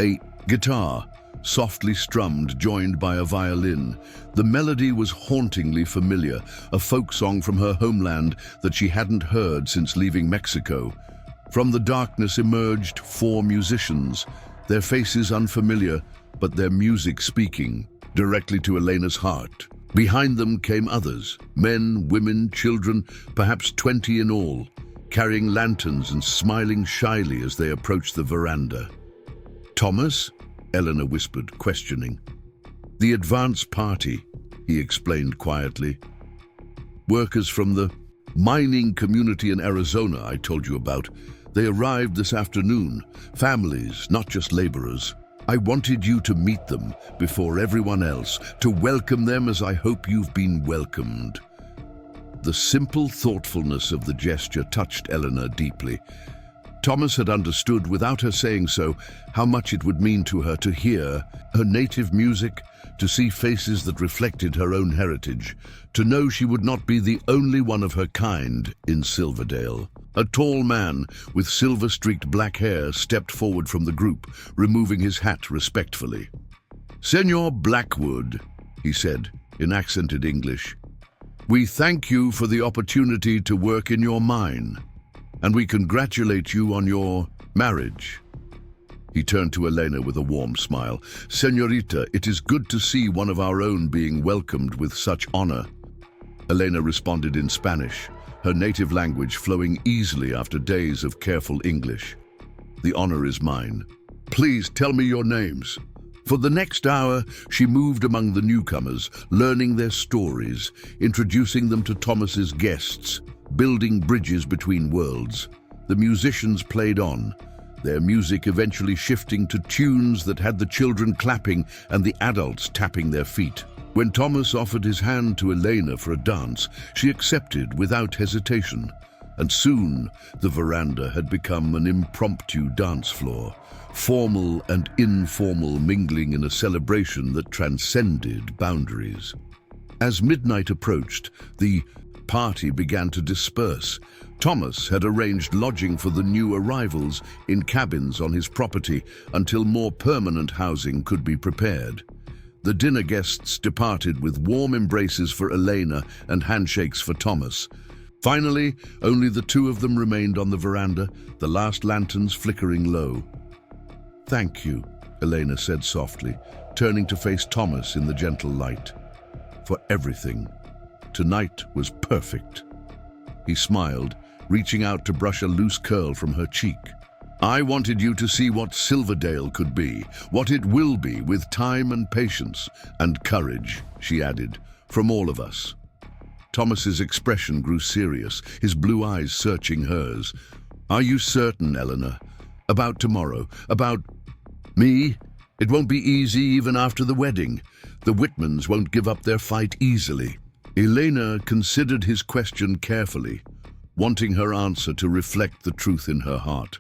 A guitar, softly strummed, joined by a violin. The melody was hauntingly familiar, a folk song from her homeland that she hadn't heard since leaving Mexico. From the darkness emerged four musicians, their faces unfamiliar, but their music speaking directly to Elena's heart. Behind them came others, men, women, children, perhaps 20 in all, carrying lanterns and smiling shyly as they approached the veranda. "Thomas?" Elena whispered, questioning. "The advance party," he explained quietly. "Workers from the mining community in Arizona I told you about. They arrived this afternoon. Families, not just laborers." I wanted you to meet them before everyone else, to welcome them as I hope you've been welcomed." The simple thoughtfulness of the gesture touched Eleanor deeply. Thomas had understood, without her saying so, how much it would mean to her to hear her native music, to see faces that reflected her own heritage, to know she would not be the only one of her kind in Silverdale. A tall man with silver-streaked black hair stepped forward from the group, removing his hat respectfully. "Senor Blackwood," he said in accented English, "we thank you for the opportunity to work in your mine, and we congratulate you on your marriage." He turned to Elena with a warm smile. "Señorita, it is good to see one of our own being welcomed with such honor." Elena responded in Spanish, her native language flowing easily after days of careful English. "The honor is mine. Please tell me your names." For the next hour, she moved among the newcomers, learning their stories, introducing them to Thomas's guests, building bridges between worlds. The musicians played on, their music eventually shifting to tunes that had the children clapping and the adults tapping their feet. When Thomas offered his hand to Elena for a dance, she accepted without hesitation, and soon the veranda had become an impromptu dance floor, formal and informal mingling in a celebration that transcended boundaries. As midnight approached, the party began to disperse. Thomas had arranged lodging for the new arrivals in cabins on his property until more permanent housing could be prepared. The dinner guests departed with warm embraces for Elena and handshakes for Thomas. Finally, only the two of them remained on the veranda, the last lanterns flickering low. "Thank you," Elena said softly, turning to face Thomas in the gentle light. "For everything. Tonight was perfect." He smiled, reaching out to brush a loose curl from her cheek. "I wanted you to see what Silverdale could be, what it will be with time and patience and courage," she added, "from all of us." Thomas's expression grew serious, his blue eyes searching hers. "Are you certain, Eleanor? About tomorrow? About me? It won't be easy even after the wedding. The Whitmans won't give up their fight easily." Elena considered his question carefully, wanting her answer to reflect the truth in her heart.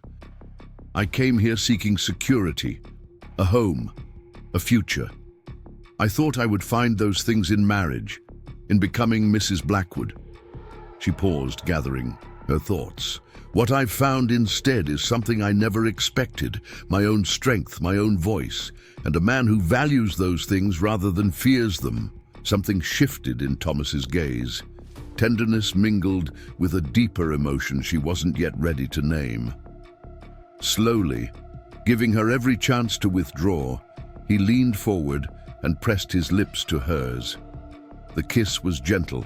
"I came here seeking security, a home, a future. I thought I would find those things in marriage, in becoming Mrs. Blackwood." She paused, gathering her thoughts. "What I've found instead is something I never expected, my own strength, my own voice, and a man who values those things rather than fears them." Something shifted in Thomas's gaze. Tenderness mingled with a deeper emotion she wasn't yet ready to name. Slowly, giving her every chance to withdraw, he leaned forward and pressed his lips to hers. The kiss was gentle,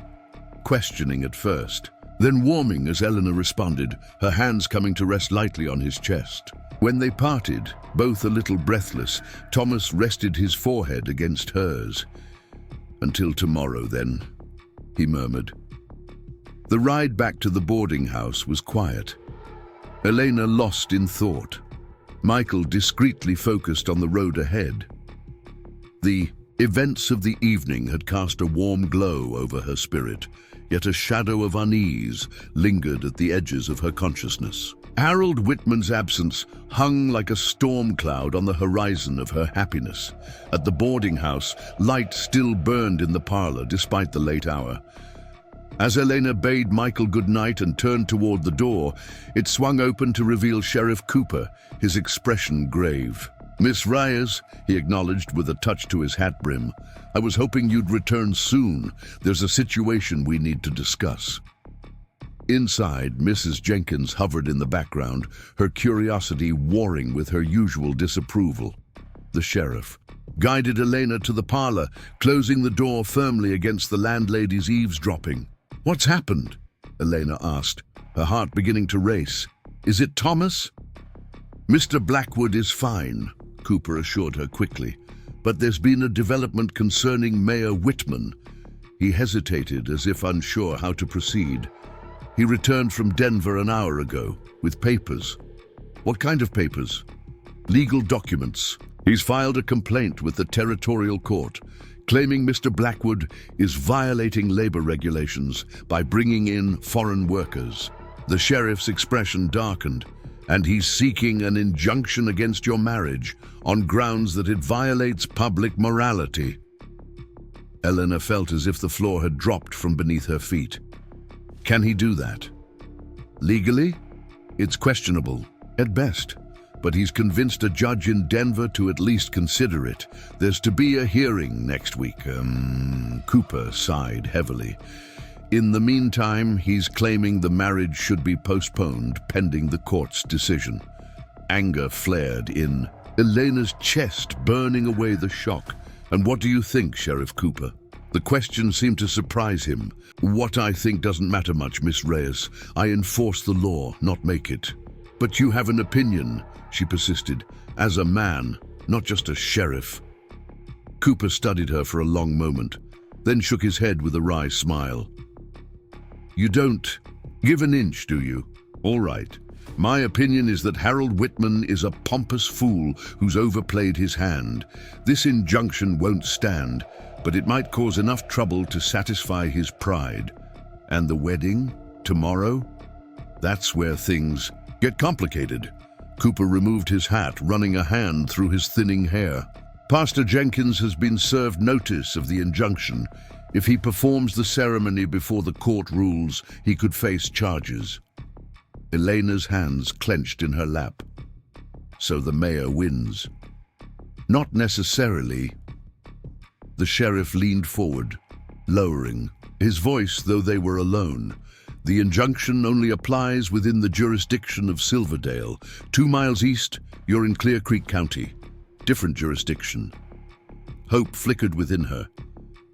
questioning at first, then warming as Eleanor responded, her hands coming to rest lightly on his chest. When they parted, both a little breathless, Thomas rested his forehead against hers. "Until tomorrow, then," he murmured. The ride back to the boarding house was quiet. Elena lost in thought. Michael discreetly focused on the road ahead. The events of the evening had cast a warm glow over her spirit, yet a shadow of unease lingered at the edges of her consciousness. Harold Whitman's absence hung like a storm cloud on the horizon of her happiness. At the boarding house, light still burned in the parlor despite the late hour. As Elena bade Michael goodnight and turned toward the door, it swung open to reveal Sheriff Cooper, his expression grave. "Miss Reyes," he acknowledged with a touch to his hat brim, "I was hoping you'd return soon. There's a situation we need to discuss." Inside, Mrs. Jenkins hovered in the background, her curiosity warring with her usual disapproval. The sheriff guided Elena to the parlor, closing the door firmly against the landlady's eavesdropping. "What's happened?" Elena asked, her heart beginning to race. "Is it Thomas?" "Mr. Blackwood is fine," Cooper assured her quickly, "but there's been a development concerning Mayor Whitman." He hesitated as if unsure how to proceed. "He returned from Denver an hour ago, with papers." "What kind of papers?" Legal documents. He's filed a complaint with the territorial court, claiming Mr. Blackwood is violating labor regulations by bringing in foreign workers. The sheriff's expression darkened, and he's seeking an injunction against your marriage on grounds that it violates public morality. Elena felt as if the floor had dropped from beneath her feet. Can he do that? Legally? It's questionable, at best. But he's convinced a judge in Denver to at least consider it. There's to be a hearing next week. Cooper sighed heavily. In the meantime, he's claiming the marriage should be postponed pending the court's decision. Anger flared in Elena's chest, burning away the shock. And what do you think, Sheriff Cooper? The question seemed to surprise him. What I think doesn't matter much, Miss Reyes. I enforce the law, not make it. But you have an opinion, she persisted, as a man, not just a sheriff. Cooper studied her for a long moment, then shook his head with a wry smile. You don't give an inch, do you? All right. My opinion is that Harold Whitman is a pompous fool who's overplayed his hand. This injunction won't stand, but it might cause enough trouble to satisfy his pride. And the wedding? Tomorrow? That's where things get complicated. Cooper removed his hat, running a hand through his thinning hair. Pastor Jenkins has been served notice of the injunction. If he performs the ceremony before the court rules, he could face charges. Elena's hands clenched in her lap. So the mayor wins. Not necessarily. The sheriff leaned forward, lowering his voice, though they were alone. The injunction only applies within the jurisdiction of Silverdale. 2 miles east, you're in Clear Creek County. Different jurisdiction. Hope flickered within her.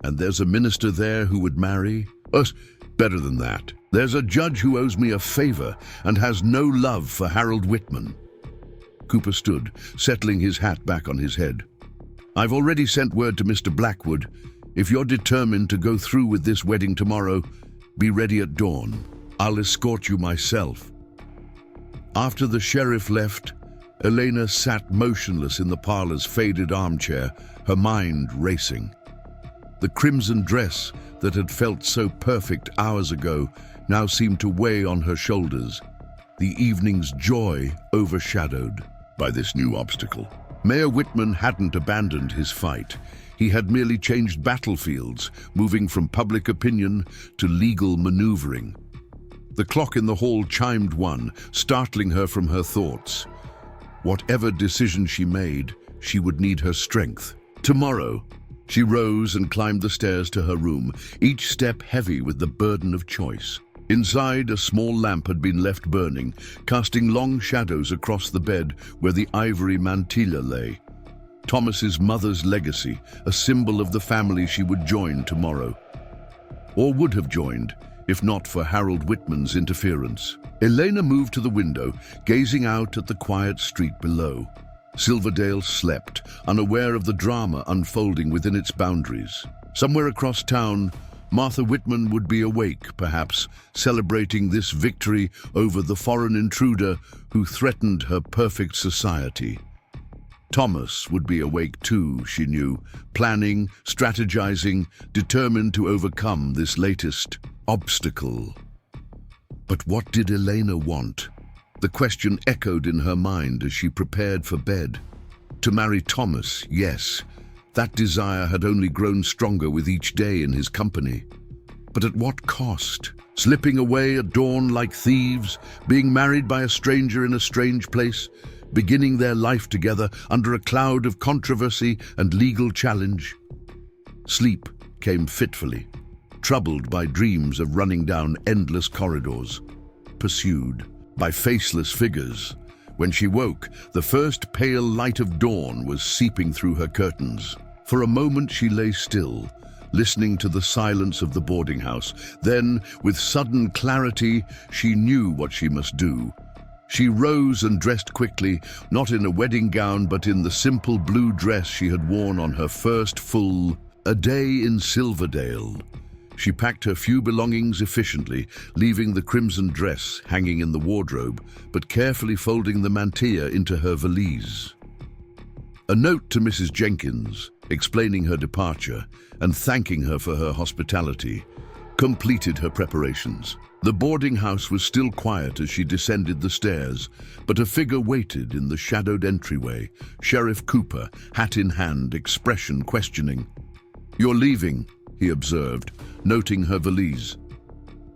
And there's a minister there who would marry us. Better than that. There's a judge who owes me a favor and has no love for Harold Whitman. Cooper stood, settling his hat back on his head. I've already sent word to Mr. Blackwood. If you're determined to go through with this wedding tomorrow, be ready at dawn. I'll escort you myself. After the sheriff left, Elena sat motionless in the parlor's faded armchair, her mind racing. The crimson dress that had felt so perfect hours ago now seemed to weigh on her shoulders, the evening's joy overshadowed by this new obstacle. Mayor Whitman hadn't abandoned his fight. He had merely changed battlefields, moving from public opinion to legal maneuvering. The clock in the hall chimed 1, startling her from her thoughts. Whatever decision she made, she would need her strength. Tomorrow. She rose and climbed the stairs to her room, each step heavy with the burden of choice. Inside, a small lamp had been left burning, casting long shadows across the bed where the ivory mantilla lay. Thomas's mother's legacy, a symbol of the family she would join tomorrow. Or would have joined, if not for Harold Whitman's interference. Elena moved to the window, gazing out at the quiet street below. Silverdale slept, unaware of the drama unfolding within its boundaries. Somewhere across town, Martha Whitman would be awake, perhaps, celebrating this victory over the foreign intruder who threatened her perfect society. Thomas would be awake too, she knew, planning, strategizing, determined to overcome this latest obstacle. But what did Elena want? The question echoed in her mind as she prepared for bed. To marry Thomas, yes. That desire had only grown stronger with each day in his company. But at what cost? Slipping away at dawn like thieves, being married by a stranger in a strange place, beginning their life together under a cloud of controversy and legal challenge. Sleep came fitfully, troubled by dreams of running down endless corridors, pursued by faceless figures. When she woke, the first pale light of dawn was seeping through her curtains. For a moment she lay still, listening to the silence of the boarding house. Then, with sudden clarity, she knew what she must do. She rose and dressed quickly, not in a wedding gown, but in the simple blue dress she had worn on her first full day in Silverdale. She packed her few belongings efficiently, leaving the crimson dress hanging in the wardrobe, but carefully folding the mantilla into her valise. A note to Mrs. Jenkins, explaining her departure and thanking her for her hospitality, completed her preparations. The boarding house was still quiet as she descended the stairs, but a figure waited in the shadowed entryway, Sheriff Cooper, hat in hand, expression questioning. "You're leaving," he observed, noting her valise.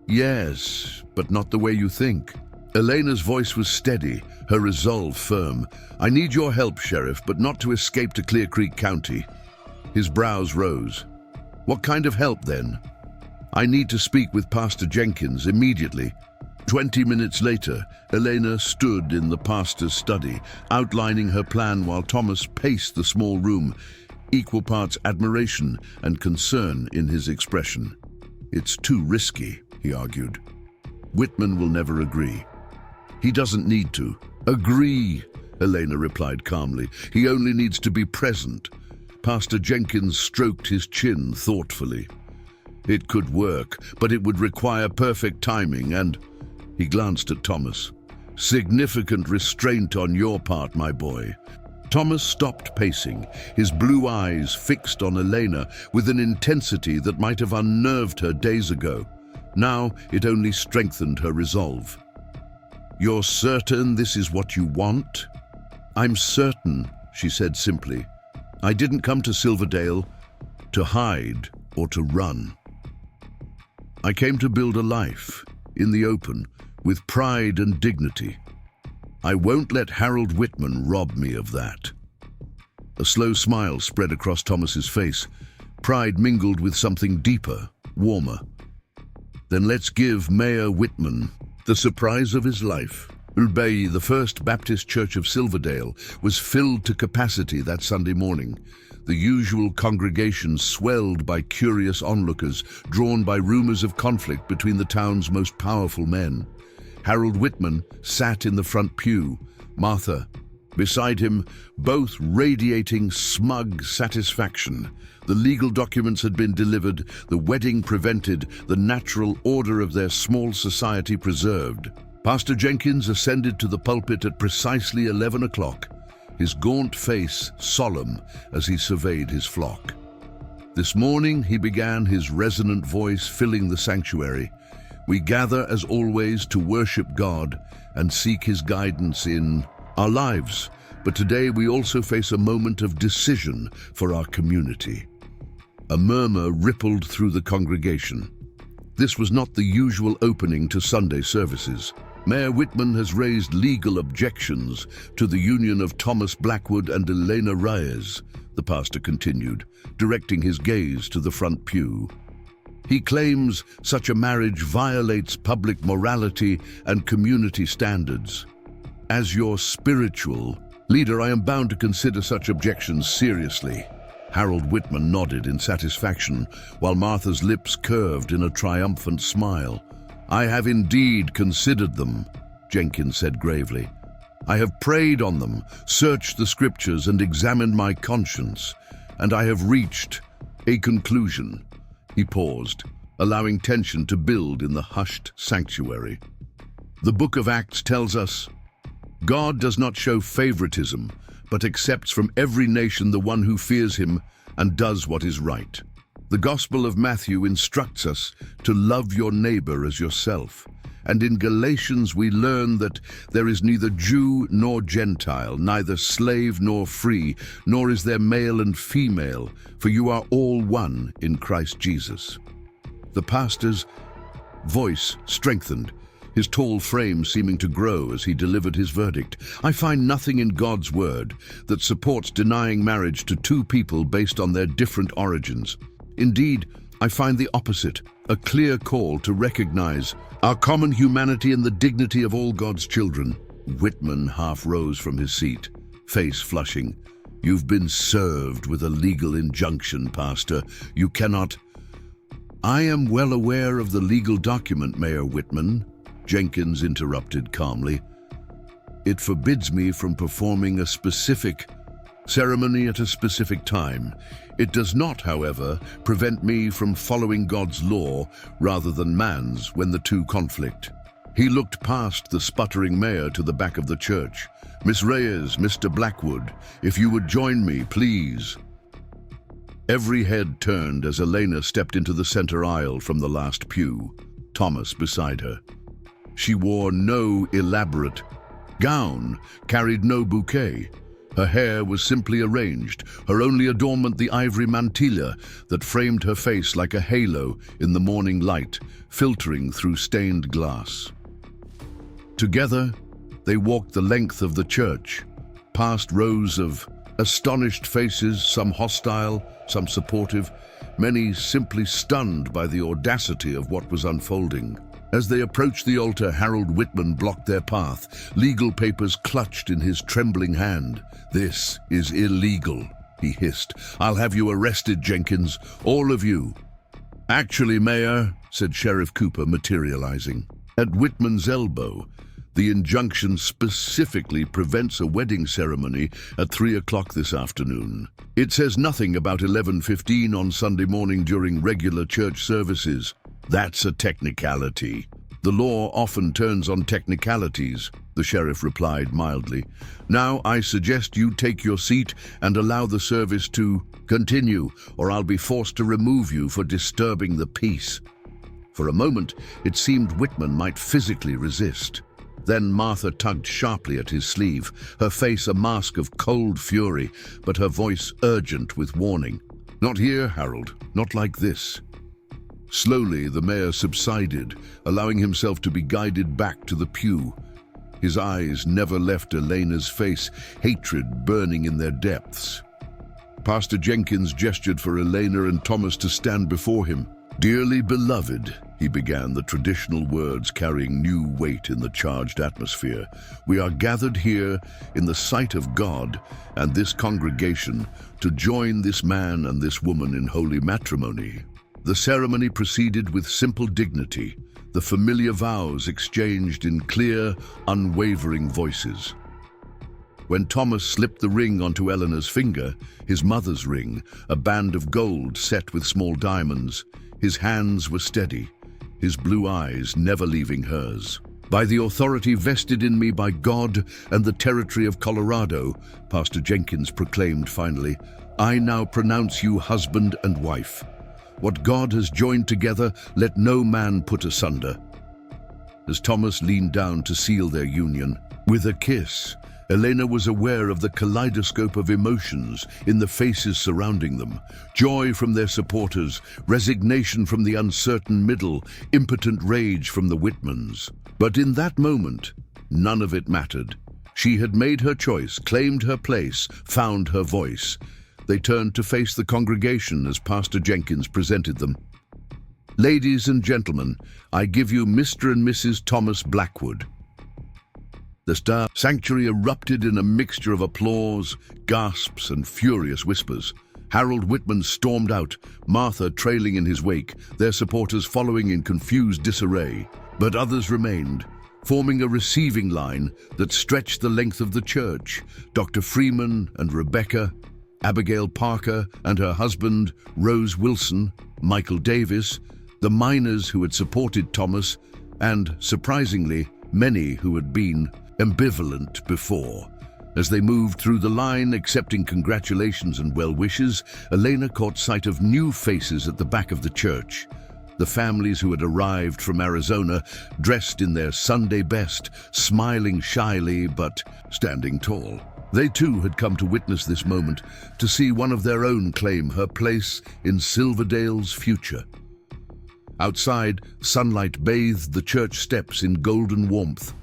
"Yes, but not the way you think." Elena's voice was steady, her resolve firm. "I need your help, Sheriff, but not to escape to Clear Creek County." His brows rose. "What kind of help, then?" "I need to speak with Pastor Jenkins immediately." 20 minutes later, Elena stood in the pastor's study, outlining her plan while Thomas paced the small room, equal parts admiration and concern in his expression. "It's too risky," he argued. "Whitman will never agree." "He doesn't need to." "Agree," Elena replied calmly. "He only needs to be present." Pastor Jenkins stroked his chin thoughtfully. "It could work, but it would require perfect timing and—" He glanced at Thomas. "Significant restraint on your part, my boy." Thomas stopped pacing, his blue eyes fixed on Elena with an intensity that might have unnerved her days ago. Now it only strengthened her resolve. "You're certain this is what you want?" "I'm certain," she said simply. "I didn't come to Silverdale to hide or to run. I came to build a life, in the open, with pride and dignity. I won't let Harold Whitman rob me of that." A slow smile spread across Thomas's face, pride mingled with something deeper, warmer. "Then let's give Mayor Whitman the surprise of his life." Ulbay, the First Baptist Church of Silverdale, was filled to capacity that Sunday morning. The usual congregation swelled by curious onlookers, drawn by rumors of conflict between the town's most powerful men. Harold Whitman sat in the front pew, Martha beside him, both radiating smug satisfaction. The legal documents had been delivered, the wedding prevented, the natural order of their small society preserved. Pastor Jenkins ascended to the pulpit at precisely 11 o'clock, his gaunt face solemn as he surveyed his flock. "This morning," he began, his resonant voice filling the sanctuary, "we gather as always to worship God and seek His guidance in our lives. But today we also face a moment of decision for our community." A murmur rippled through the congregation. This was not the usual opening to Sunday services. Mayor Whitman has raised legal objections to the union of Thomas Blackwood and Elena Reyes, the pastor continued, directing his gaze to the front pew. "He claims such a marriage violates public morality and community standards. As your spiritual leader, I am bound to consider such objections seriously." Harold Whitman nodded in satisfaction, while Martha's lips curved in a triumphant smile. "I have indeed considered them," Jenkins said gravely. "I have prayed on them, searched the scriptures and examined my conscience, and I have reached a conclusion." He paused, allowing tension to build in the hushed sanctuary. "The book of Acts tells us, God does not show favoritism, but accepts from every nation the one who fears him and does what is right. The Gospel of Matthew instructs us to love your neighbor as yourself. And in Galatians we learn that there is neither Jew nor Gentile, neither slave nor free, nor is there male and female, for you are all one in Christ Jesus." The pastor's voice strengthened, his tall frame seeming to grow as he delivered his verdict. "I find nothing in God's word that supports denying marriage to two people based on their different origins. Indeed, I find the opposite, a clear call to recognize our common humanity and the dignity of all God's children." Whitman half rose from his seat, face flushing. "You've been served with a legal injunction, Pastor. You cannot—" "I am well aware of the legal document, Mayor Whitman," Jenkins interrupted calmly. "It forbids me from performing a specific ceremony at a specific time. It does not, however, prevent me from following God's law rather than man's when the two conflict." He looked past the sputtering mayor to the back of the church, Miss Reyes, Mr. Blackwood, if you would join me, please." Every head turned as Elena stepped into the center aisle from the last pew, Thomas beside her. She wore no elaborate gown, carried no bouquet. Her hair was simply arranged, her only adornment the ivory mantilla that framed her face like a halo in the morning light, filtering through stained glass. Together, they walked the length of the church, past rows of astonished faces, some hostile, some supportive, many simply stunned by the audacity of what was unfolding. As they approached the altar, Harold Whitman blocked their path, legal papers clutched in his trembling hand. "This is illegal," he hissed. "I'll have you arrested, Jenkins, all of you." "Actually, Mayor," said Sheriff Cooper, materializing. At Whitman's elbow, the injunction specifically prevents a wedding ceremony at 3 o'clock this afternoon. It says nothing about 11:15 on Sunday morning during regular church services. That's a technicality. The law often turns on technicalities, the sheriff replied mildly. Now I suggest you take your seat and allow the service to continue, or I'll be forced to remove you for disturbing the peace. For a moment, it seemed Whitman might physically resist. Then Martha tugged sharply at his sleeve, her face a mask of cold fury, but her voice urgent with warning. "Not here, Harold, not like this." Slowly, the mayor subsided, allowing himself to be guided back to the pew. His eyes never left Elena's face, hatred burning in their depths. Pastor Jenkins gestured for Elena and Thomas to stand before him. "Dearly beloved," he began, the traditional words carrying new weight in the charged atmosphere, "we are gathered here in the sight of God and this congregation to join this man and this woman in holy matrimony." The ceremony proceeded with simple dignity, the familiar vows exchanged in clear, unwavering voices. When Thomas slipped the ring onto Eleanor's finger, his mother's ring, a band of gold set with small diamonds, his hands were steady, his blue eyes never leaving hers. "By the authority vested in me by God and the territory of Colorado," Pastor Jenkins proclaimed finally, "I now pronounce you husband and wife. What God has joined together, let no man put asunder." As Thomas leaned down to seal their union, with a kiss, Elena was aware of the kaleidoscope of emotions in the faces surrounding them. Joy from their supporters, resignation from the uncertain middle, impotent rage from the Whitmans. But in that moment, none of it mattered. She had made her choice, claimed her place, found her voice. They turned to face the congregation as Pastor Jenkins presented them. "Ladies and gentlemen, I give you Mr. and Mrs. Thomas Blackwood." The star sanctuary erupted in a mixture of applause, gasps, and furious whispers. Harold Whitman stormed out, Martha trailing in his wake, their supporters following in confused disarray. But others remained, forming a receiving line that stretched the length of the church. Dr. Freeman and Rebecca, Abigail Parker and her husband, Rose Wilson, Michael Davis, the miners who had supported Thomas, and, surprisingly, many who had been ambivalent before. As they moved through the line, accepting congratulations and well wishes, Elena caught sight of new faces at the back of the church. The families who had arrived from Arizona, dressed in their Sunday best, smiling shyly but standing tall. They too had come to witness this moment, to see one of their own claim her place in Silverdale's future. Outside, sunlight bathed the church steps in golden warmth.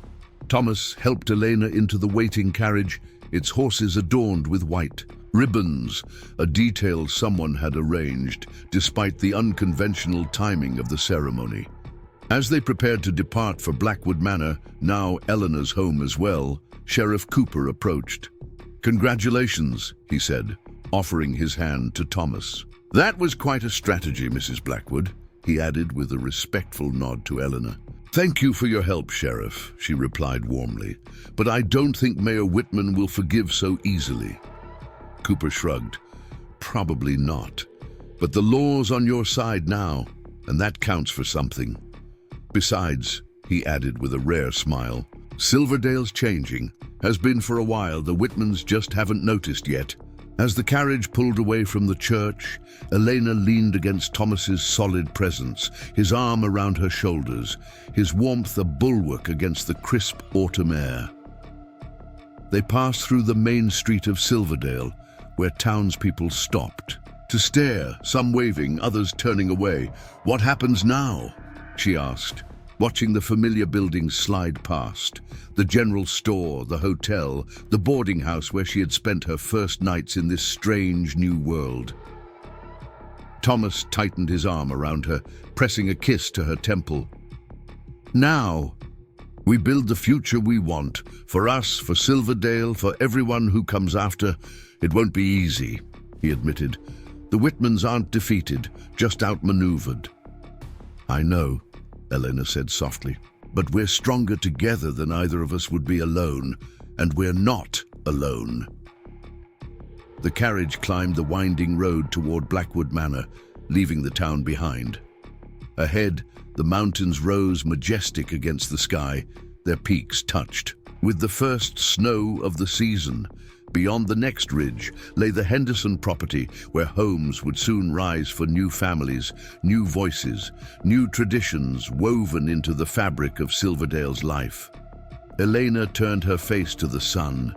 Thomas helped Elena into the waiting carriage, its horses adorned with white. Ribbons, a detail someone had arranged, despite the unconventional timing of the ceremony. As they prepared to depart for Blackwood Manor, now Eleanor's home as well, Sheriff Cooper approached. "Congratulations," he said, offering his hand to Thomas. "That was quite a strategy, Mrs. Blackwood," he added with a respectful nod to Eleanor. "Thank you for your help, Sheriff," she replied warmly, "but I don't think Mayor Whitman will forgive so easily." Cooper shrugged. "Probably not. But the law's on your side now, and that counts for something. Besides," he added with a rare smile, "Silverdale's changing, Has been for a while, the Whitmans just haven't noticed yet. As the carriage pulled away from the church, Elena leaned against Thomas's solid presence, his arm around her shoulders, his warmth a bulwark against the crisp autumn air. They passed through the main street of Silverdale, where townspeople stopped to stare, some waving, others turning away. "What happens now?" she asked, watching the familiar buildings slide past. The general store, the hotel, the boarding house where she had spent her first nights in this strange new world. Thomas tightened his arm around her, pressing a kiss to her temple. "Now, we build the future we want, for us, for Silverdale, for everyone who comes after. It won't be easy," he admitted. "The Whitmans aren't defeated, just outmaneuvered." "I know," Elena said softly, "but we're stronger together than either of us would be alone, and we're not alone." The carriage climbed the winding road toward Blackwood Manor, leaving the town behind. Ahead, the mountains rose majestic against the sky, their peaks touched. With the first snow of the season, beyond the next ridge lay the Henderson property, where homes would soon rise for new families, new voices, new traditions woven into the fabric of Silverdale's life. Elena turned her face to the sun,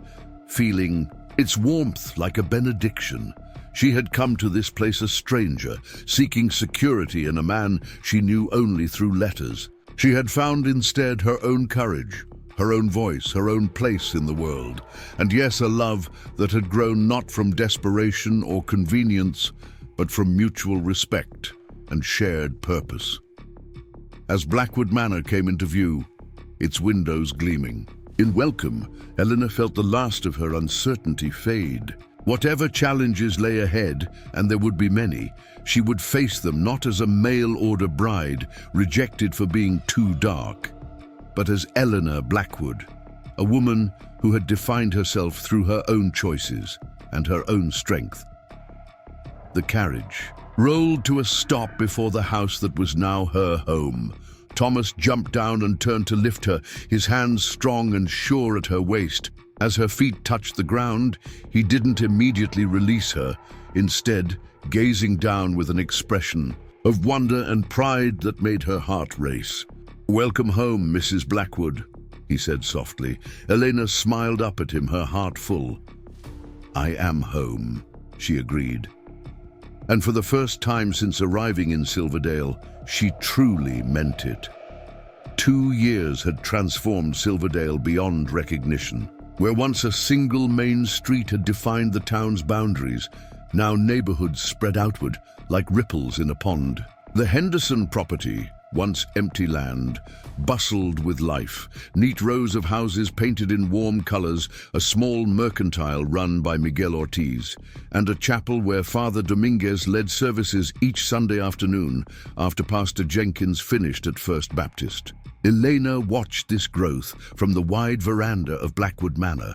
feeling its warmth like a benediction. She had come to this place a stranger, seeking security in a man she knew only through letters. She had found instead her own courage, her own voice, her own place in the world, and yes, a love that had grown not from desperation or convenience, but from mutual respect and shared purpose. As Blackwood Manor came into view, its windows gleaming, in welcome, Elena felt the last of her uncertainty fade. Whatever challenges lay ahead, and there would be many, she would face them not as a mail-order bride rejected for being too dark, but as Elena Blackwood, a woman who had defined herself through her own choices and her own strength. The carriage rolled to a stop before the house that was now her home. Thomas jumped down and turned to lift her, his hands strong and sure at her waist. As her feet touched the ground, he didn't immediately release her, instead gazing down with an expression of wonder and pride that made her heart race. "Welcome home, Mrs. Blackwood," he said softly. Elena smiled up at him, her heart full. "I am home," she agreed. And for the first time since arriving in Silverdale, she truly meant it. 2 years had transformed Silverdale beyond recognition. Where once a single main street had defined the town's boundaries, now neighborhoods spread outward like ripples in a pond. The Henderson property, once empty land, bustled with life. Neat rows of houses painted in warm colors, a small mercantile run by Miguel Ortiz, and a chapel where Father Dominguez led services each Sunday afternoon after Pastor Jenkins finished at First Baptist. Elena watched this growth from the wide veranda of Blackwood Manor,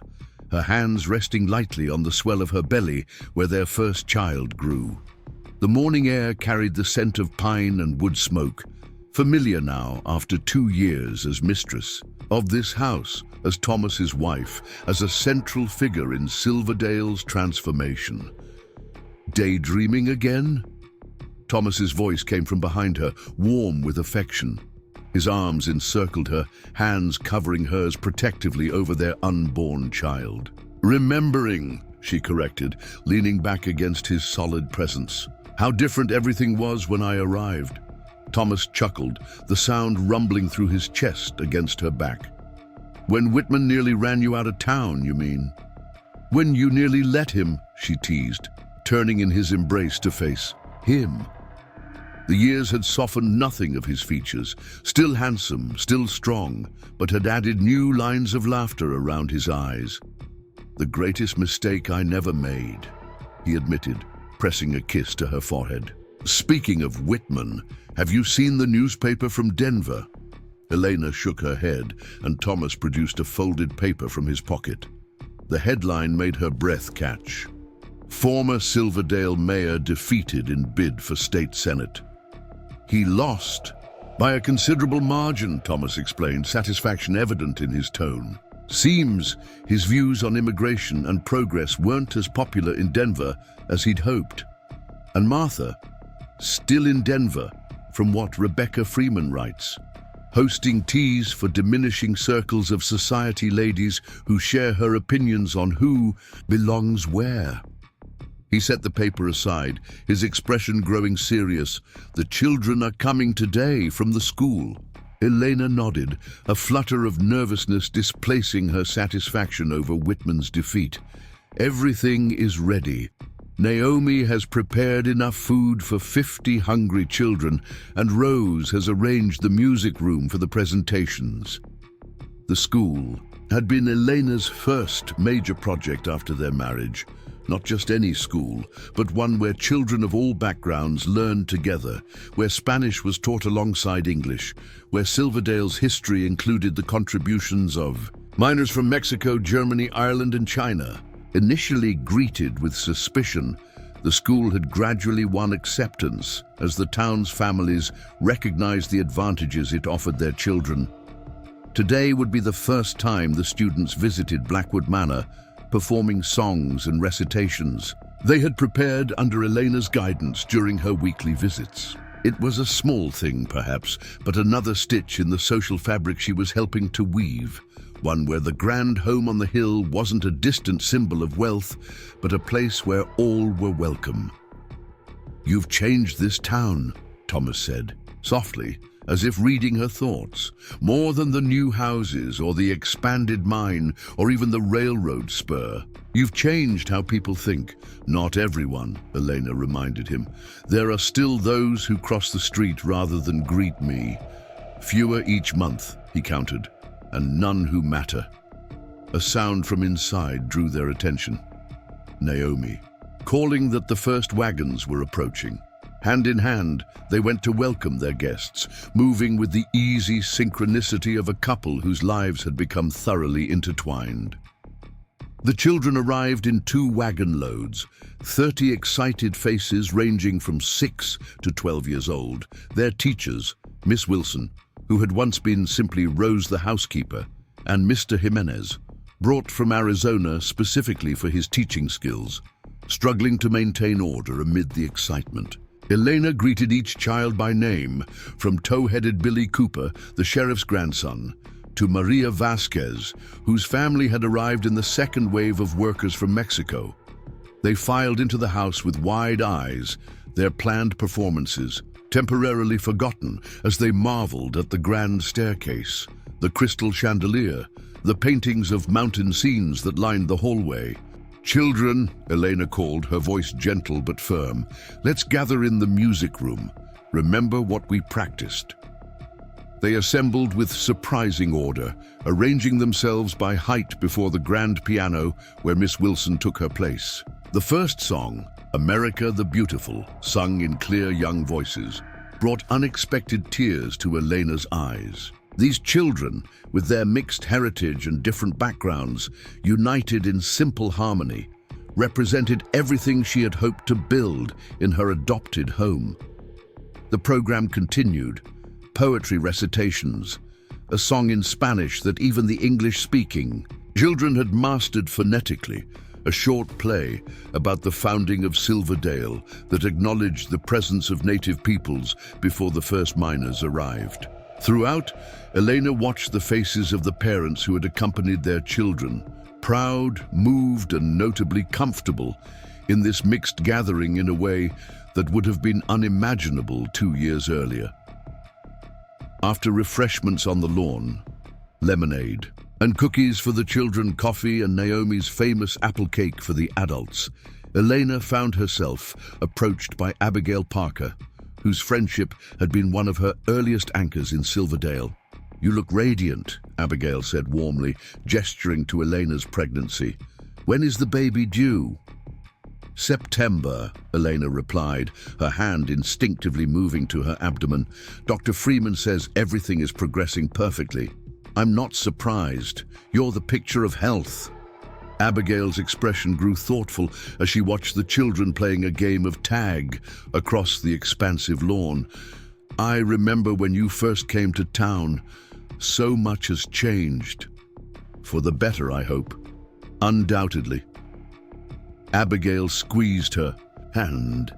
her hands resting lightly on the swell of her belly where their first child grew. The morning air carried the scent of pine and wood smoke, familiar now after 2 years as mistress of this house, as Thomas's wife, as a central figure in Silverdale's transformation. "Daydreaming again?" Thomas's voice came from behind her, warm with affection. His arms encircled her, hands covering hers protectively over their unborn child. "Remembering," she corrected, leaning back against his solid presence. "How different everything was when I arrived." Thomas chuckled, the sound rumbling through his chest against her back. "When Whitman nearly ran you out of town, you mean?" "When you nearly let him," she teased, turning in his embrace to face him. The years had softened nothing of his features, still handsome, still strong, but had added new lines of laughter around his eyes. "The greatest mistake I never made," he admitted, pressing a kiss to her forehead. "Speaking of Whitman, have you seen the newspaper from Denver?" Elena shook her head, and Thomas produced a folded paper from his pocket. The headline made her breath catch. "Former Silverdale mayor defeated in bid for state senate." "He lost by a considerable margin," Thomas explained, satisfaction evident in his tone. Seems his views on immigration and progress weren't as popular in Denver as he'd hoped. And Martha, still in Denver, from what Rebecca Freeman writes, hosting teas for diminishing circles of society ladies who share her opinions on who belongs where. He set the paper aside, his expression growing serious. "The children are coming today from the school." Elena nodded, a flutter of nervousness displacing her satisfaction over Whitman's defeat. "Everything is ready. Naomi has prepared enough food for 50 hungry children, and Rose has arranged the music room for the presentations." The school had been Elena's first major project after their marriage. Not just any school, but one where children of all backgrounds learned together, where Spanish was taught alongside English, where Silverdale's history included the contributions of miners from Mexico, Germany, Ireland, and China. Initially greeted with suspicion, the school had gradually won acceptance as the town's families recognized the advantages it offered their children. Today would be the first time the students visited Blackwood Manor, performing songs and recitations. They had prepared under Elena's guidance during her weekly visits. It was a small thing, perhaps, but another stitch in the social fabric she was helping to weave. One where the grand home on the hill wasn't a distant symbol of wealth, but a place where all were welcome. "You've changed this town," Thomas said, softly, as if reading her thoughts. "More than the new houses or the expanded mine or even the railroad spur. You've changed how people think." "Not everyone," Elena reminded him. "There are still those who cross the street rather than greet me. Fewer each month," he counted, "and none who matter." A sound from inside drew their attention. Naomi, calling that the first wagons were approaching. Hand in hand, they went to welcome their guests, moving with the easy synchronicity of a couple whose lives had become thoroughly intertwined. The children arrived in 2 wagon loads, 30 excited faces ranging from 6 to 12 years old. Their teachers, Miss Wilson, who had once been simply Rose the housekeeper, and Mr. Jimenez, brought from Arizona specifically for his teaching skills, struggling to maintain order amid the excitement. Elena greeted each child by name, from tow-headed Billy Cooper, the sheriff's grandson, to Maria Vasquez, whose family had arrived in the second wave of workers from Mexico. They filed into the house with wide eyes, their planned performances temporarily forgotten as they marveled at the grand staircase, the crystal chandelier, the paintings of mountain scenes that lined the hallway. "Children," Elena called, her voice gentle but firm, "let's gather in the music room. Remember what we practiced." They assembled with surprising order, arranging themselves by height before the grand piano where Miss Wilson took her place. The first song, "America the Beautiful," sung in clear young voices, brought unexpected tears to Elena's eyes. These children, with their mixed heritage and different backgrounds, united in simple harmony, represented everything she had hoped to build in her adopted home. The program continued, poetry recitations, a song in Spanish that even the English-speaking children had mastered phonetically, a short play about the founding of Silverdale that acknowledged the presence of native peoples before the first miners arrived. Throughout, Elena watched the faces of the parents who had accompanied their children, proud, moved, and notably comfortable in this mixed gathering in a way that would have been unimaginable 2 years earlier. After refreshments on the lawn, lemonade, and cookies for the children, coffee, and Naomi's famous apple cake for the adults, Elena found herself approached by Abigail Parker, whose friendship had been one of her earliest anchors in Silverdale. "You look radiant," Abigail said warmly, gesturing to Elena's pregnancy. "When is the baby due?" "September," Elena replied, her hand instinctively moving to her abdomen. "Dr. Freeman says everything is progressing perfectly." "I'm not surprised. You're the picture of health." Abigail's expression grew thoughtful as she watched the children playing a game of tag across the expansive lawn. "I remember when you first came to town. So much has changed." For the better, I hope. Undoubtedly. Abigail squeezed her hand.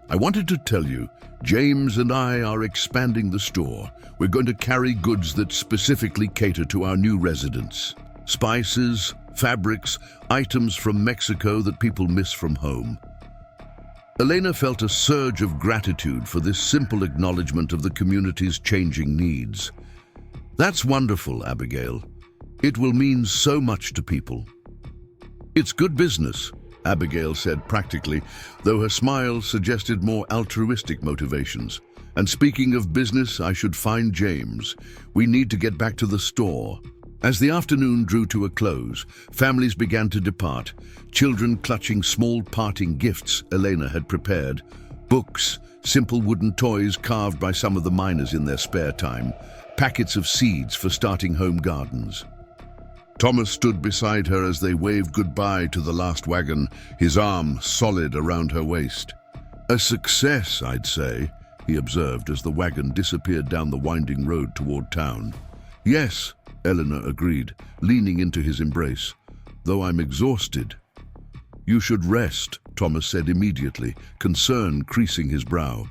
I wanted to tell you, James and I are expanding the store. We're going to carry goods that specifically cater to our new residents. Spices, fabrics, items from Mexico that people miss from home. Elena felt a surge of gratitude for this simple acknowledgement of the community's changing needs. That's wonderful, Abigail. It will mean so much to people. It's good business, Abigail said practically, though her smile suggested more altruistic motivations. And speaking of business, I should find James. We need to get back to the store. As the afternoon drew to a close, families began to depart, children clutching small parting gifts Elena had prepared, books, simple wooden toys carved by some of the miners in their spare time, packets of seeds for starting home gardens. Thomas stood beside her as they waved goodbye to the last wagon, his arm solid around her waist. A success, I'd say, he observed as the wagon disappeared down the winding road toward town. Yes, Eleanor agreed, leaning into his embrace, though I'm exhausted. You should rest, Thomas said immediately, concern creasing his brow.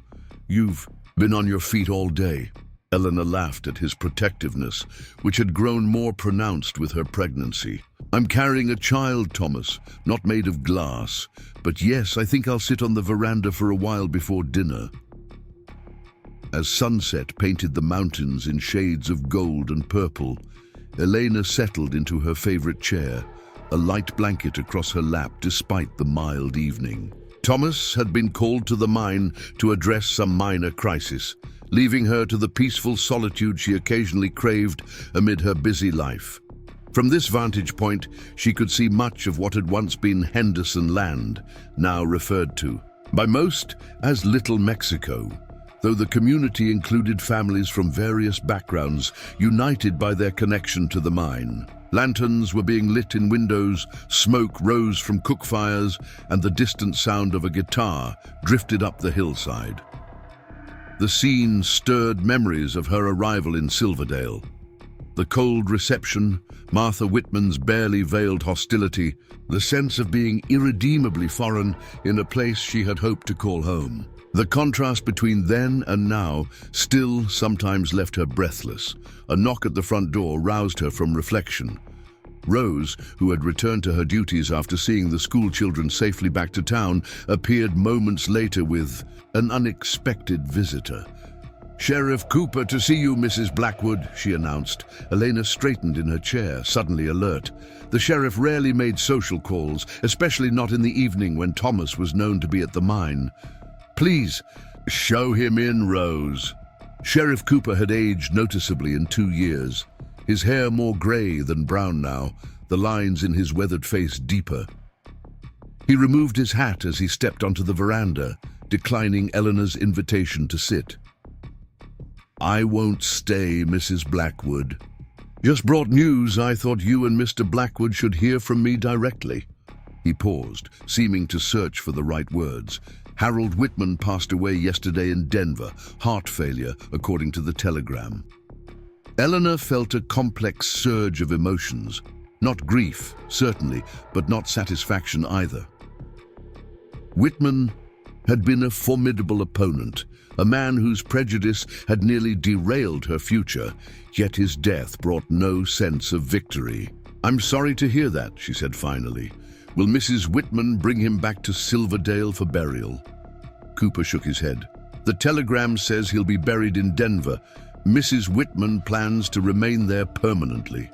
You've been on your feet all day. Eleanor laughed at his protectiveness, which had grown more pronounced with her pregnancy. I'm carrying a child, Thomas, not made of glass, but yes, I think I'll sit on the veranda for a while before dinner. As sunset painted the mountains in shades of gold and purple, Elena settled into her favorite chair, a light blanket across her lap despite the mild evening. Thomas had been called to the mine to address some minor crisis, leaving her to the peaceful solitude she occasionally craved amid her busy life. From this vantage point, she could see much of what had once been Henderson Land, now referred to by most as Little Mexico, though the community included families from various backgrounds, united by their connection to the mine. Lanterns were being lit in windows, smoke rose from cook fires, and the distant sound of a guitar drifted up the hillside. The scene stirred memories of her arrival in Silverdale. The cold reception, Martha Whitman's barely veiled hostility, the sense of being irredeemably foreign in a place she had hoped to call home. The contrast between then and now still sometimes left her breathless. A knock at the front door roused her from reflection. Rose, who had returned to her duties after seeing the school children safely back to town, appeared moments later with an unexpected visitor. "Sheriff Cooper to see you, Mrs. Blackwood," she announced. Elena straightened in her chair, suddenly alert. The sheriff rarely made social calls, especially not in the evening when Thomas was known to be at the mine. "Please, show him in, Rose." Sheriff Cooper had aged noticeably in 2 years, his hair more gray than brown now, the lines in his weathered face deeper. He removed his hat as he stepped onto the veranda, declining Eleanor's invitation to sit. "I won't stay, Mrs. Blackwood. Just brought news. I thought you and Mr. Blackwood should hear from me directly." He paused, seeming to search for the right words. Harold Whitman passed away yesterday in Denver, heart failure, according to the telegram. Eleanor felt a complex surge of emotions. Not grief, certainly, but not satisfaction either. Whitman had been a formidable opponent, a man whose prejudice had nearly derailed her future, yet his death brought no sense of victory. "I'm sorry to hear that," she said finally. "Will Mrs. Whitman bring him back to Silverdale for burial?" Cooper shook his head. "The telegram says he'll be buried in Denver. Mrs. Whitman plans to remain there permanently."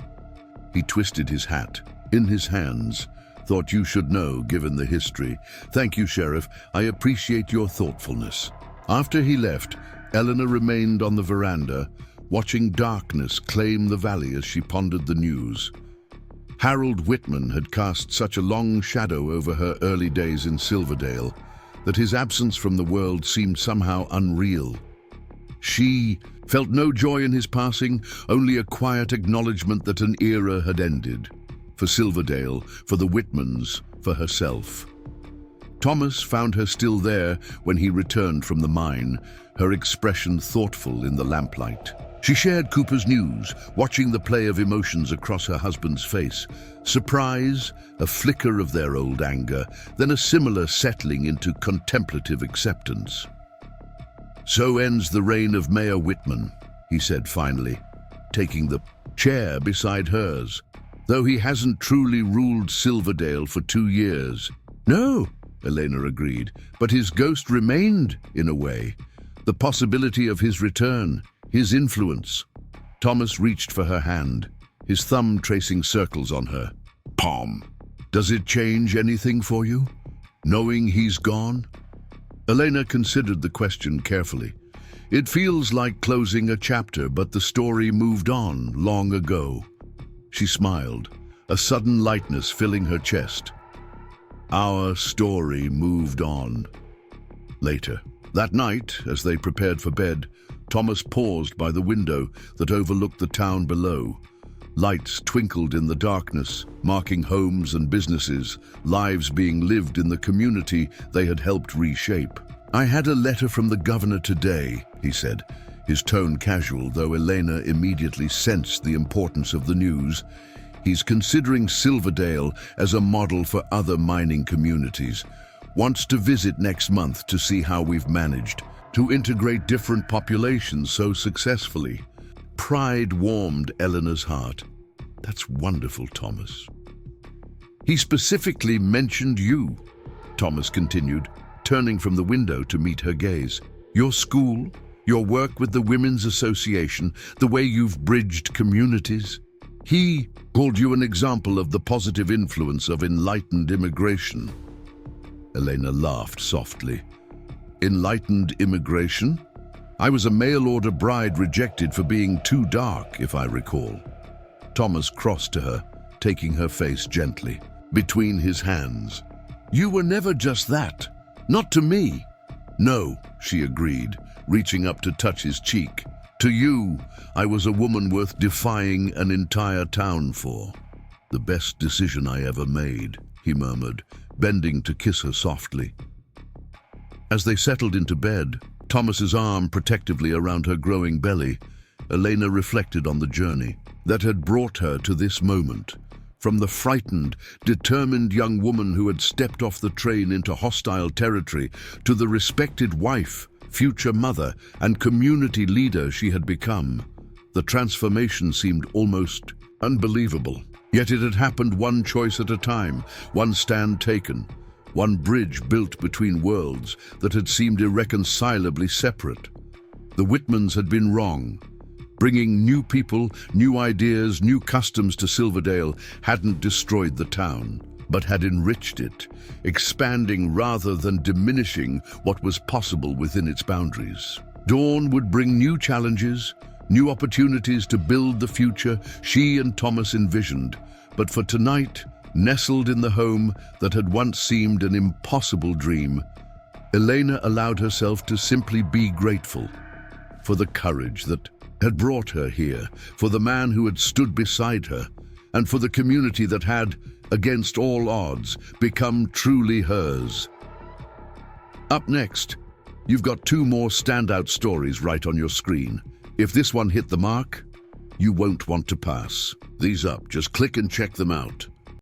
He twisted his hat in his hands. "Thought you should know, given the history. Thank you, Sheriff. I appreciate your thoughtfulness." After he left, Eleanor remained on the veranda, watching darkness claim the valley as she pondered the news. Harold Whitman had cast such a long shadow over her early days in Silverdale that his absence from the world seemed somehow unreal. She felt no joy in his passing, only a quiet acknowledgement that an era had ended. For Silverdale, for the Whitmans, for herself. Thomas found her still there when he returned from the mine, her expression thoughtful in the lamplight. She shared Cooper's news, watching the play of emotions across her husband's face. Surprise, a flicker of their old anger, then a similar settling into contemplative acceptance. "So ends the reign of Mayor Whitman," he said finally, taking the chair beside hers, "though he hasn't truly ruled Silverdale for 2 years." "No," Elena agreed, "but his ghost remained, in a way. The possibility of his return, his influence." Thomas reached for her hand, his thumb tracing circles on her palm. "Does it change anything for you, knowing he's gone?" Elena considered the question carefully. "It feels like closing a chapter, but the story moved on long ago." She smiled, a sudden lightness filling her chest. "Our story moved on." Later, that night, as they prepared for bed, Thomas paused by the window that overlooked the town below. Lights twinkled in the darkness, marking homes and businesses, lives being lived in the community they had helped reshape. "I had a letter from the governor today," he said, his tone casual, though Elena immediately sensed the importance of the news. "He's considering Silverdale as a model for other mining communities. Wants to visit next month to see how we've managed to integrate different populations so successfully." Pride warmed Eleanor's heart. "That's wonderful, Thomas." "He specifically mentioned you," Thomas continued, turning from the window to meet her gaze. "Your school, your work with the Women's Association, the way you've bridged communities. He called you an example of the positive influence of enlightened immigration." Elena laughed softly. "Enlightened immigration? I was a mail-order bride rejected for being too dark, if I recall." Thomas crossed to her, taking her face gently between his hands. "You were never just that. Not to me." "No," she agreed, reaching up to touch his cheek. "To you, I was a woman worth defying an entire town for." "The best decision I ever made," he murmured, bending to kiss her softly. As they settled into bed, Thomas's arm protectively around her growing belly, Elena reflected on the journey that had brought her to this moment. From the frightened, determined young woman who had stepped off the train into hostile territory to the respected wife, future mother, and community leader she had become. The transformation seemed almost unbelievable. Yet it had happened one choice at a time, one stand taken, one bridge built between worlds that had seemed irreconcilably separate. The Whitmans had been wrong. Bringing new people, new ideas, new customs to Silverdale hadn't destroyed the town, but had enriched it, expanding rather than diminishing what was possible within its boundaries. Dawn would bring new challenges, new opportunities to build the future she and Thomas envisioned, but for tonight, nestled in the home that had once seemed an impossible dream, Elena allowed herself to simply be grateful for the courage that had brought her here, for the man who had stood beside her, and for the community that had, against all odds, become truly hers. Up next, you've got 2 more standout stories right on your screen. If this one hit the mark, you won't want to pass these up. Just click and check them out.